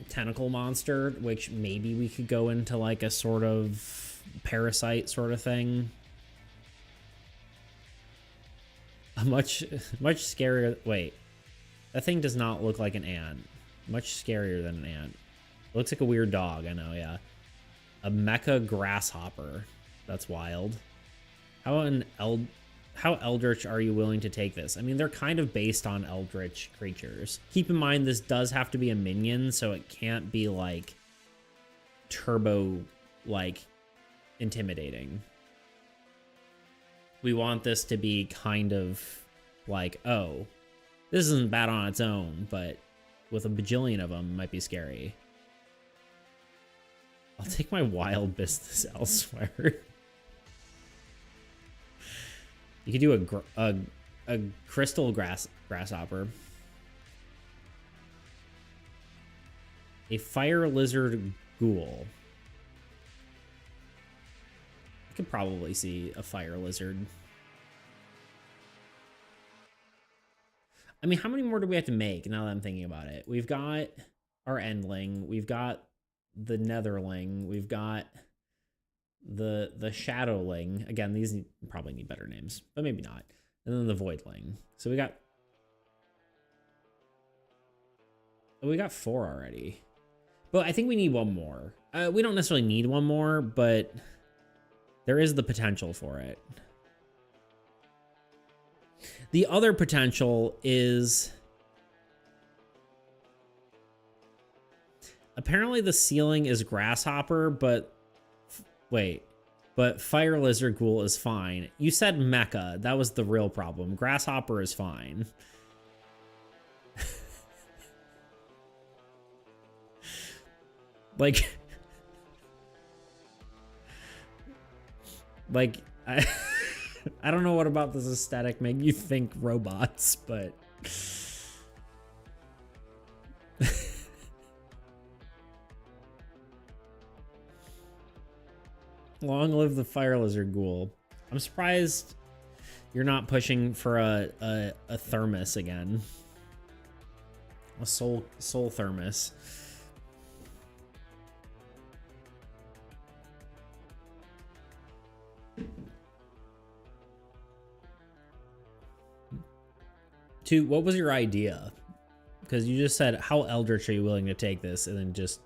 tentacle monster, which maybe we could go into, like, a sort of parasite sort of thing. A much scarier... Wait. That thing does not look like an ant. Much scarier than an ant. It looks like a weird dog, I know, yeah. A mecha grasshopper. That's wild. How eldritch are you willing to take this? I mean, they're kind of based on eldritch creatures. Keep in mind, this does have to be a minion, so it can't be, like, turbo, like, intimidating. We want this to be kind of like, oh, this isn't bad on its own, but with a bajillion of them, it might be scary. I'll take my wild business elsewhere. You could do a crystal grasshopper. A fire lizard ghoul. I could probably see a fire lizard. I mean, how many more do we have to make now that I'm thinking about it? We've got our endling. We've got the netherling. We've got the shadowling. Again, these probably need better names, but maybe not. And then the voidling. So we got 4 already. But I think we need one more. We don't necessarily need one more, but there is the potential for it. The other potential is apparently the ceiling is grasshopper, but wait, but fire lizard ghoul is fine. You said mecha. That was the real problem. Grasshopper is fine. like I don't know what about this aesthetic made you think robots, but long live the fire lizard ghoul. I'm surprised you're not pushing for a thermos again. A soul thermos. What was your idea? Because you just said, how eldritch are you willing to take this? And then just...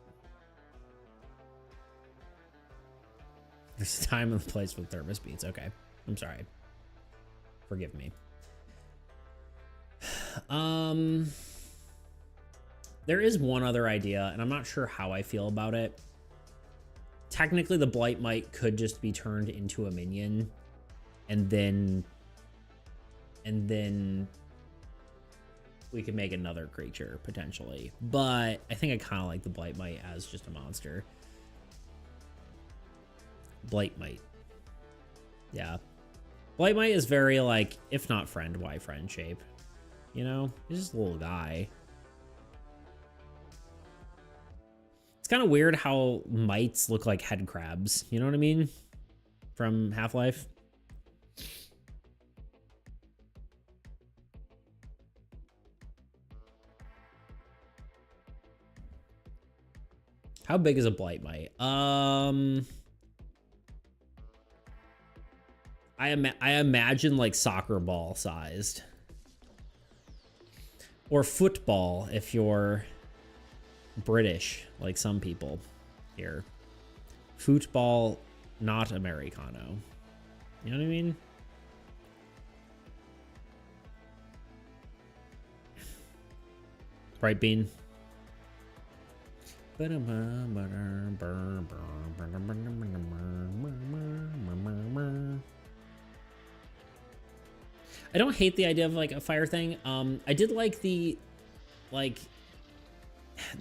There's a time and a place with thermos beats. Okay. I'm sorry. Forgive me. There is one other idea, and I'm not sure how I feel about it. Technically, the Blight Mite could just be turned into a minion. And then we could make another creature, potentially. But I think I kind of like the Blight Mite as just a monster. Blight Mite. Yeah. Blight Mite is very, like, if not friend, why friend shape? You know? He's just a little guy. It's kind of weird how mites look like head crabs. You know what I mean? From Half-Life. How big is a Blight Mite? I imagine like soccer ball sized. Or football if you're British, like some people here. Football, not Americano. You know what I mean? Bright Bean. I don't hate the idea of like a fire thing. I did like the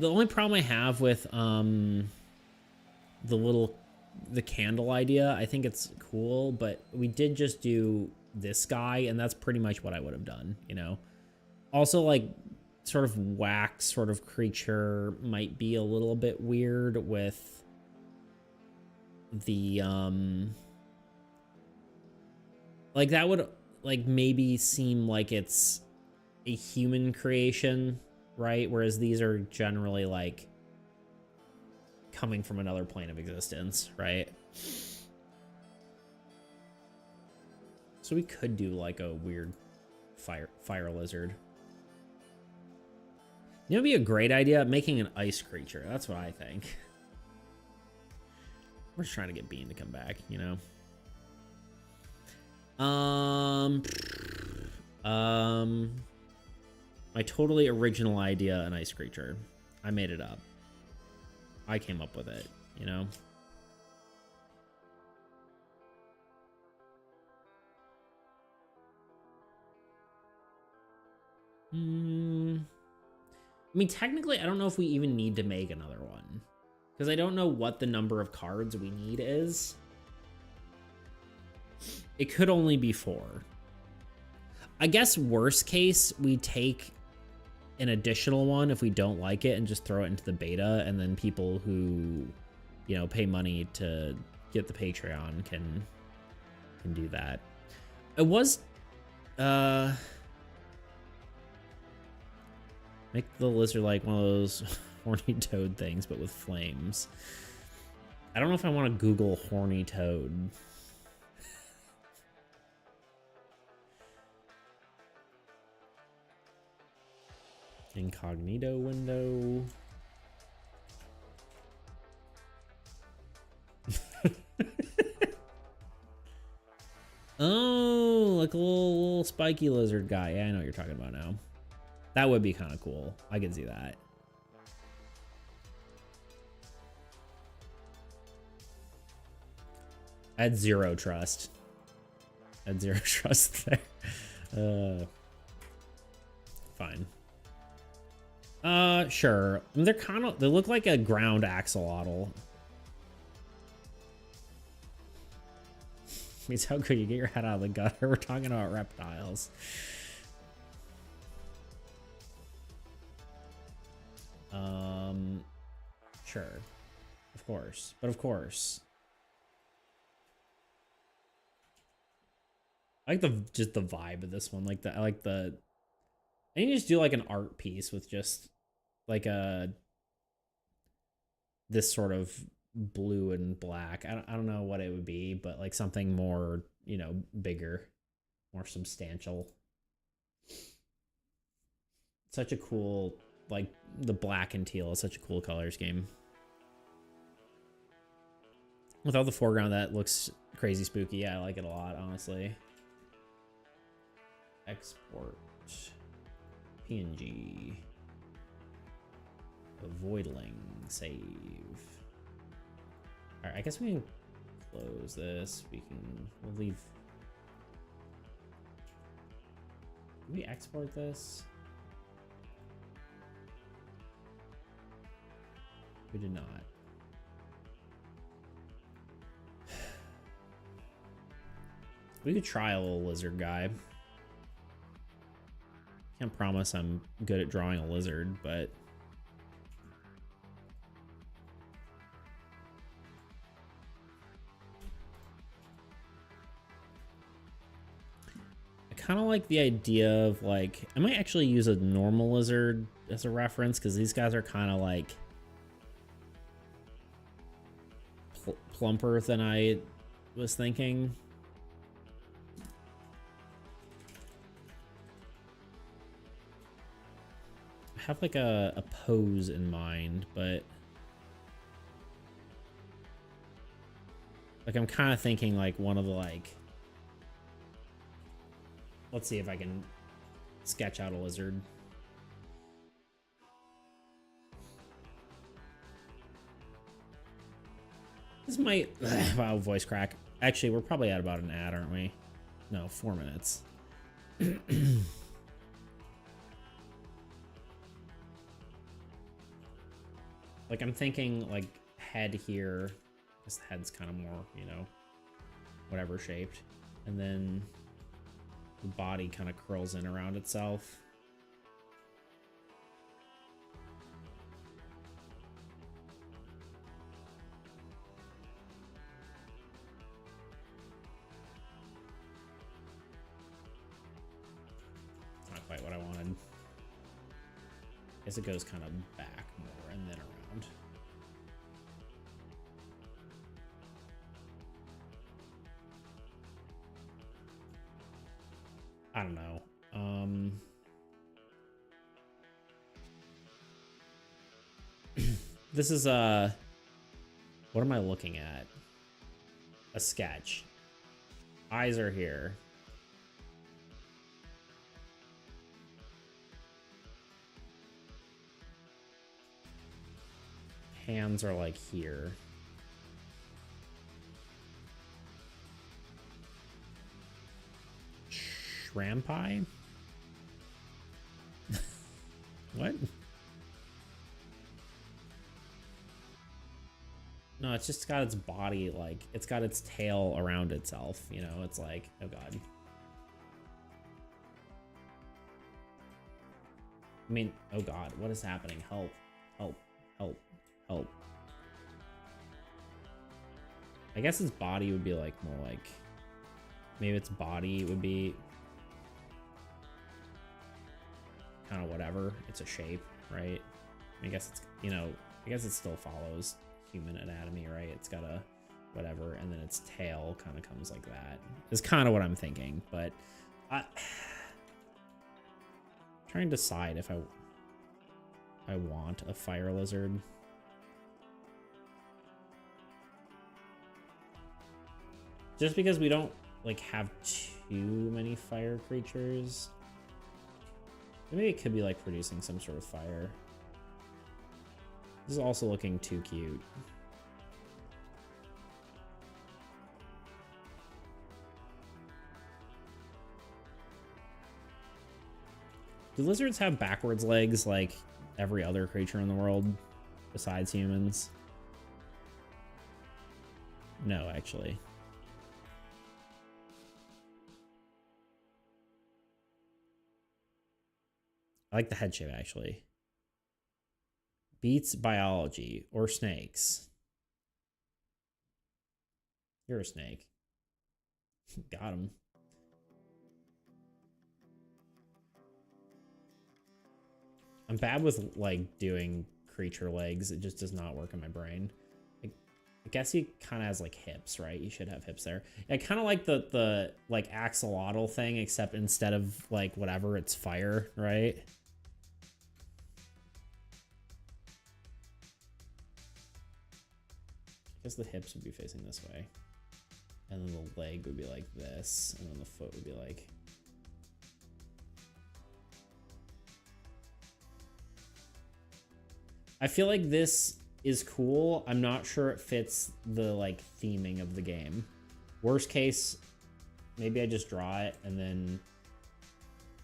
only problem I have with the candle idea, I think it's cool, but we did just do this guy, and that's pretty much what I would have done, you know? Also, like, sort of wax sort of creature might be a little bit weird with the, like, that would, like, maybe seem like it's a human creation, right? Whereas these are generally, like, coming from another plane of existence, right? So we could do like a weird fire lizard. You know, it'd be a great idea, making an ice creature. That's what I think. We're just trying to get Bean to come back, you know. My totally original idea, an ice creature. I made it up. I came up with it, you know? I mean, technically, I don't know if we even need to make another one. Because I don't know what the number of cards we need is. It could only be 4. I guess worst case, we take an additional one if we don't like it and just throw it into the beta, and then people who, you know, pay money to get the Patreon can do that. It was make the lizard like one of those horny toad things but with flames. I don't know if I want to Google horny toad. Incognito window. Oh, like a little spiky lizard guy. Yeah, I know what you're talking about now. That would be kind of cool. I could see that. I had zero trust. I had zero trust there. Fine. Sure. I mean, they look like a ground axolotl. Means how could you get your head out of the gutter? We're talking about reptiles. Sure. Of course. But of course. I like just the vibe of this one. I like the I need to just do like an art piece with just like this sort of blue and black. I don't know what it would be, but like something more, you know, bigger, more substantial. Such a cool, like the black and teal is such a cool color scheme. Without the foreground, that looks crazy spooky. Yeah, I like it a lot, honestly. Export. PNG. Avoidling. Save. Alright, I guess we can close this. We'll leave. Can we export this? We did not. We could try a little lizard guy. Can't promise I'm good at drawing a lizard, but I kind of like the idea of like, I might actually use a normal lizard as a reference because these guys are kind of like plumper than I was thinking. I have like a pose in mind, but like I'm kind of thinking like one of the like, let's see if I can sketch out a lizard. This might, wow, voice crack. Actually, we're probably at about an ad, aren't we? No, 4 minutes. Like, I'm thinking, like, head here. This head's kind of more, you know, whatever shaped. And then the body kind of curls in around itself. It's not quite what I wanted. I guess it goes kind of back more and then around. I don't know. This is what am I looking at? A sketch. Eyes are here. Hands are like here. Shrimp pie? What? No, it's just got its body, like, it's got its tail around itself, you know? It's like, oh god. I mean, oh god, what is happening? Help, help, help, help. I guess its body would be, like, more like... Maybe its body would be... kind of whatever. It's a shape, right? I guess it's, you know, I guess it still follows human anatomy, right? It's got a whatever, and then its tail kind of comes like that. Is kind of what I'm thinking, but I'm trying to decide if I want a fire lizard. Just because we don't like have too many fire creatures. Maybe it could be like producing some sort of fire. This is also looking too cute. Do lizards have backwards legs like every other creature in the world besides humans? No, actually. I like the head shape, actually. Beats biology or snakes. You're a snake. Got him. I'm bad with, like, doing creature legs. It just does not work in my brain. I guess he kind of has, like, hips, right? You should have hips there. I kind of like the like, axolotl thing, except instead of, like, whatever, it's fire, right? I guess the hips would be facing this way. And then the leg would be like this. And then the foot would be like... I feel like this is cool. I'm not sure it fits the, like, theming of the game. Worst case, maybe I just draw it and then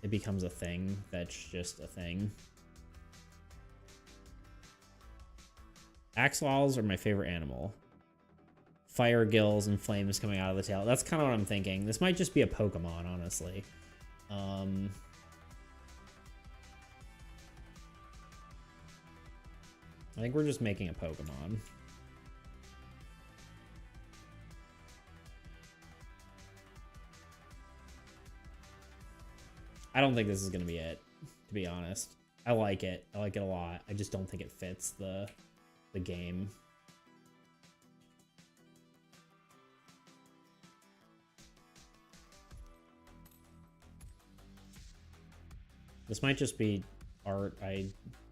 it becomes a thing that's just a thing. Axolotls are my favorite animal. Fire gills and flames coming out of the tail. That's kind of what I'm thinking. This might just be a Pokemon, honestly. I think we're just making a Pokemon. I don't think this is going to be it, to be honest. I like it. I like it a lot. I just don't think it fits the game. This might just be art I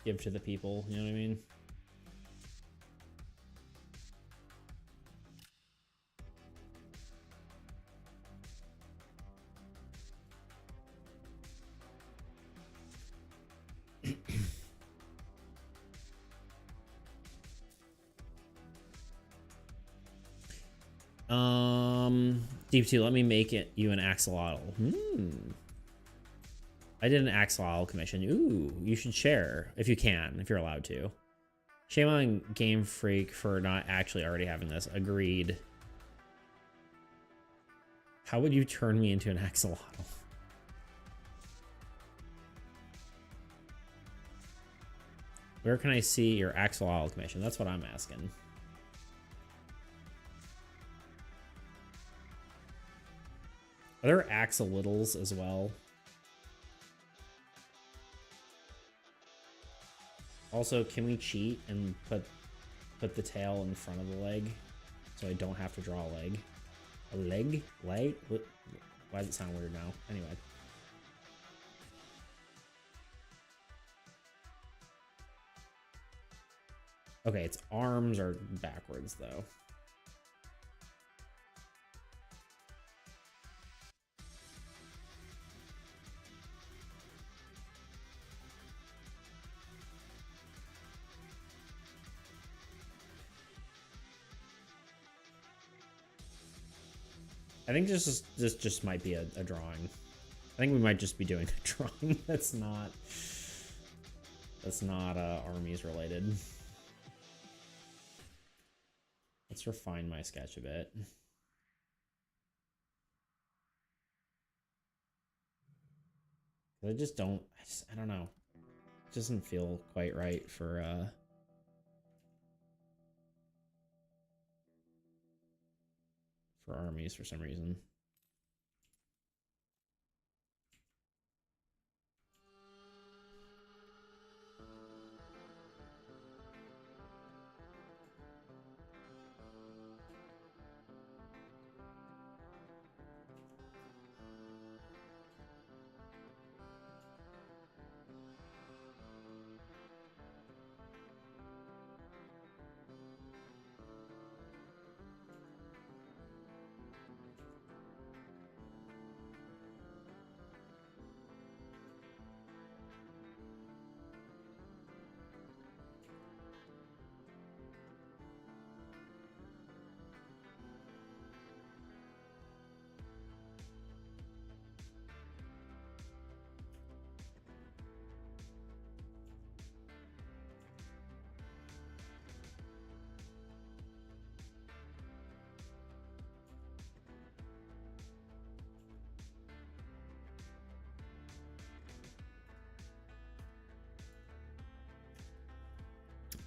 give to the people, you know what I mean? Deep 2, let me make it you an axolotl. I did an axolotl commission. Ooh, you should share if you can, if you're allowed to. Shame on Game Freak for not actually already having this. Agreed. How would you turn me into an axolotl? Where can I see your axolotl commission? That's what I'm asking. Are there axolotls as well? Also, can we cheat and put the tail in front of the leg so I don't have to draw a leg? A leg? Leg? What? Why does it sound weird now? Anyway. Okay, its arms are backwards though. I think this just might be a drawing. I think we might just be doing a drawing that's not armies related. Let's refine my sketch a bit. I don't know. It doesn't feel quite right for armies for some reason.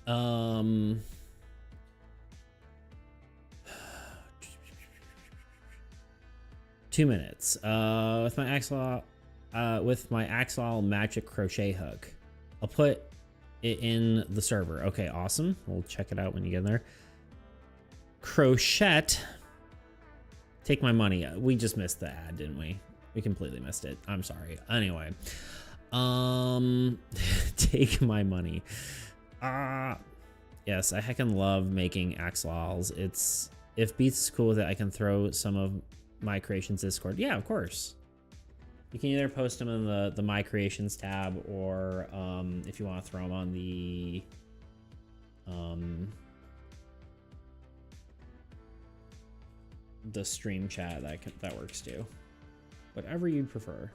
Um, 2 minutes. With my axolotl magic crochet hook. I'll put it in the server. Okay, awesome. We'll check it out when you get in there. Crochet. Take my money. We just missed the ad, didn't we? We completely missed it. I'm sorry. Anyway. Take my money. Yes, I heckin' love making axolotls. If Beats is cool with it, I can throw some of my creations Discord. Yeah, of course. You can either post them in the My Creations tab, or if you want to throw them on the stream chat, that works too. Whatever you prefer.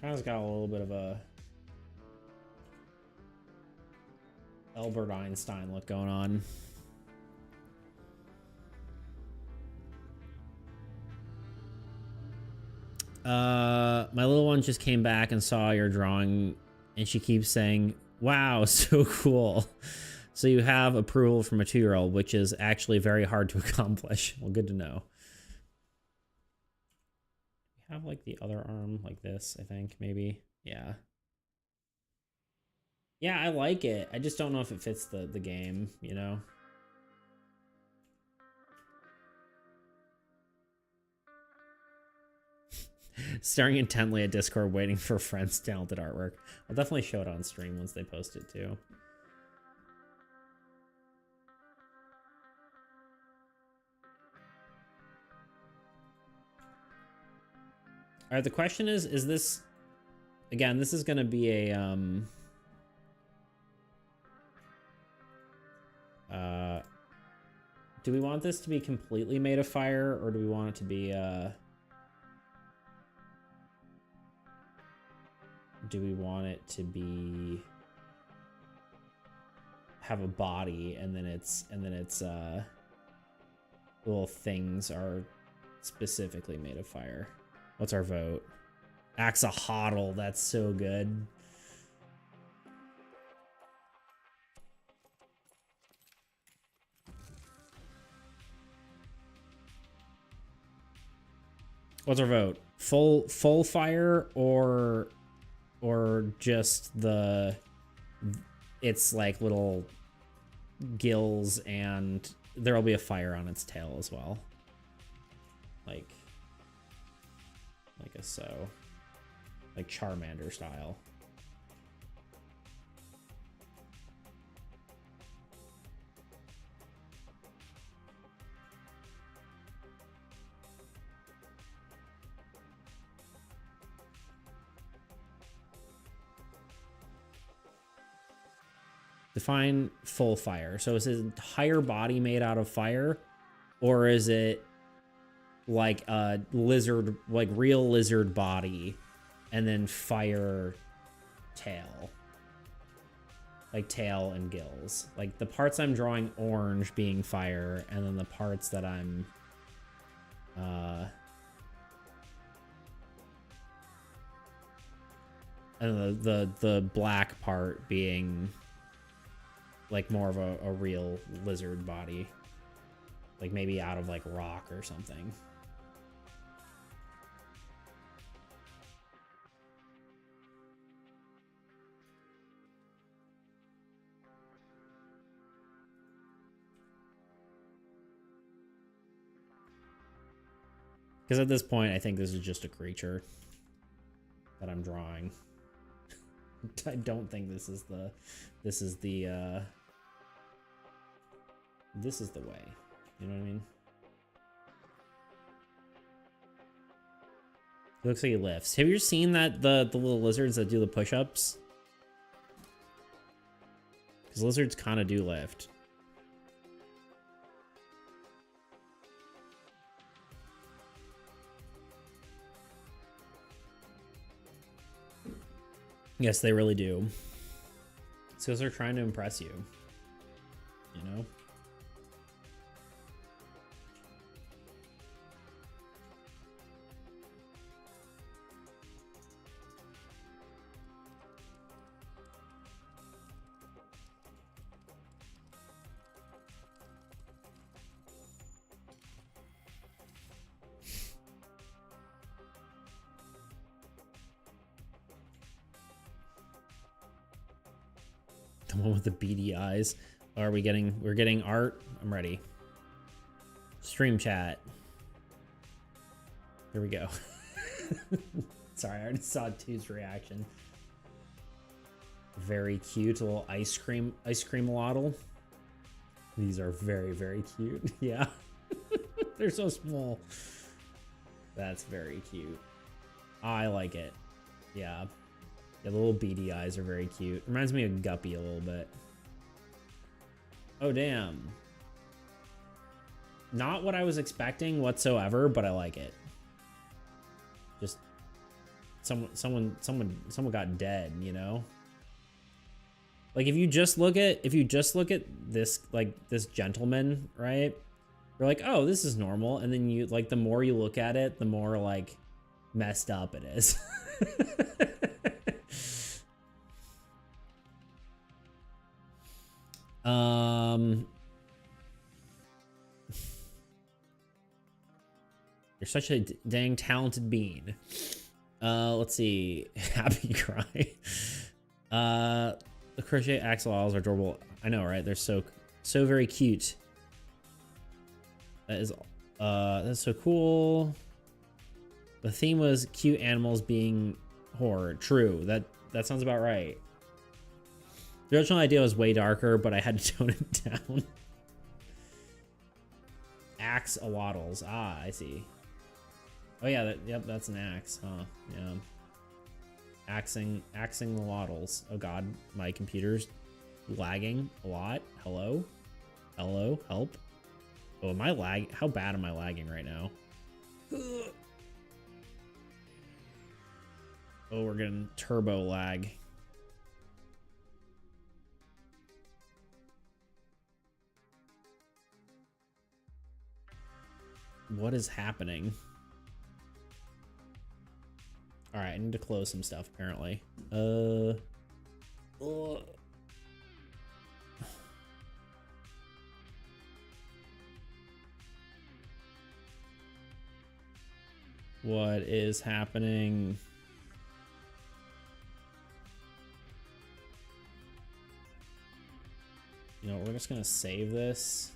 Kind of got a little bit of a Albert Einstein look going on. My little one just came back and saw your drawing, and she keeps saying, wow, so cool. So you have approval from a 2-year-old, which is actually very hard to accomplish. Well, good to know. We have like the other arm like this, I think, maybe. Yeah. Yeah, I like it. I just don't know if it fits the game, you know? Staring intently at Discord, waiting for friends' talented artwork. I'll definitely show it on stream once they post it too. All right, the question is this, again, this is going to be a, do we want this to be completely made of fire, or do we want it to be, do we want it to be, have a body, and then its little things are specifically made of fire? What's our vote? Axolotl, that's so good. What's our vote? Full fire, or just it's like little gills, and there'll be a fire on its tail as well. Like a so. Like Charmander style. Define full fire. So is his entire body made out of fire, or is it like a lizard, like real lizard body, and then fire tail? Like tail and gills. Like the parts I'm drawing orange being fire, and then the parts that I'm and the black part being like more of a real lizard body. Like maybe out of like rock or something. Because at this point, I think this is just a creature that I'm drawing. I don't think this is the way. You know what I mean? It looks like he lifts. Have you seen that the little lizards that do the push-ups? Because lizards kind of do lift. Yes, they really do. It's because they're trying to impress you. You know? The one with the beady eyes. Are we getting, we're getting art? I'm ready. Stream chat. Here we go. Sorry, I already saw Two's reaction. Very cute little ice cream waddle. These are very, very cute. Yeah. They're so small. That's very cute. I like it. Yeah. Yeah, the little beady eyes are very cute. Reminds me of Guppy a little bit. Oh, damn. Not what I was expecting whatsoever, but I like it. Just someone got dead, you know? Like if you just look at this, like this gentleman, right? You're like, oh, this is normal. And then you like, the more you look at it, the more like messed up it is. You're such a dang talented bean. Let's see. Happy cry. The crochet axolotls are adorable. I know, right? They're so very cute. That's so cool. The theme was cute animals being horror. True. That sounds about right. The original idea was way darker, but I had to tone it down. Axolotls. Ah, I see. Oh yeah, yep, that's an axe, huh? Yeah. Axing the waddles. Oh god, my computer's lagging a lot. Hello? Hello? Help? Oh, am I lag? How bad am I lagging right now? Oh, we're getting turbo lag. What is happening? All right, I need to close some stuff apparently. What is happening? You know, we're just gonna save this.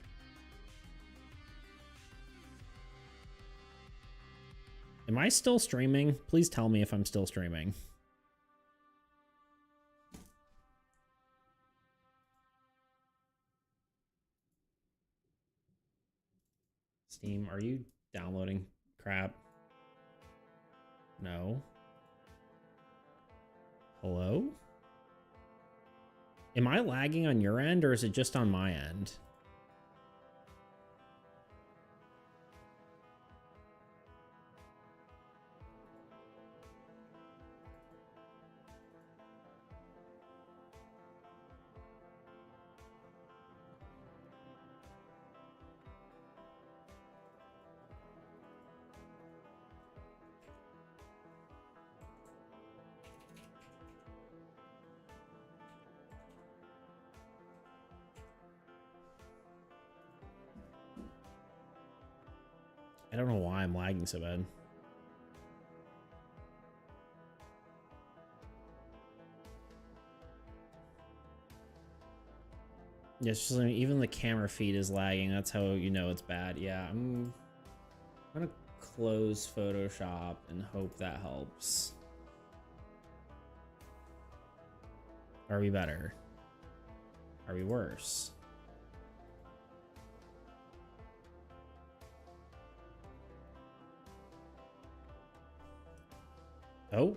Am I still streaming? Please tell me if I'm still streaming. Steam, are you downloading crap? No. Hello? Am I lagging on your end or is it just on my end? I don't know why I'm lagging so bad. Yeah, it's just like, even the camera feed is lagging. That's how you know it's bad. Yeah, I'm gonna close Photoshop and hope that helps. Are we better? Are we worse? Oh,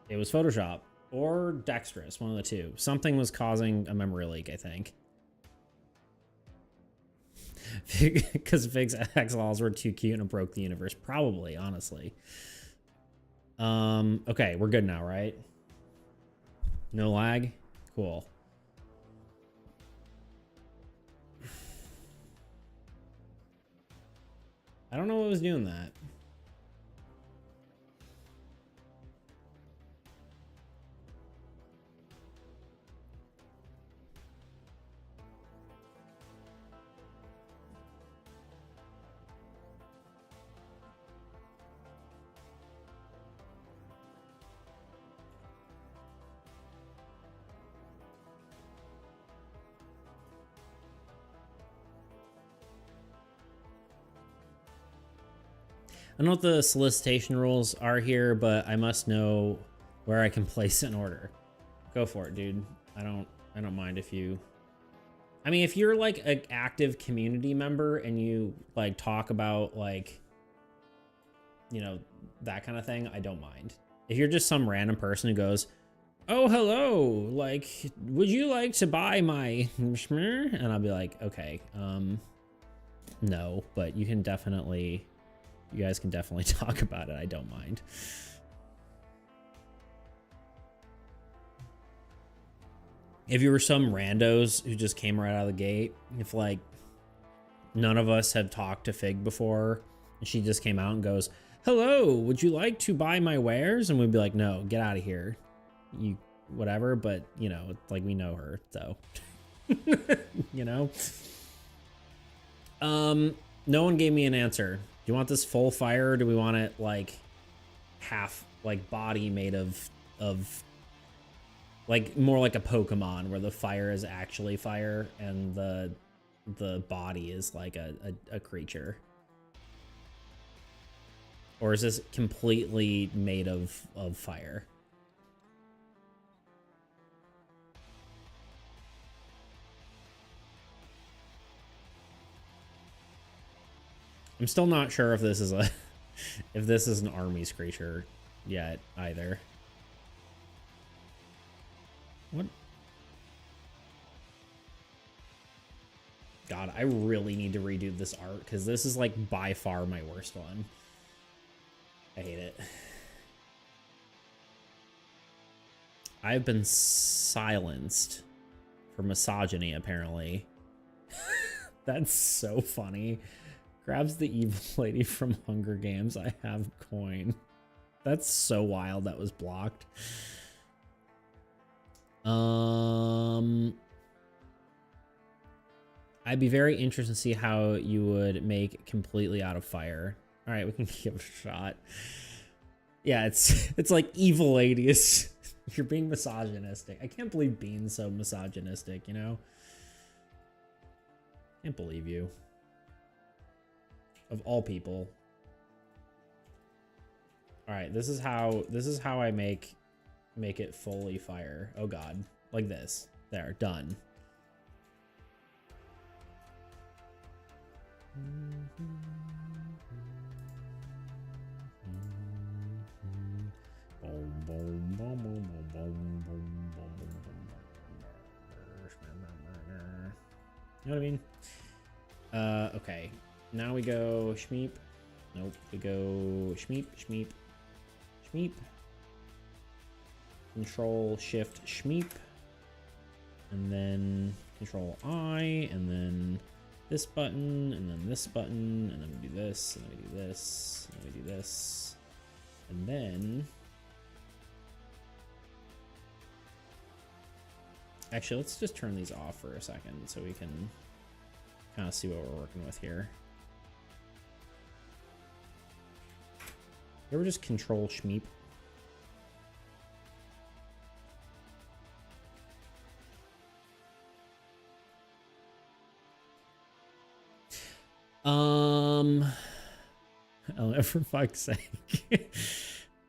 it was Photoshop or Dexterous, one of the two. Something was causing a memory leak, I think. Because Fig's axolotls were too cute and it broke the universe. Probably, honestly. Okay, we're good now, right? No lag? Cool. I don't know what was doing that. I don't know what the solicitation rules are here, but I must know where I can place an order. Go for it, dude. I don't mind if you... I mean, if you're like an active community member and you like talk about like, you know, that kind of thing, I don't mind. If you're just some random person who goes, oh, hello, like, would you like to buy my... And I'll be like, okay, no, but you can definitely... You guys can definitely talk about it. I don't mind. if you were some randos who just came right out of the gate, if like none of us had talked to Fig before, and she just came out and goes, "Hello, would you like to buy my wares?" And we'd be like, "No, get out of here, you whatever." But you know, like we know her, so you know. No one gave me an answer. Do you want this full fire, or do we want it like half, like body made of like more like a Pokemon where the fire is actually fire and the body is like a creature? Or is this completely made of fire? I'm still not sure if this is a if this is an army's creature yet either. What? God, I really need to redo this art because this is like by far my worst one. I hate it. I've been silenced for misogyny, apparently. That's so funny. Grabs the evil lady from Hunger Games. I have coin. That's so wild that was blocked. I'd be very interested to see how you would make completely out of fire. All right, we can give it a shot. Yeah, it's like evil ladies. You're being misogynistic. I can't believe being so misogynistic, you know? Can't believe you. Of all people. All right, this is how I make it fully fire. Oh god. Like this. There, done. You know what I mean? Okay. Now we go Shmeep. Nope. We go Shmeep, Shmeep, Shmeep. Control Shift Shmeep. And then Control I, and then this button, and then this button, and then we do this, and then we do this, and then we do this. And then actually, let's just turn these off for a second so we can kind of see what we're working with here. You ever just Control Shmeep? Oh, for fuck's sake.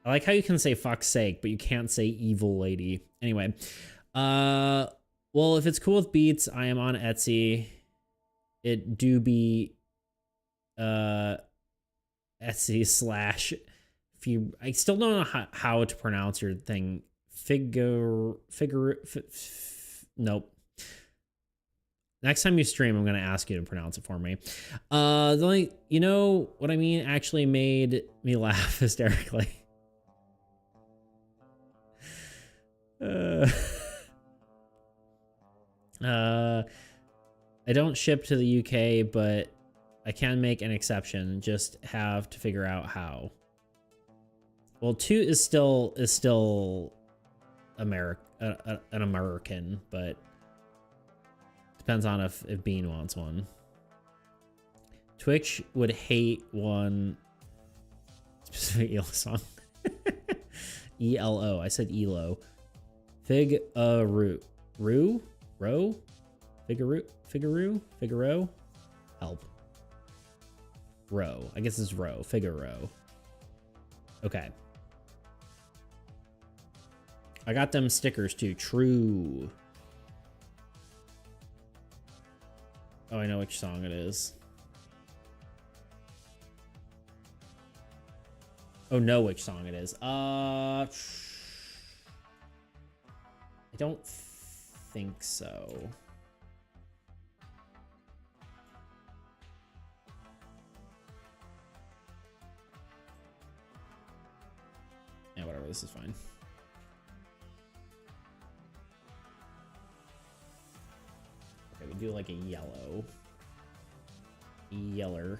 I like how you can say fuck's sake, but you can't say evil lady. Anyway, well, if it's cool with beats, I am on Etsy. It do be Etsy / I still don't know how to pronounce your thing. Nope. Next time you stream, I'm gonna ask you to pronounce it for me. The only, you know what I mean, actually made me laugh hysterically. I don't ship to the UK, but I can make an exception. Just have to figure out how. Well, 2 is still an American, but depends on if Bean wants one. Twitch would hate one specific ELO song. ELO. I said ELO. Fig-a-roo. Roo? Row? Figaro? Figaro? Help. Row. I guess it's row. Figaro. Okay. I got them stickers too. True. Oh, I know which song it is. Oh, know which song it is. I don't think so. Yeah, whatever. This is fine. do like a yellow. Yeller.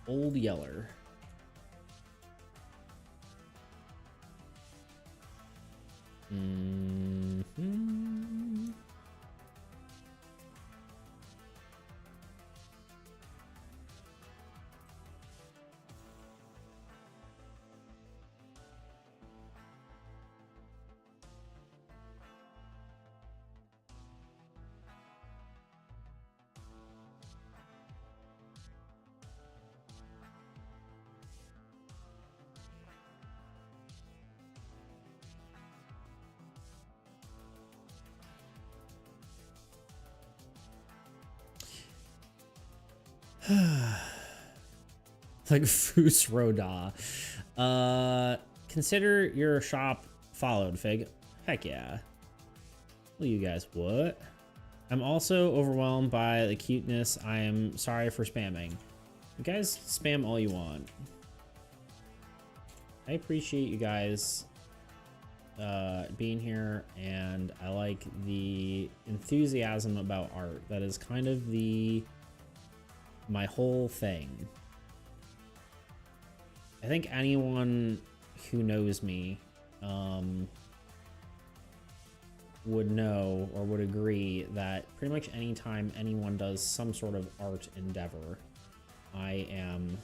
Old Yeller. Like Foos Roda. Consider your shop followed, Fig. Heck yeah. Well, you guys, what? I'm also overwhelmed by the cuteness. I am sorry for spamming. You guys spam all you want. I appreciate you guys being here, and I like the enthusiasm about art. That is kind of my whole thing. I think anyone who knows me would know or would agree that pretty much anytime anyone does some sort of art endeavor, I am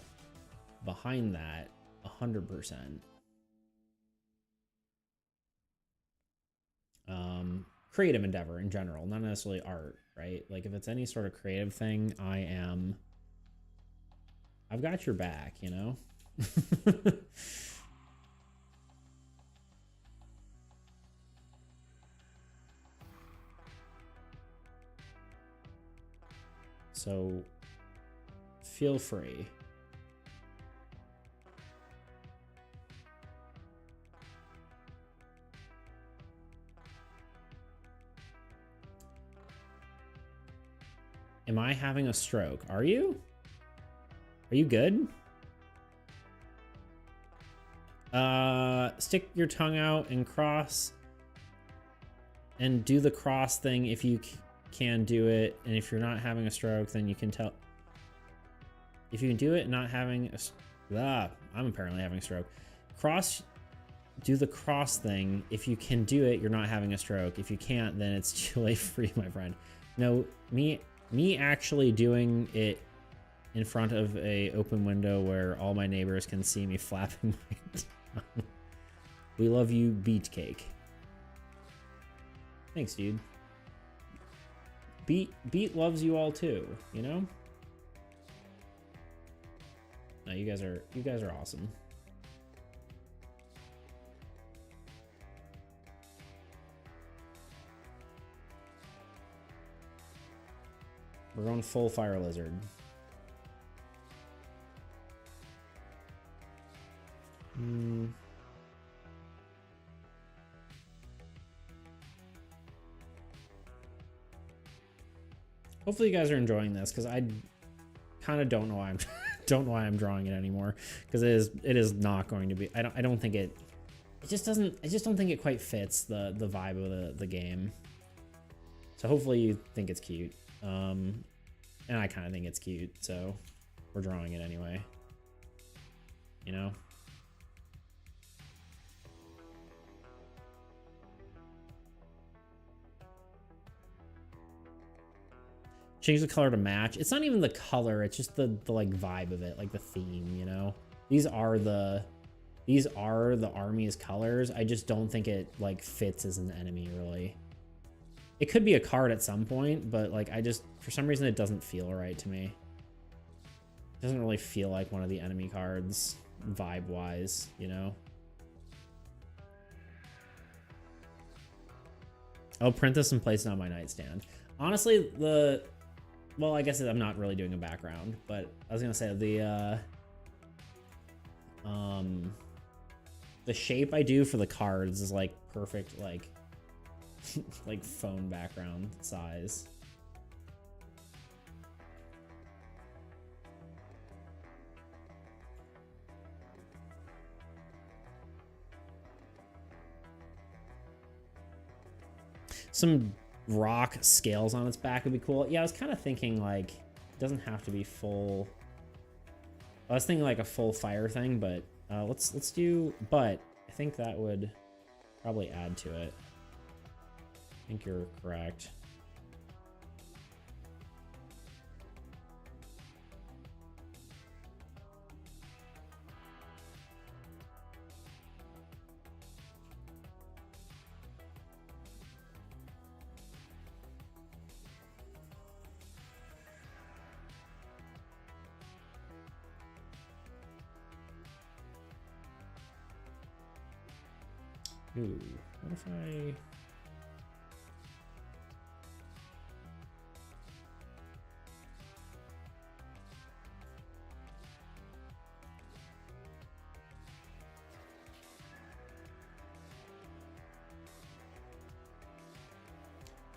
behind that 100%. Creative endeavor in general, not necessarily art, right? Like if it's any sort of creative thing, I've got your back, you know? So feel free. Am I having a stroke? Are you? Are you good? Stick your tongue out and cross. And do the cross thing if you can do it. And if you're not having a stroke, then you can tell. If you can do it not having a... I'm apparently having a stroke. Do the cross thing. If you can do it, you're not having a stroke. If you can't, then it's too late for you, my friend. No, me actually doing it in front of a open window where all my neighbors can see me flapping my tongue. We love you, Beat Thanks, dude. Beat loves you all too, you know? No, you guys are awesome. We're going full Fire Lizard. Hopefully you guys are enjoying this, because I kind of don't know why I'm drawing it anymore, because it is not going to be. I don't think it just doesn't. I just don't think it quite fits the vibe of the game. So hopefully you think it's cute. And I kind of think it's cute, so we're drawing it anyway. You know? Change the color to match. It's not even the color, it's just the like vibe of it, like the theme, you know? These are the army's colors. I just don't think it like fits as an enemy really. It could be a card at some point, but like for some reason it doesn't feel right to me. It doesn't really feel like one of the enemy cards vibe-wise, you know? I'll print this and place it on my nightstand. Honestly, well, I guess I'm not really doing a background, but I was gonna say the shape I do for the cards is like perfect, like like phone background size. Some rock scales on its back would be cool. Yeah, I was kind of thinking like it doesn't have to be full. I was thinking like a full fire thing, but let's do. But I think that would probably add to it. I think you're correct. Ooh, what if I...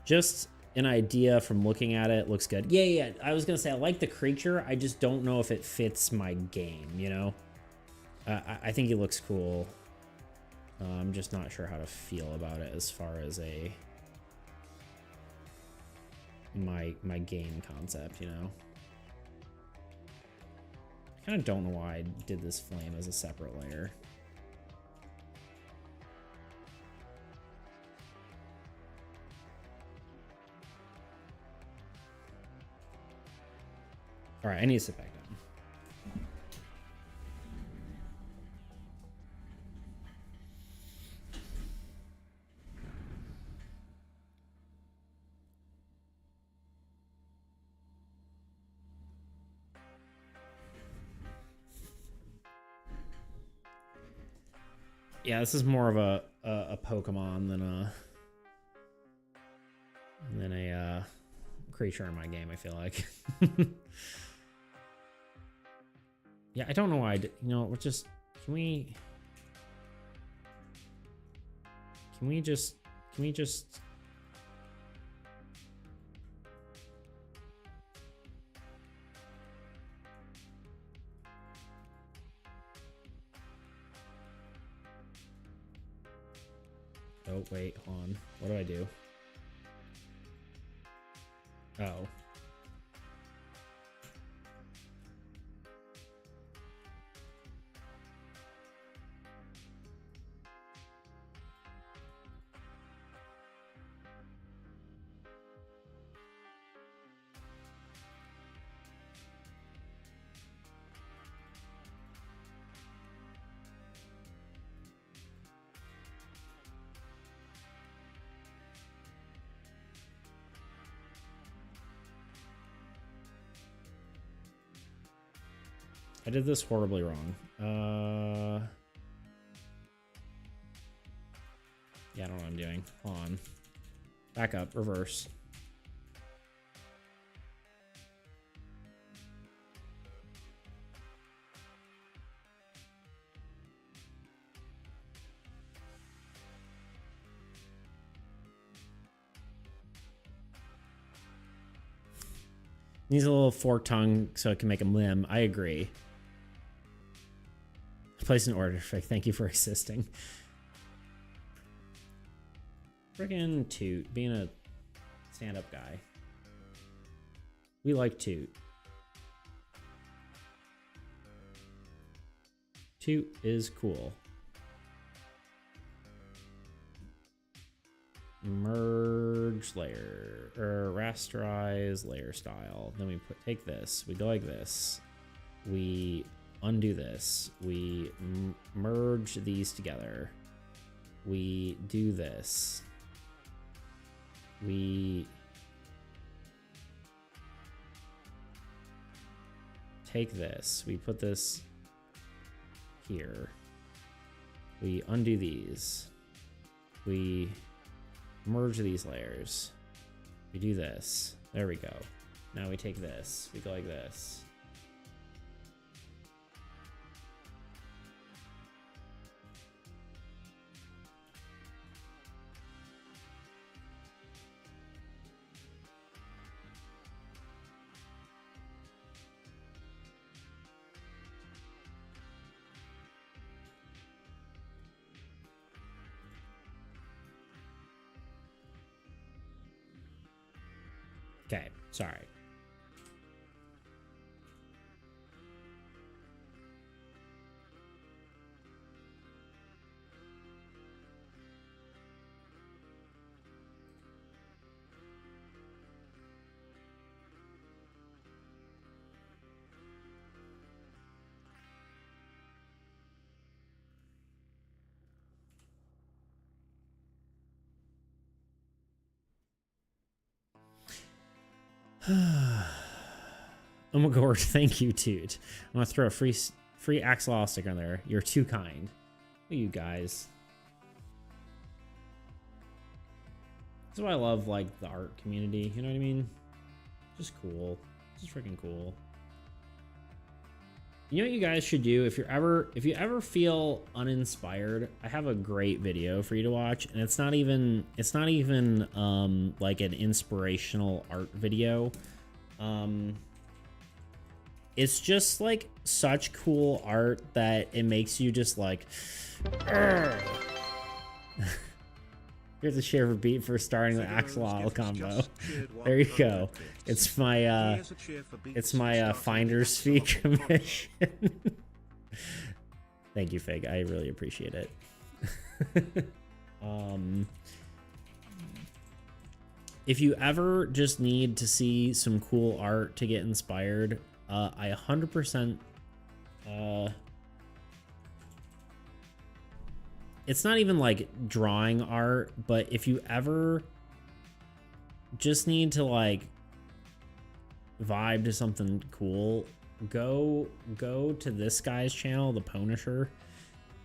Just an idea from looking at it, looks good. Yeah. I was gonna say I like the creature. I just don't know if it fits my game. You know, I think it looks cool. I'm just not sure how to feel about it as far as my game concept. You know, I kind of don't know why I did this flame as a separate layer. All right, I need to sit back down. Yeah, this is more of a Pokemon than a creature in my game, I feel like. Yeah, I don't know why. You know, we're just... Can we just... Oh, wait, hold on. What do I do? Oh. I did this horribly wrong. Yeah, I don't know what I'm doing. Hold on. Back up. Reverse. Needs a little forked tongue so it can make him limb. I agree. Place an order. Thank you for assisting. Friggin' Toot. Being a stand-up guy. We like Toot. Toot is cool. Merge layer or rasterize layer style. Then we take this. We go like this. We undo this. We merge these together. We do this. We take this. We put this here. We undo these. We merge these layers. We do this. There we go. Now we take this. We go like this. Okay, sorry. Oh my god, thank you, dude. I'm gonna throw a free Axolotl sticker on there. You're too kind. Look at you guys. That's why I love, like, the art community, you know what I mean? Just cool. Just freaking cool. You know what you guys should do if you ever feel uninspired? I have a great video for you to watch, and it's not even like an inspirational art video. It's just like such cool art that it makes you just like here's a share of a beat for starting the Axolotl combo. There you go. It's my finder's fee commission. Thank you, Fig. I really appreciate it. If you ever just need to see some cool art to get inspired, I 100% it's not even like drawing art, but if you ever just need to like vibe to something cool, go to this guy's channel, the Punisher.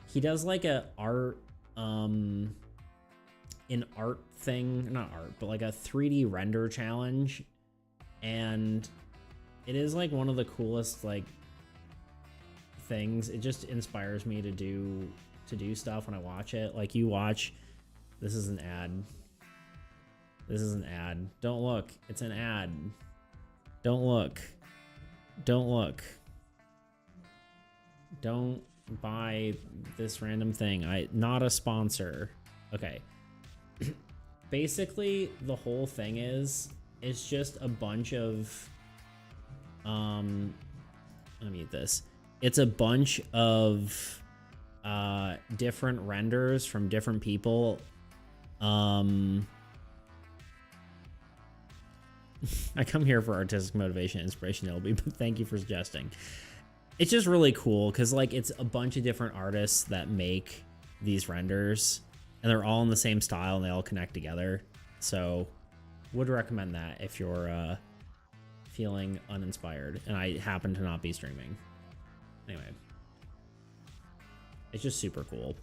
He does like a art an art thing, not art, but like a 3D render challenge, and it is like one of the coolest like things. It just inspires me to do stuff when I watch it. Like, you watch, this is an ad. This is an ad. Don't look. It's an ad. Don't look. Don't look. Don't buy this random thing. Not a sponsor. Okay. Basically, the whole thing is, it's just a bunch of let me mute this. It's a bunch of different renders from different people. I come here for artistic motivation, inspiration, LB, but thank you for suggesting. It's just really cool because, like, it's a bunch of different artists that make these renders, and they're all in the same style and they all connect together. So would recommend that if you're feeling uninspired, and I happen to not be streaming. Anyway, it's just super cool.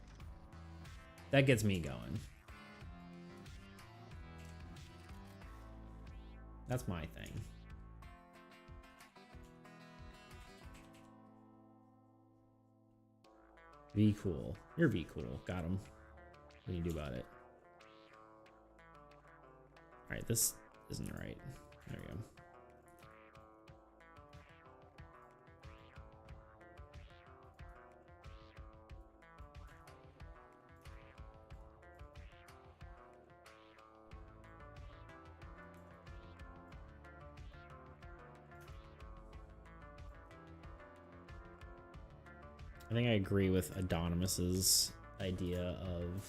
That gets me going. That's my thing. V cool. You're V cool. Got him. What do you do about it? Alright, this isn't right. There we go. I think I agree with Adonimus's idea of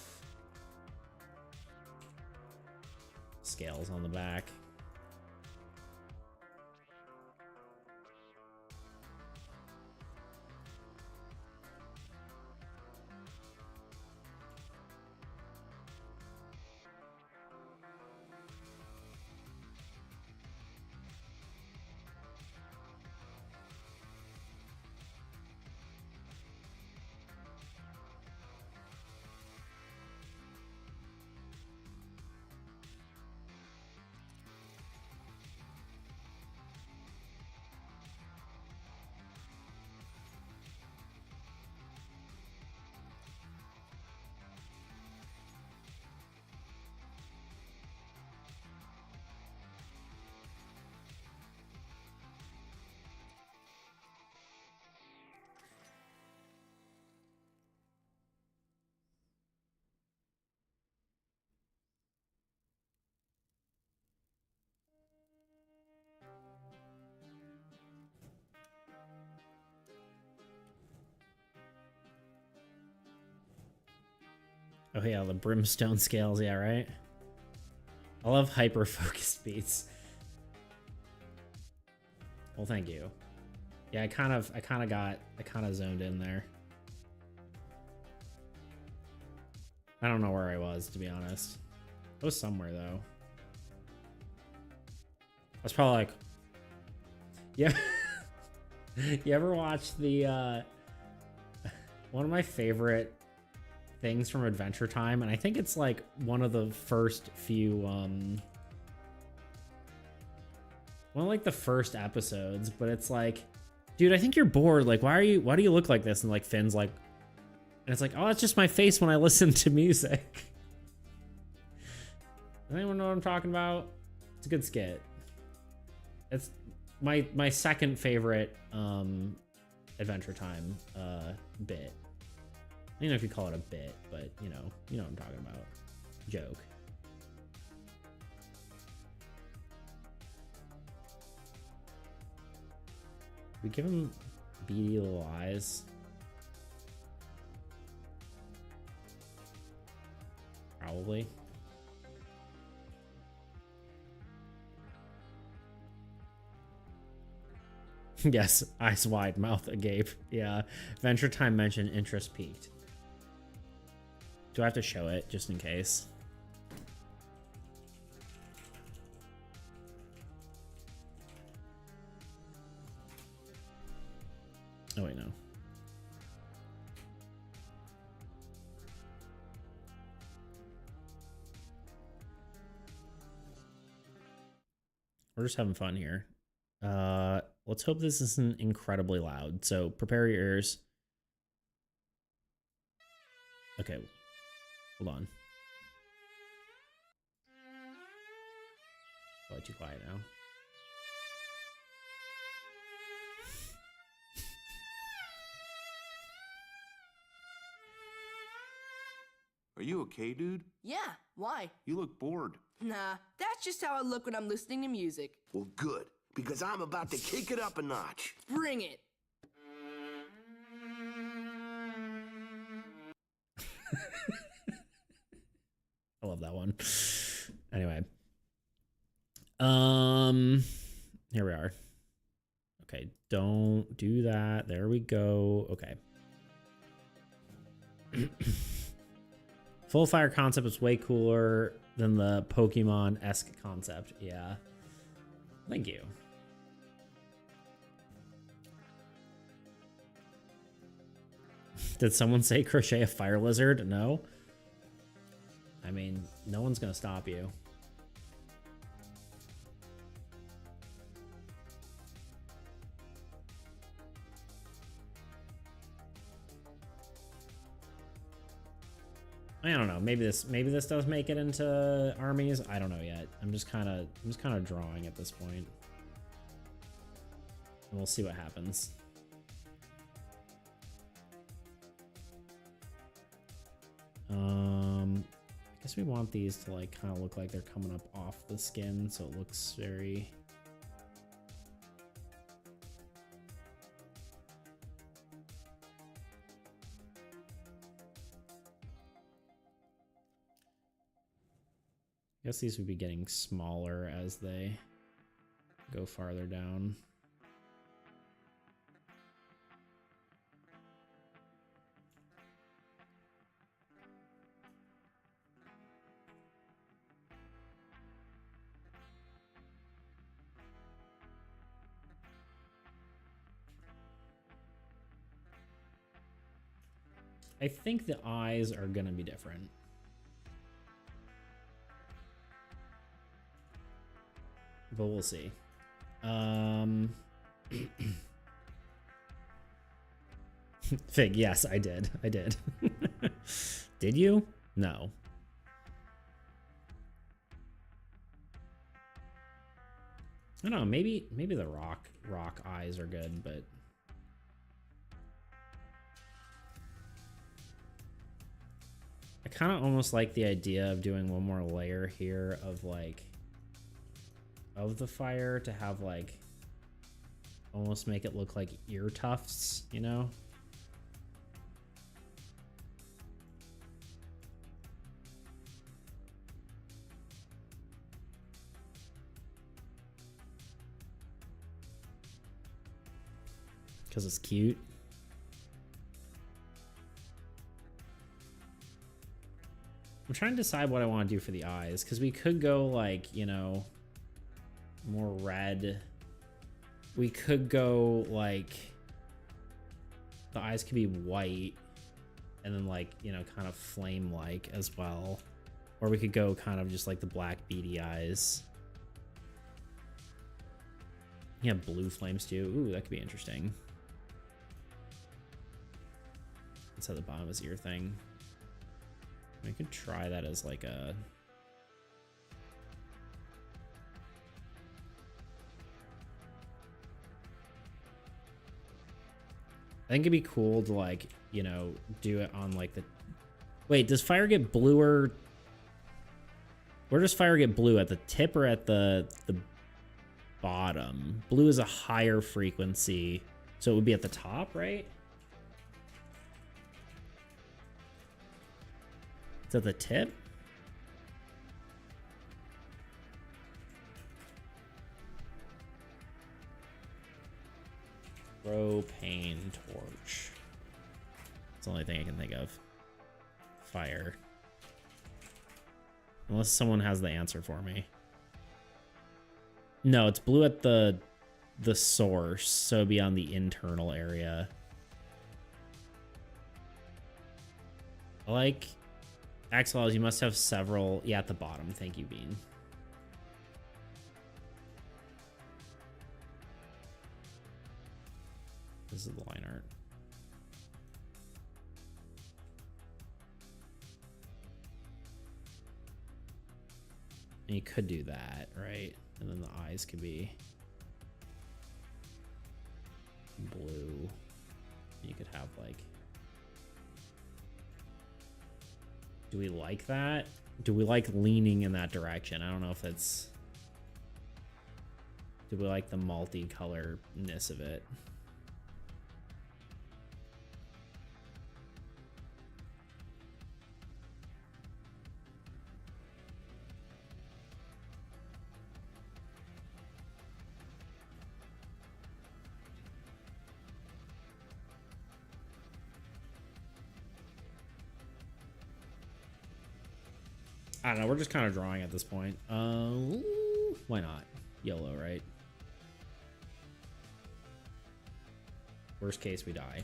scales on the back. Oh yeah, the brimstone scales, yeah, right? I love hyper focus beats. Well, thank you. Yeah, I kind of zoned in there. I don't know where I was, to be honest. I was somewhere though. I was probably like, yeah. You ever watch the one of my favorite things from Adventure Time, and I think it's like one of the first few one of like the first episodes, but it's like, dude, I think you're bored, like why do you look like this? And like Finn's like, and it's like, oh, it's just my face when I listen to music. Does anyone know what I'm talking about? It's a good skit. It's my second favorite Adventure Time bit. I don't know if you call it a bit, but you know what I'm talking about. Joke. We give him beady little eyes. Probably. Yes, eyes wide, mouth agape. Yeah, Adventure Time mentioned interest peaked. Do I have to show it just in case? Oh wait, no. We're just having fun here. Let's hope this isn't incredibly loud. So prepare your ears. Okay, hold on. Probably too quiet now. Are you okay, dude? Yeah, why? You look bored. Nah, that's just how I look when I'm listening to music. Well, good, because I'm about to kick it up a notch. Bring it. I love that one. Anyway. Here we are. Okay, don't do that. There we go. Okay. Full fire concept is way cooler than the Pokemon-esque concept. Yeah. Thank you. Did someone say crochet a fire lizard? No. I mean, no one's gonna stop you. I don't know. Maybe this does make it into armies. I don't know yet. I'm just kind of drawing at this point. And we'll see what happens. I guess we want these to like kind of look like they're coming up off the skin, so it looks very I guess these would be getting smaller as they go farther down. I think the eyes are gonna be different. But we'll see. Fig, yes, I did. I did. Did you? No. I don't know, maybe the rock eyes are good, but I kind of almost like the idea of doing one more layer here of like of the fire to have like almost make it look like ear tufts, you know? because it's cute. I'm trying to decide what I want to do for the eyes, because we could go like, you know, more red. We could go like the eyes could be white and then like, you know, kind of flame like as well. Or we could go kind of just like the black beady eyes. Yeah, blue flames too. Ooh, that could be interesting. Let's have the bottom of his ear thing. We could try that as like a... I think it'd be cool to like, you know, do it on like the... Wait, does fire get bluer? Where does fire get blue? At the tip or at the bottom? Blue is a higher frequency, so it would be at the top, right? It's at the tip? Propane torch. That's the only thing I can think of. Fire. Unless someone has the answer for me. No, it's blue at the source, so it'd be on the internal area. I like axolotls, you must have several. Yeah, at the bottom. Thank you, Bean. This is the line art. And you could do that, right? And then the eyes could be blue. You could have like... Do we like that? Do we like leaning in that direction? I don't know if it's... Do we like the multicolorness of it? I don't know, we're just kind of drawing at this point. Why not? YOLO, right? Worst case, we die.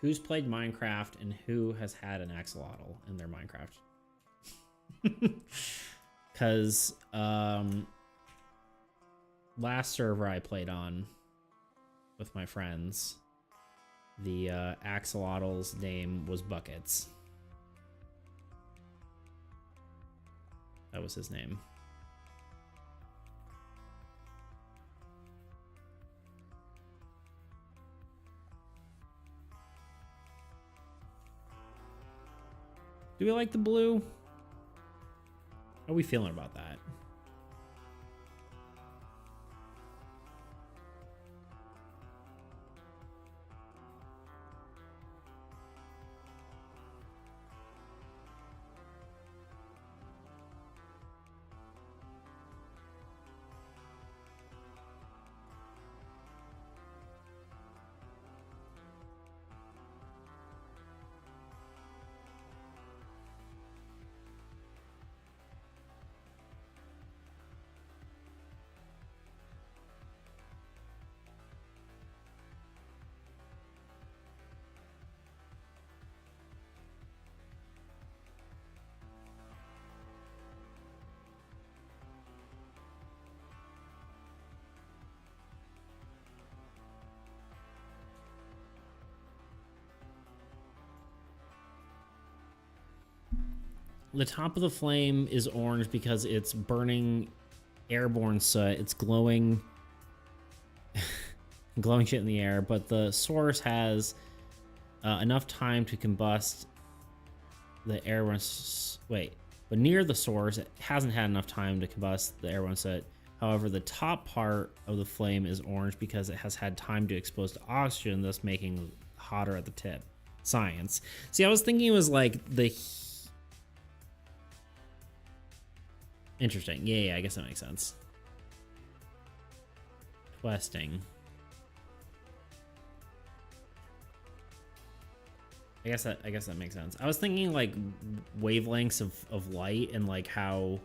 Who's played Minecraft and who has had an axolotl in their Minecraft? Because last server I played on with my friends, the axolotl's name was Buckets. That was his name. Do we like the blue? How are we feeling about that? The top of the flame is orange because it's burning airborne soot. It's glowing, glowing shit in the air, but the source has enough time to combust the air once wait, but near the source, it hasn't had enough time to combust the air once it. However, the top part of the flame is orange because it has had time to expose to oxygen, thus making it hotter at the tip. Science. See, I was thinking it was like the. Interesting. Yeah, I guess that makes sense. Questing. I guess that makes sense. I was thinking like wavelengths of light and like how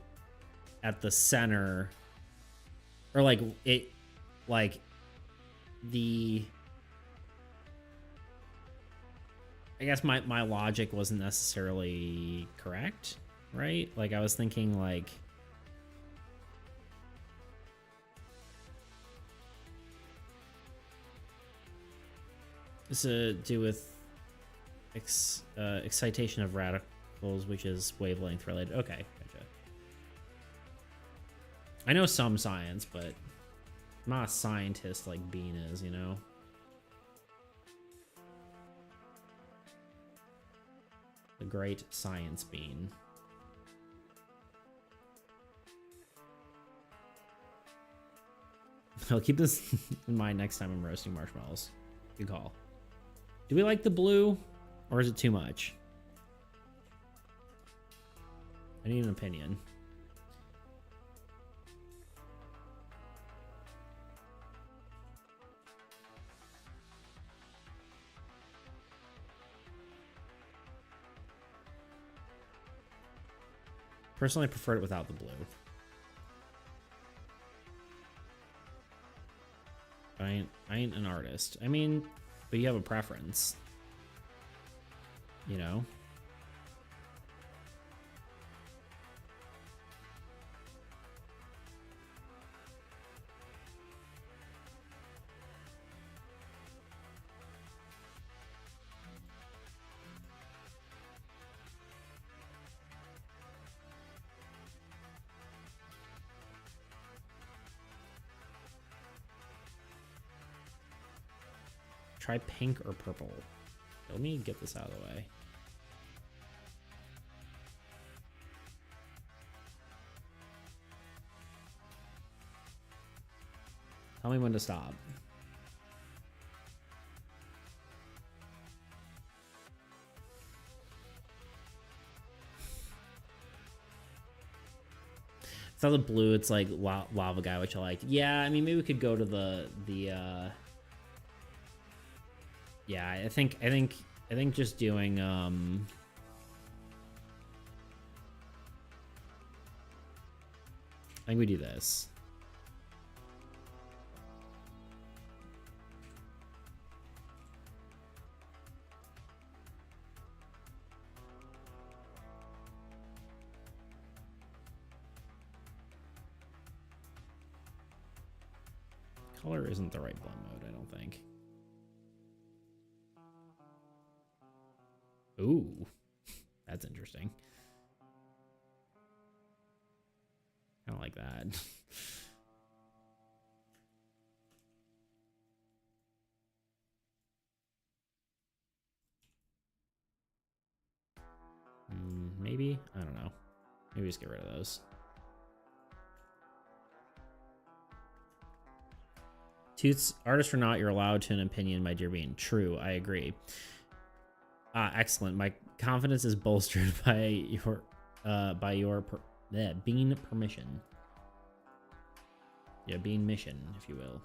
at the center or like it like the I guess my logic wasn't necessarily correct, right? Like I was thinking like this to do with excitation of radicals, which is wavelength related. Okay, gotcha. I know some science, but I'm not a scientist like Bean is, you know? The great science Bean. I'll keep this in mind next time I'm roasting marshmallows. Good call. Do we like the blue? Or is it too much? I need an opinion. Personally, I prefer it without the blue. I ain't an artist. I mean, but you have a preference. You know? Try pink or purple. Let me get this out of the way. Tell me when to stop. It's not the blue, it's like lava guy, which I like. Yeah, I mean, maybe we could go to the yeah, I think just doing I think we do this. Color isn't the right blend mode, I don't think. Ooh, that's interesting. I don't like that. Maybe? I don't know. Maybe just get rid of those. Toots, artist or not, you're allowed to an opinion, my dear Bean. True, I agree. Excellent. My confidence is bolstered by your Bean permission. Yeah, Bean mission, if you will.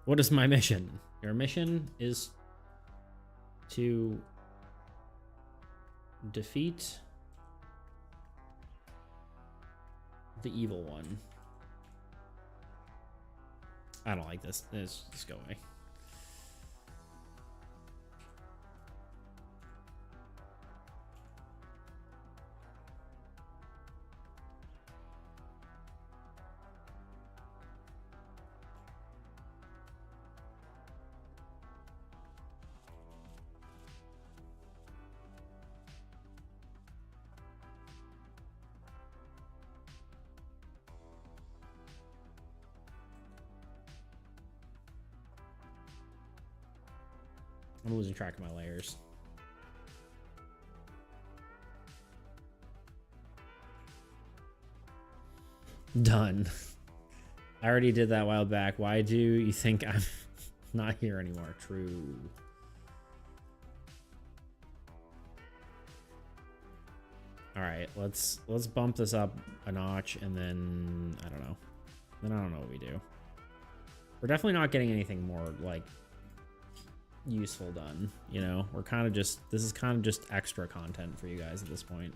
What is my mission? Your mission is to defeat the evil one. I don't like this. Let's just go away. I'm losing track of my layers. Done. I already did that a while back. Why do you think I'm not here anymore? True. All right, let's bump this up a notch, and then I don't know. Then I don't know what we do. We're definitely not getting anything more like useful done. You know, we're kind of just, this is kind of just extra content for you guys at this point.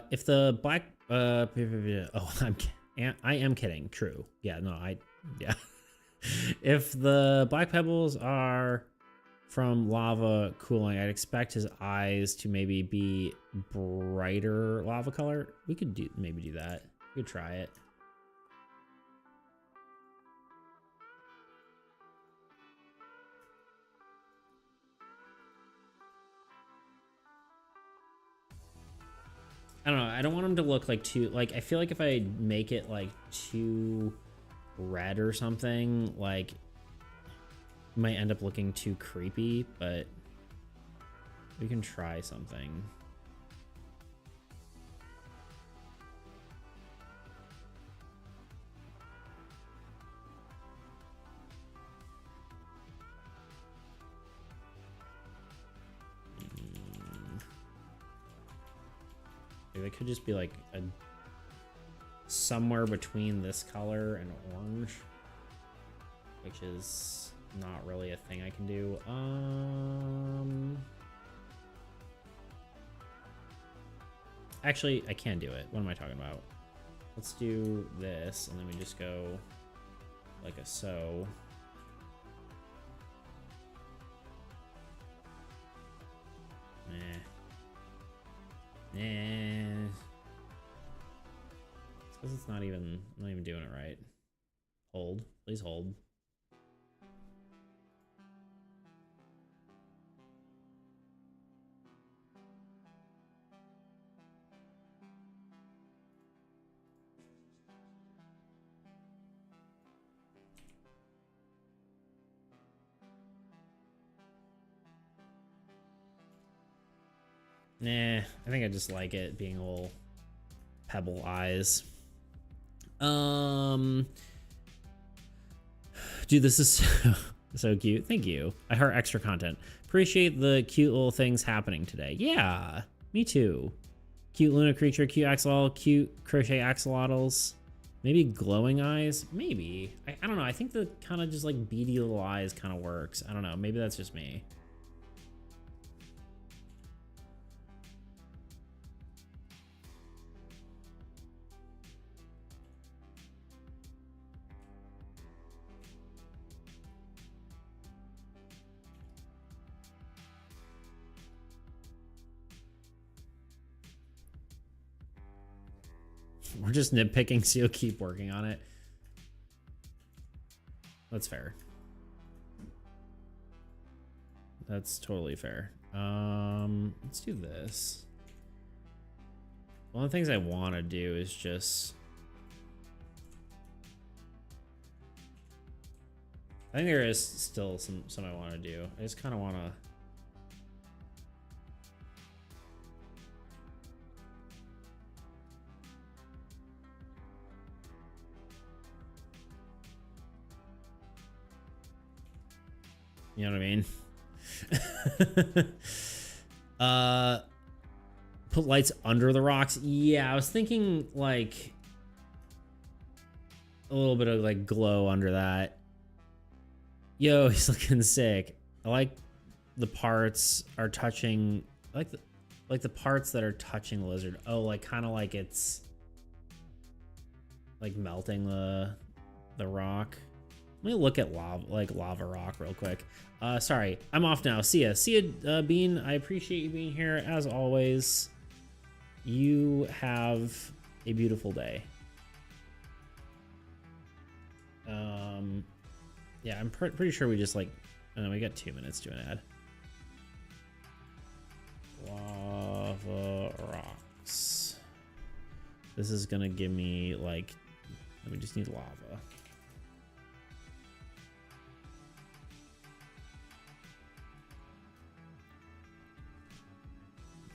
If the black, oh, I am kidding. True. Yeah, no, yeah. If the black pebbles are from lava cooling, I'd expect his eyes to maybe be brighter lava color. We could maybe do that. We could try it. I don't know. I don't want him to look like too, like, I feel like if I make it like too red or something, like, it might end up looking too creepy, but we can try something. It could just be like a somewhere between this color and orange, which is not really a thing I can do. Actually, I can do it. What am I talking about? Let's do this, and then we just go like a so. It's because it's not even, I'm not even doing it right. Hold, please hold. Nah, I think I just like it being a little pebble eyes. Dude, this is so cute. Thank you. I heart extra content. Appreciate the cute little things happening today. Yeah, me too. Cute Luna creature, cute axolotl, cute crochet axolotls. Maybe glowing eyes? Maybe. I don't know. I think the kind of just like beady little eyes kind of works. I don't know. Maybe that's just me. We're just nitpicking, so you'll keep working on it. That's fair. That's totally fair. Let's do this. One of the things I want to do is just... I think there is still some I want to do. I just kind of want to... You know what I mean? Put lights under the rocks. Yeah, I was thinking like a little bit of like glow under that. Yo, he's looking sick. I like the parts are touching. I like the parts that are touching the lizard. Oh, like kind of like it's like melting the rock. Let me look at lava rock real quick. Sorry, I'm off now. See ya. See ya, Bean. I appreciate you being here as always. You have a beautiful day. Yeah, I'm pretty sure we just like, oh, we got 2 minutes to an ad. Lava rocks. This is gonna give me like, we just need lava.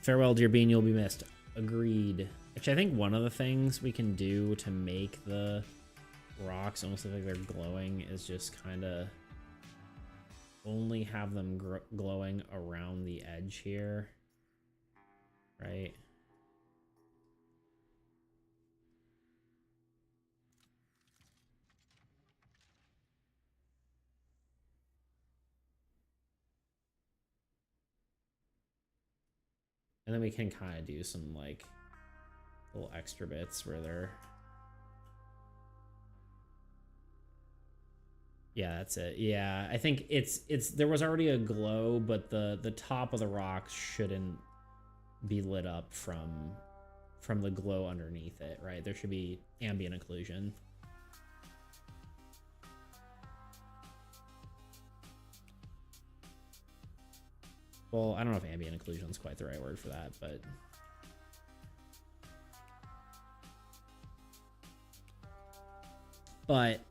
Farewell, dear Bean, you'll be missed. Agreed. Actually, I think one of the things we can do to make the rocks almost look like they're glowing is just kind of only have them glowing around the edge here, right? And then we can kind of do some like little extra bits where they're, yeah, that's it. Yeah, I think it's there was already a glow, but the top of the rocks shouldn't be lit up from the glow underneath it, right? There should be ambient occlusion. Well, I don't know if ambient occlusion is quite the right word for that, but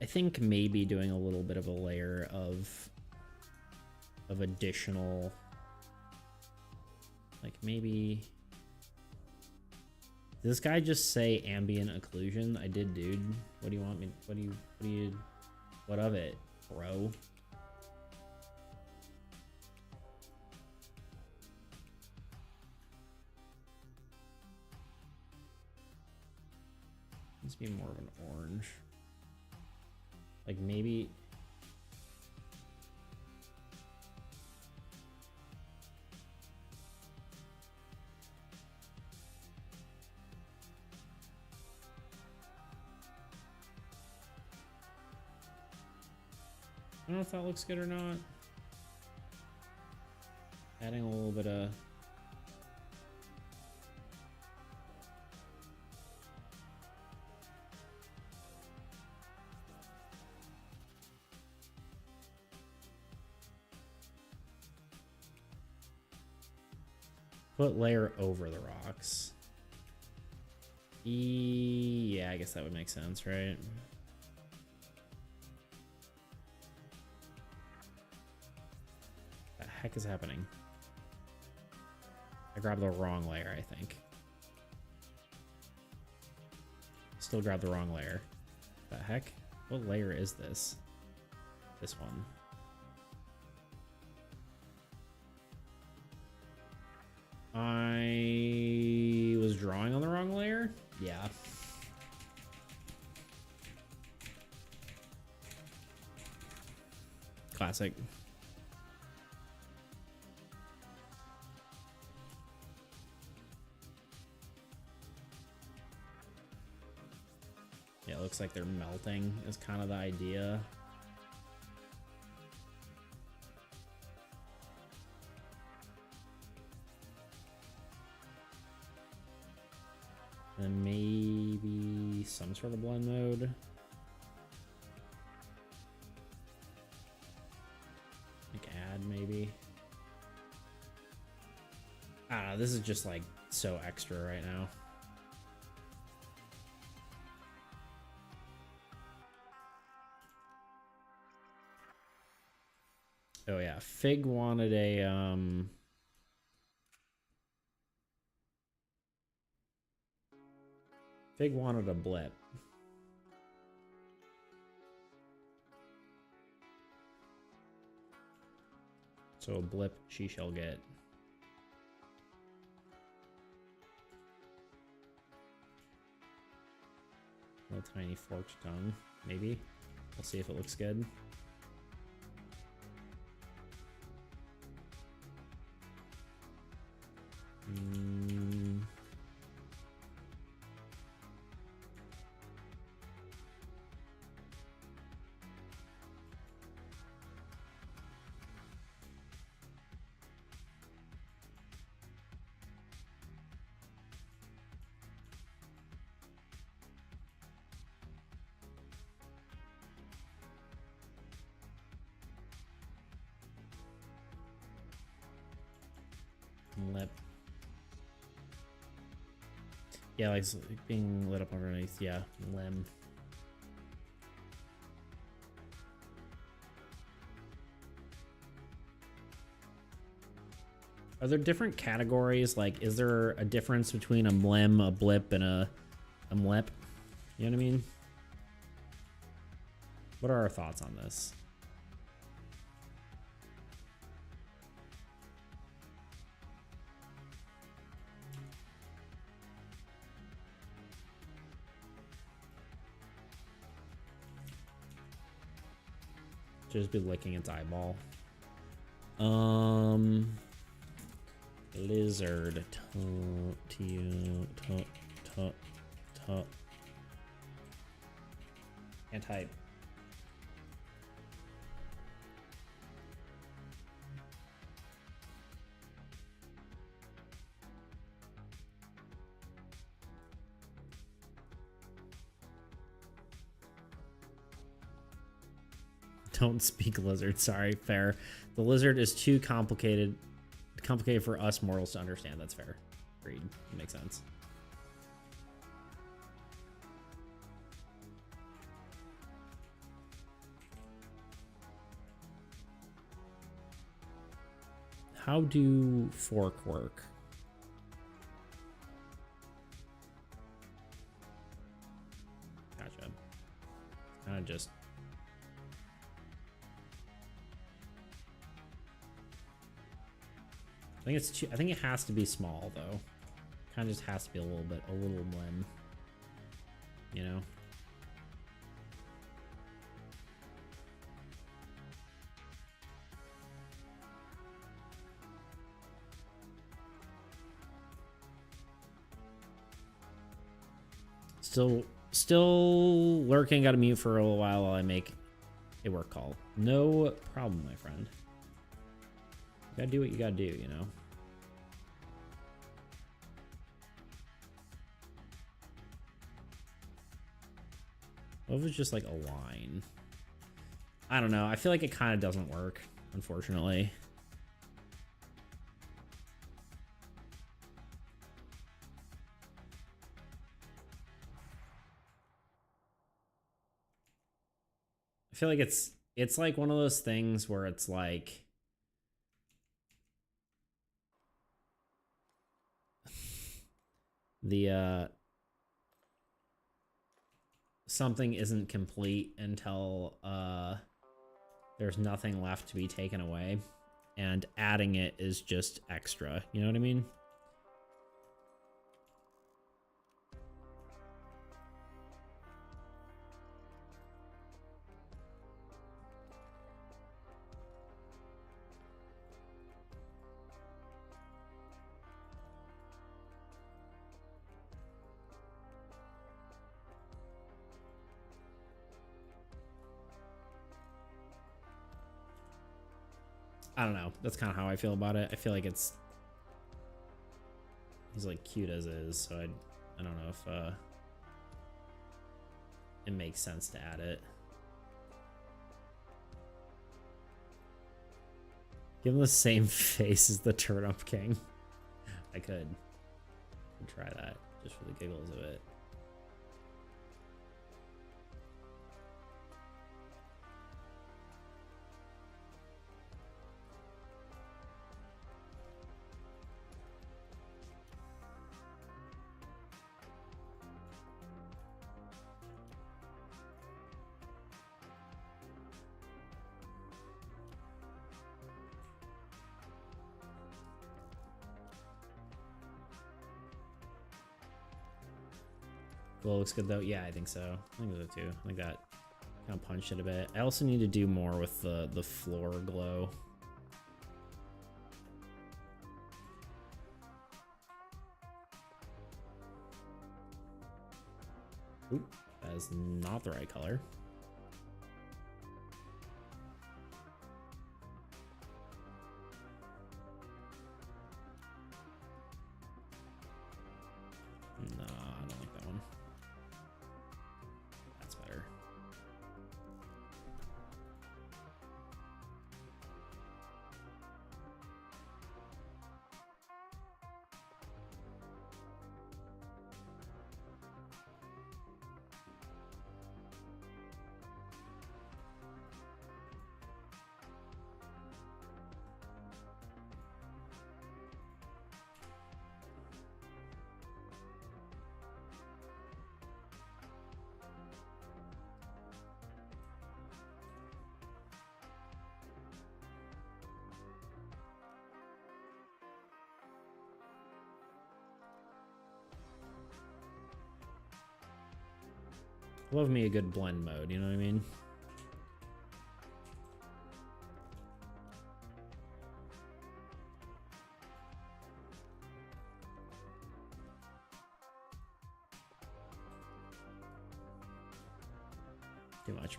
I think maybe doing a little bit of a layer of additional, like maybe, did this guy just say ambient occlusion? I did, dude. What do you want me? What of it, bro? Needs to be more of an orange. Like maybe. I don't know if that looks good or not. Adding a little bit of. Put layer over the rocks. Yeah, I guess that would make sense, right? What the heck is happening? I grabbed the wrong layer, I think. Still grabbed the wrong layer. What the heck? What layer is this? This one. I was drawing on the wrong layer? Yeah. Classic. Yeah, it looks like they're melting is kind of the idea. And maybe some sort of blend mode. Like add maybe. I don't know, this is just like so extra right now. Oh yeah, Fig wanted a Fig wanted a blip. So a blip she shall get. Little tiny forked tongue, maybe. We'll see if it looks good. Lip. Yeah, like being lit up underneath. Yeah, limb. Are there different categories? Like, is there a difference between a limb, a blip, and a mlip? You know what I mean? What are our thoughts on this? Just be licking its eyeball. Lizard. Can't type. Don't speak lizard. Sorry, fair. The lizard is too complicated for us mortals to understand. That's fair. Agreed. Makes sense. How do fork work? Gotcha. Kind of just. I think it has to be small though. Kind of just has to be a little limb. You know. Still lurking. Got to mute for a little while I make a work call. No problem, my friend. You gotta do what you gotta do, you know? What if it's just like a line? I don't know. I feel like it kind of doesn't work, unfortunately. I feel like it's like one of those things where it's like the something isn't complete until there's nothing left to be taken away, and adding it is just extra. You know what I mean? I don't know. That's kind of how I feel about it. I feel like he's like cute as is, so I don't know if it makes sense to add it. Give him the same face as the Turnip King. I could try that just for the giggles of it. Glow looks good though. Yeah, I think so. I think so too. I think that kind of punched it a bit. I also need to do more with the floor glow. Oop, that is not the right color. No, I don't like that one. That's better. Love me a good blend mode, you know what I mean? Too much.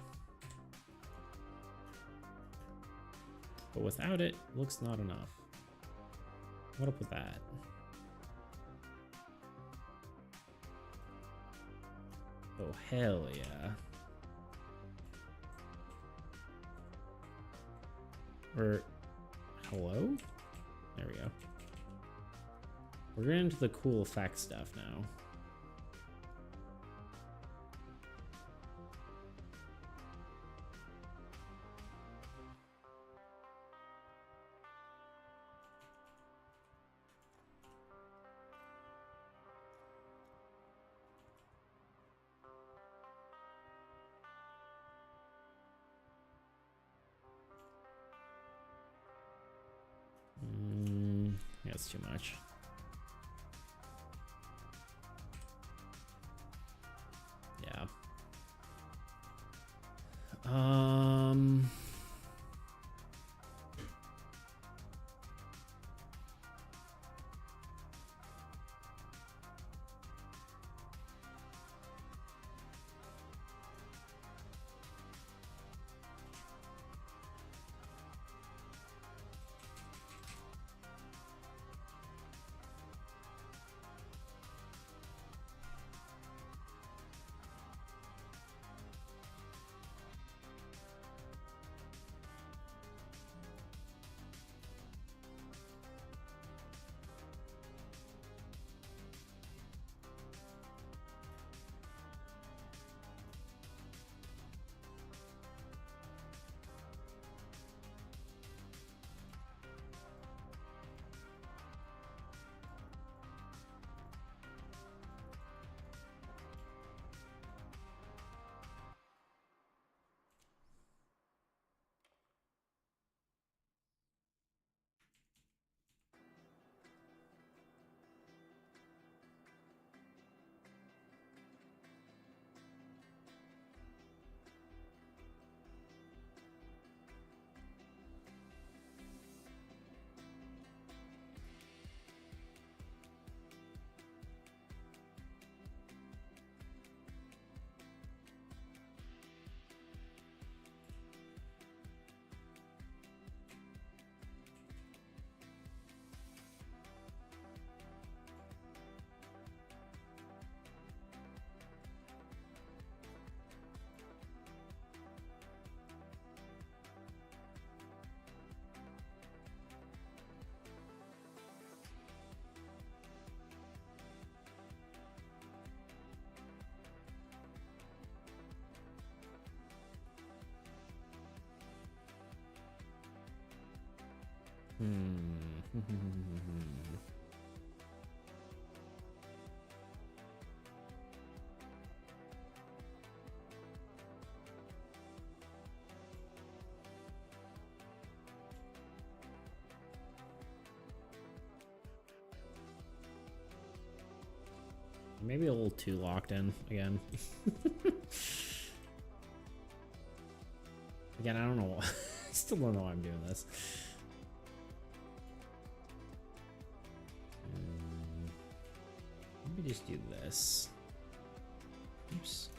But without it, looks not enough. What up with that? Oh, hell yeah. Or, hello? There we go. We're getting into the cool effect stuff now. That's too much. Yeah. maybe a little too locked in again. Again, I don't know. I still don't know why I'm doing this. Let me just do this. Oops.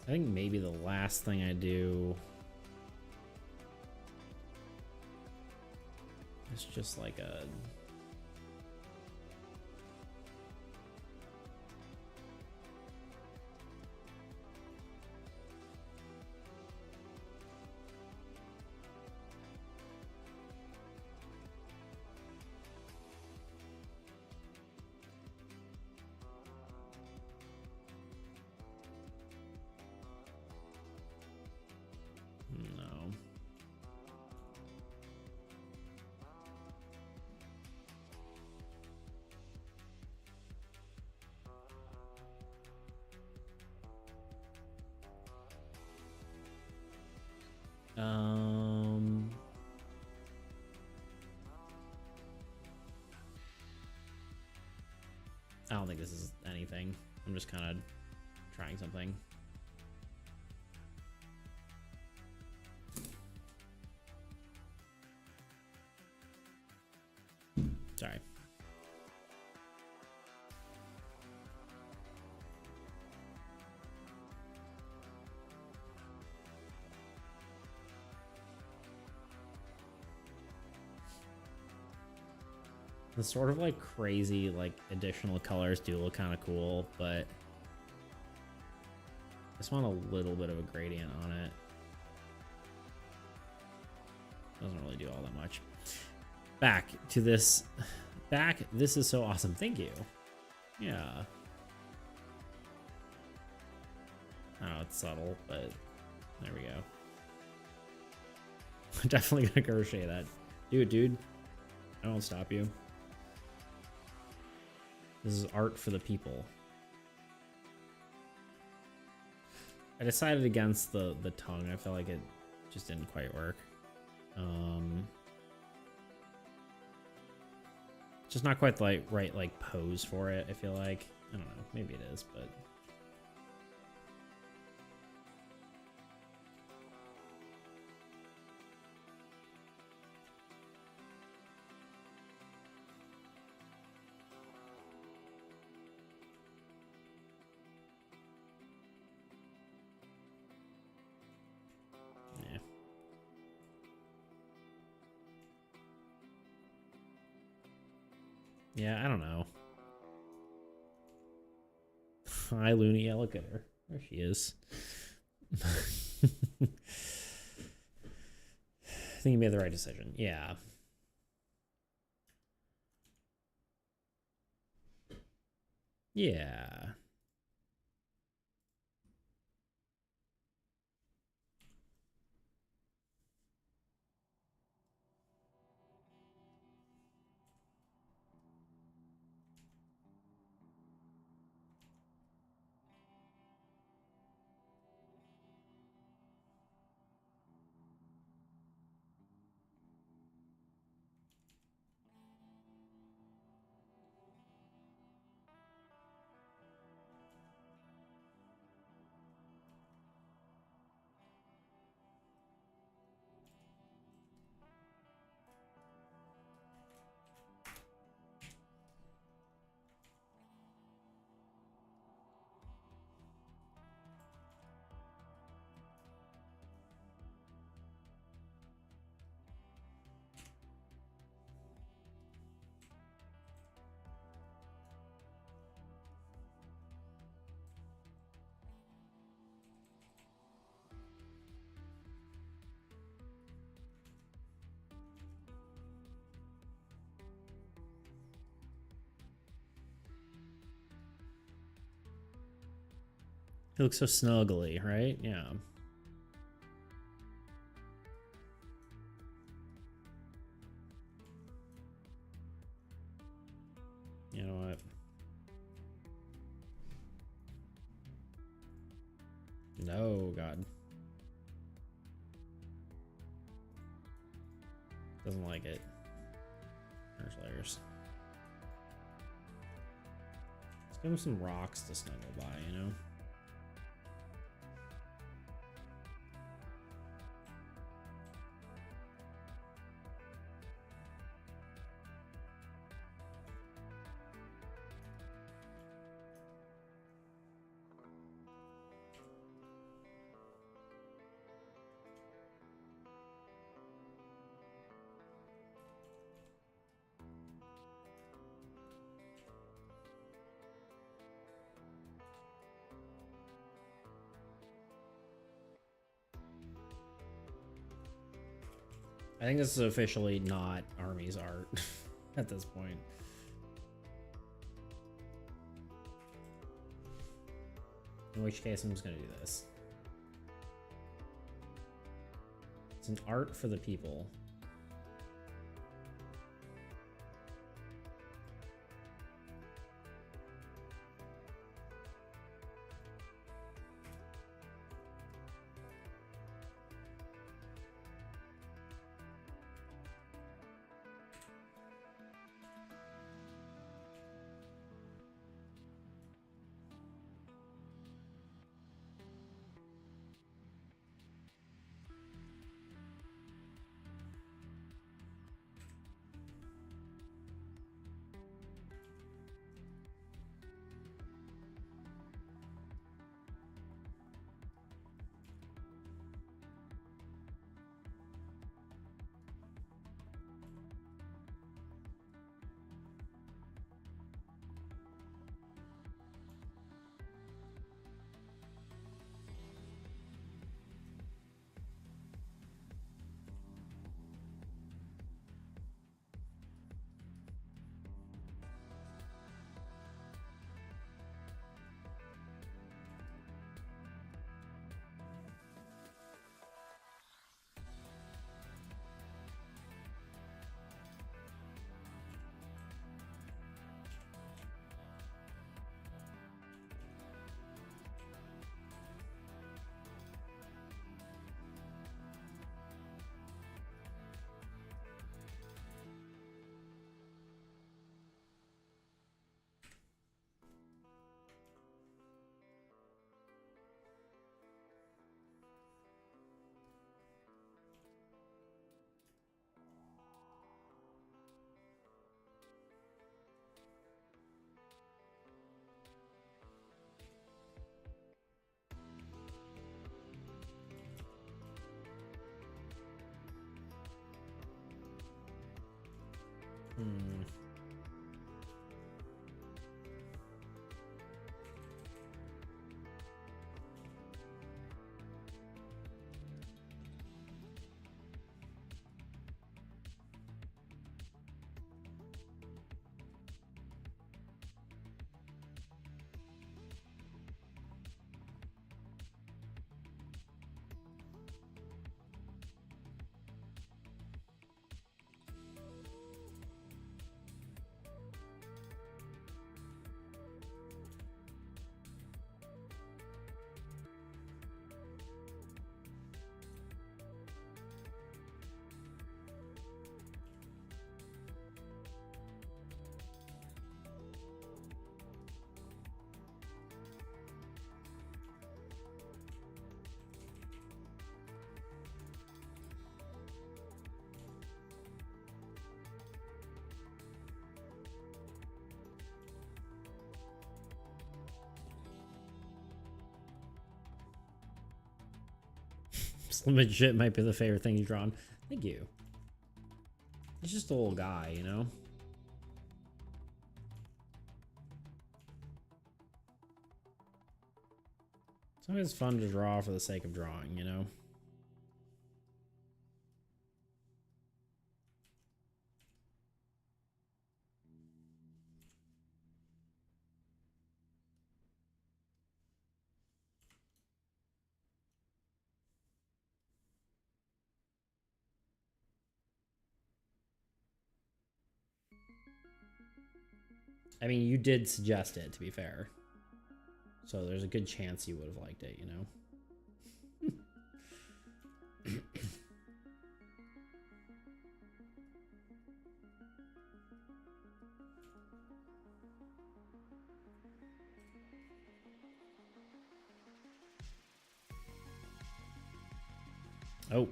I think maybe the last thing I do is just like a no. I don't think this is anything. I'm just kind of trying something. Sorry. The sort of like crazy like additional colors do look kind of cool, but I just want a little bit of a gradient on it. Doesn't really do all that much. Back to this. Back. This is so awesome. Thank you. Yeah. Oh, it's subtle, but there we go. I'm definitely gonna crochet that. Do it, dude. I won't stop you. This is art for the people. I decided against the tongue. I felt like it just didn't quite work. Just not quite the right like pose for it. I feel like, I don't know, maybe it is, but yeah. Yeah, I don't know. Hi, Looney. Yeah, look at her. There she is. I think you made the right decision. Yeah. Yeah. He looks so snuggly, right? Yeah. You know what? No, God. Doesn't like it. There's layers. Let's give him some rocks to snuggle by, you know? I think this is officially not Army's art at this point. In which case, I'm just gonna do this. It's an art for the people. Hmm. Legit might be the favorite thing you've drawn. Thank you. He's just a little guy, you know? Sometimes it's fun to draw for the sake of drawing, you know? I mean, you did suggest it, to be fair. So there's a good chance you would have liked it, you know? Oh.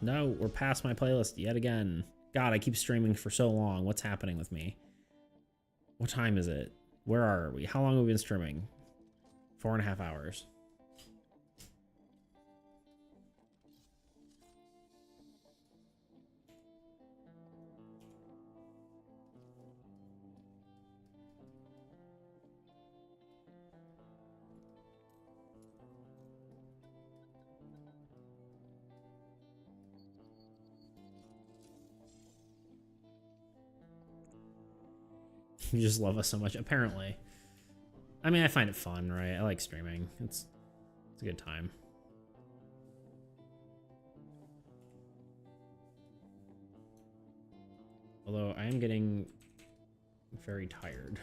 No, we're past my playlist yet again. God, I keep streaming for so long. What's happening with me? What time is it? Where are we? How long have we been streaming? 4.5 hours. You just love us so much, apparently. I mean, I find it fun, right? I like streaming. It's a good time. Although I am getting very tired.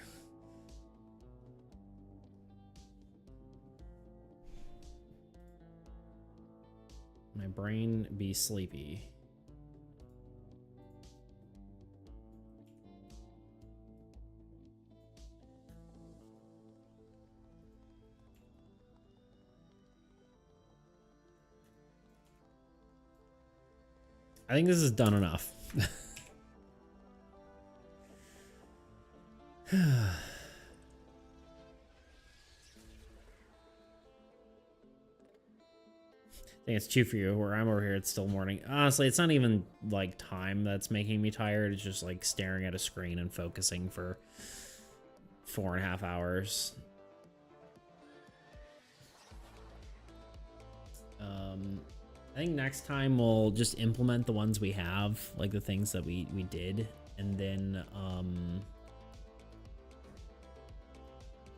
My brain be sleepy. I think this is done enough. I think it's 2 for you. Where I'm over here, it's still morning. Honestly, it's not even like time that's making me tired. It's just like staring at a screen and focusing for 4.5 hours. I think next time we'll just implement the ones we have, like the things that we did, and then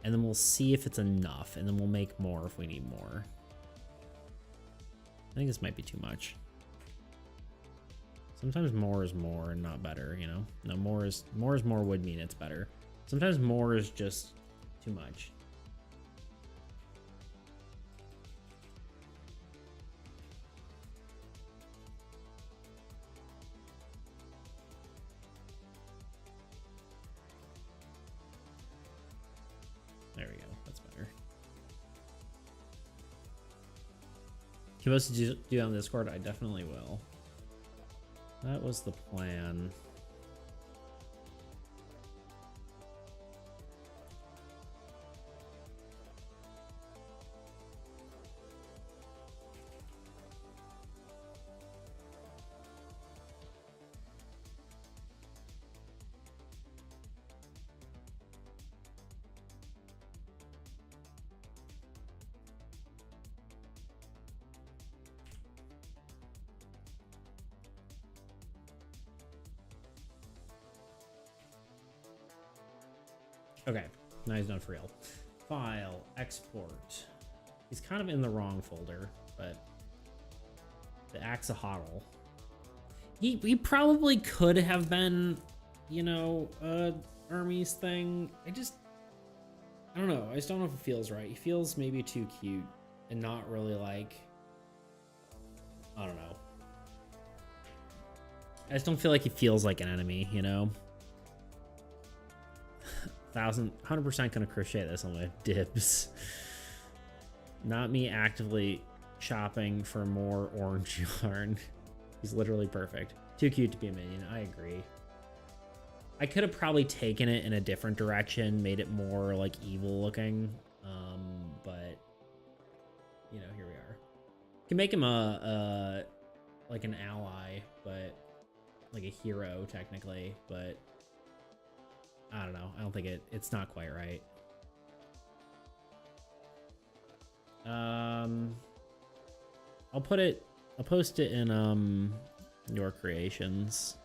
we'll see if it's enough, and then we'll make more if we need more. I think this might be too much. Sometimes more is more and not better, you know? No, more is more would mean it's better. Sometimes more is just too much. There we go. That's better. You supposed to do on Discord? I definitely will. That was the plan. Okay, now he's done for real. File, export. He's kind of in the wrong folder, but the Axolotl. He probably could have been, you know, Hermes thing. I don't know. I just don't know if it feels right. He feels maybe too cute and not really like, I don't know. I just don't feel like he feels like an enemy, you know? 100% gonna crochet this on my dibs. Not me actively shopping for more orange yarn. He's literally perfect. Too cute to be a minion. I agree. I could have probably taken it in a different direction, made it more like evil looking. But you know, here we are. Can make him a like an ally, but like a hero technically, but I don't know. I don't think it's not quite right. I'll post it in your creations.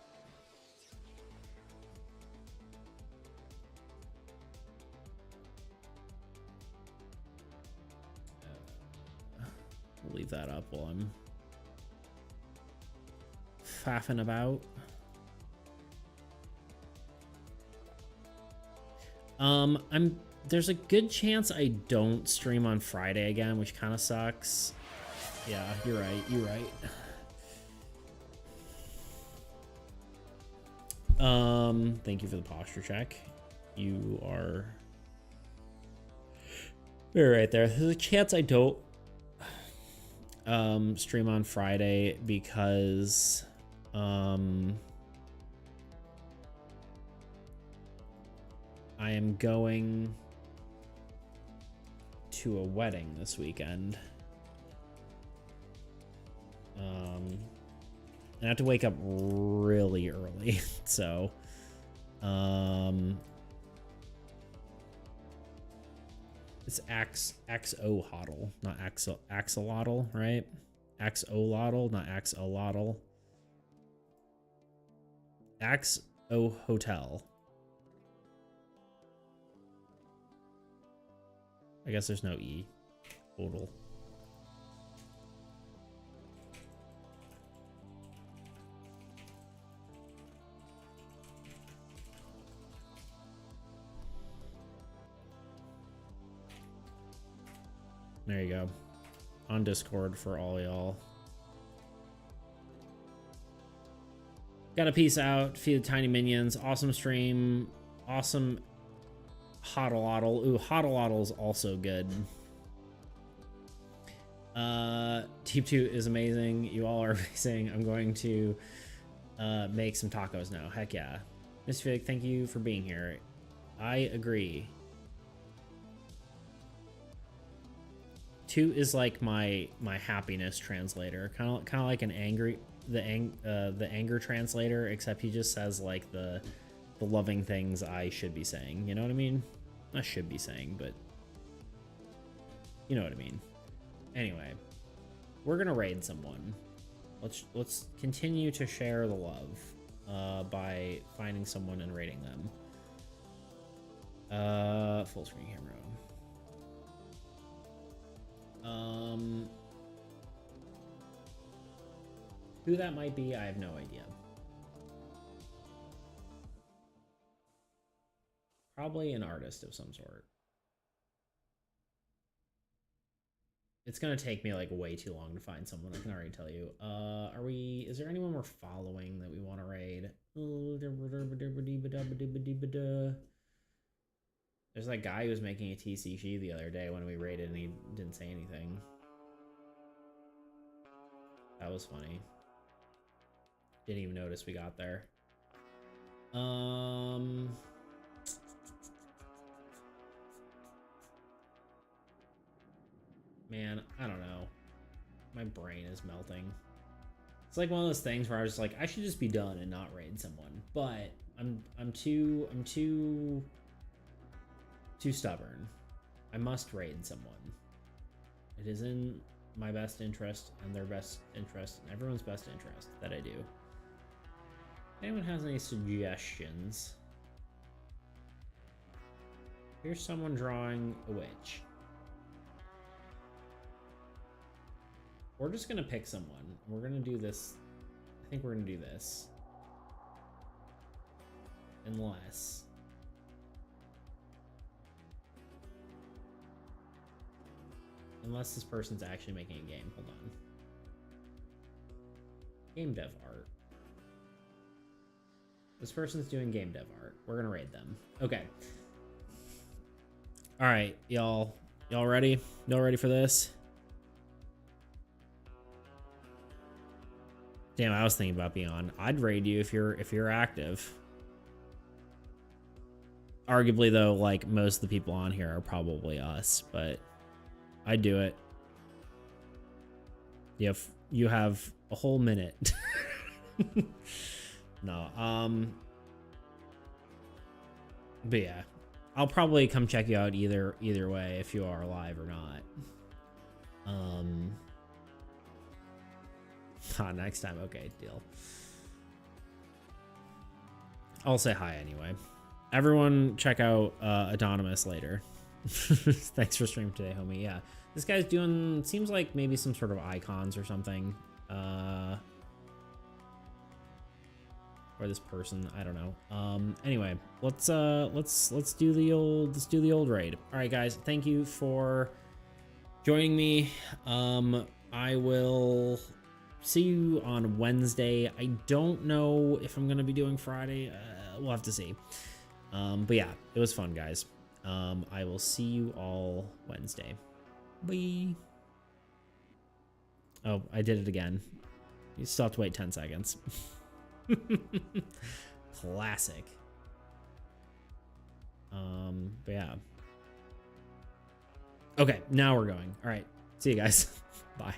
I'll leave that up while I'm faffing about. There's a good chance I don't stream on Friday again, which kind of sucks. Yeah, you're right. You're right. Thank you for the posture check. You are very right there. There's a chance I don't stream on Friday because I am going to a wedding this weekend. And I have to wake up really early, so it's XO hodl, not axolotl, right? Axolotl, not axolotl. XO hotel. I guess there's no E. Total. There you go. On Discord for all y'all. Gotta peace out. Feed the tiny minions. Awesome stream. Awesome hodl. Ooh, hodl is also good. Deep 2 is amazing. You all are amazing. I'm going to make some tacos now. Heck yeah. Miss Fig, thank you for being here. I agree. 2 is like my happiness translator, kind of like an the anger translator, except he just says like the loving things I should be saying. You know what I mean? Not should be saying, but you know what I mean. Anyway, we're gonna raid someone. Let's continue to share the love by finding someone and raiding them. Full screen camera. Who that might be, I have no idea. Probably an artist of some sort. It's gonna take me like way too long to find someone, I can already tell you. Is there anyone we're following that we want to raid? There's that guy who was making a TCG the other day when we raided and he didn't say anything. That was funny. Didn't even notice we got there. Man, I don't know. My brain is melting. It's like one of those things where I was like, I should just be done and not raid someone. But I'm too stubborn. I must raid someone. It is in my best interest and their best interest and everyone's best interest that I do. If anyone has any suggestions? Here's someone drawing a witch. We're just gonna pick someone. We're gonna do this. I think we're gonna do this. Unless this person's actually making a game. Hold on. Game dev art. This person's doing game dev art. We're gonna raid them. Okay. All right, y'all ready? Y'all ready for this? Damn, I was thinking about being on. I'd raid you if you're active. Arguably though, like most of the people on here are probably us, but I'd do it. You have a whole minute. No, but yeah, I'll probably come check you out either way if you are alive or not. Next time, okay, deal. I'll say hi anyway. Everyone check out Anonymous later. Thanks for streaming today, homie. Yeah, this guy's doing, seems like maybe some sort of icons or something. Or this person, I don't know. Anyway, let's do the old raid. All right, guys, thank you for joining me. I will see you on Wednesday. I don't know if I'm gonna be doing Friday. We'll have to see. But yeah, it was fun, guys. I will see you all Wednesday. Bye. Oh, I did it again. You still have to wait 10 seconds. Classic. But yeah. Okay, now we're going. All right. See you guys. Bye.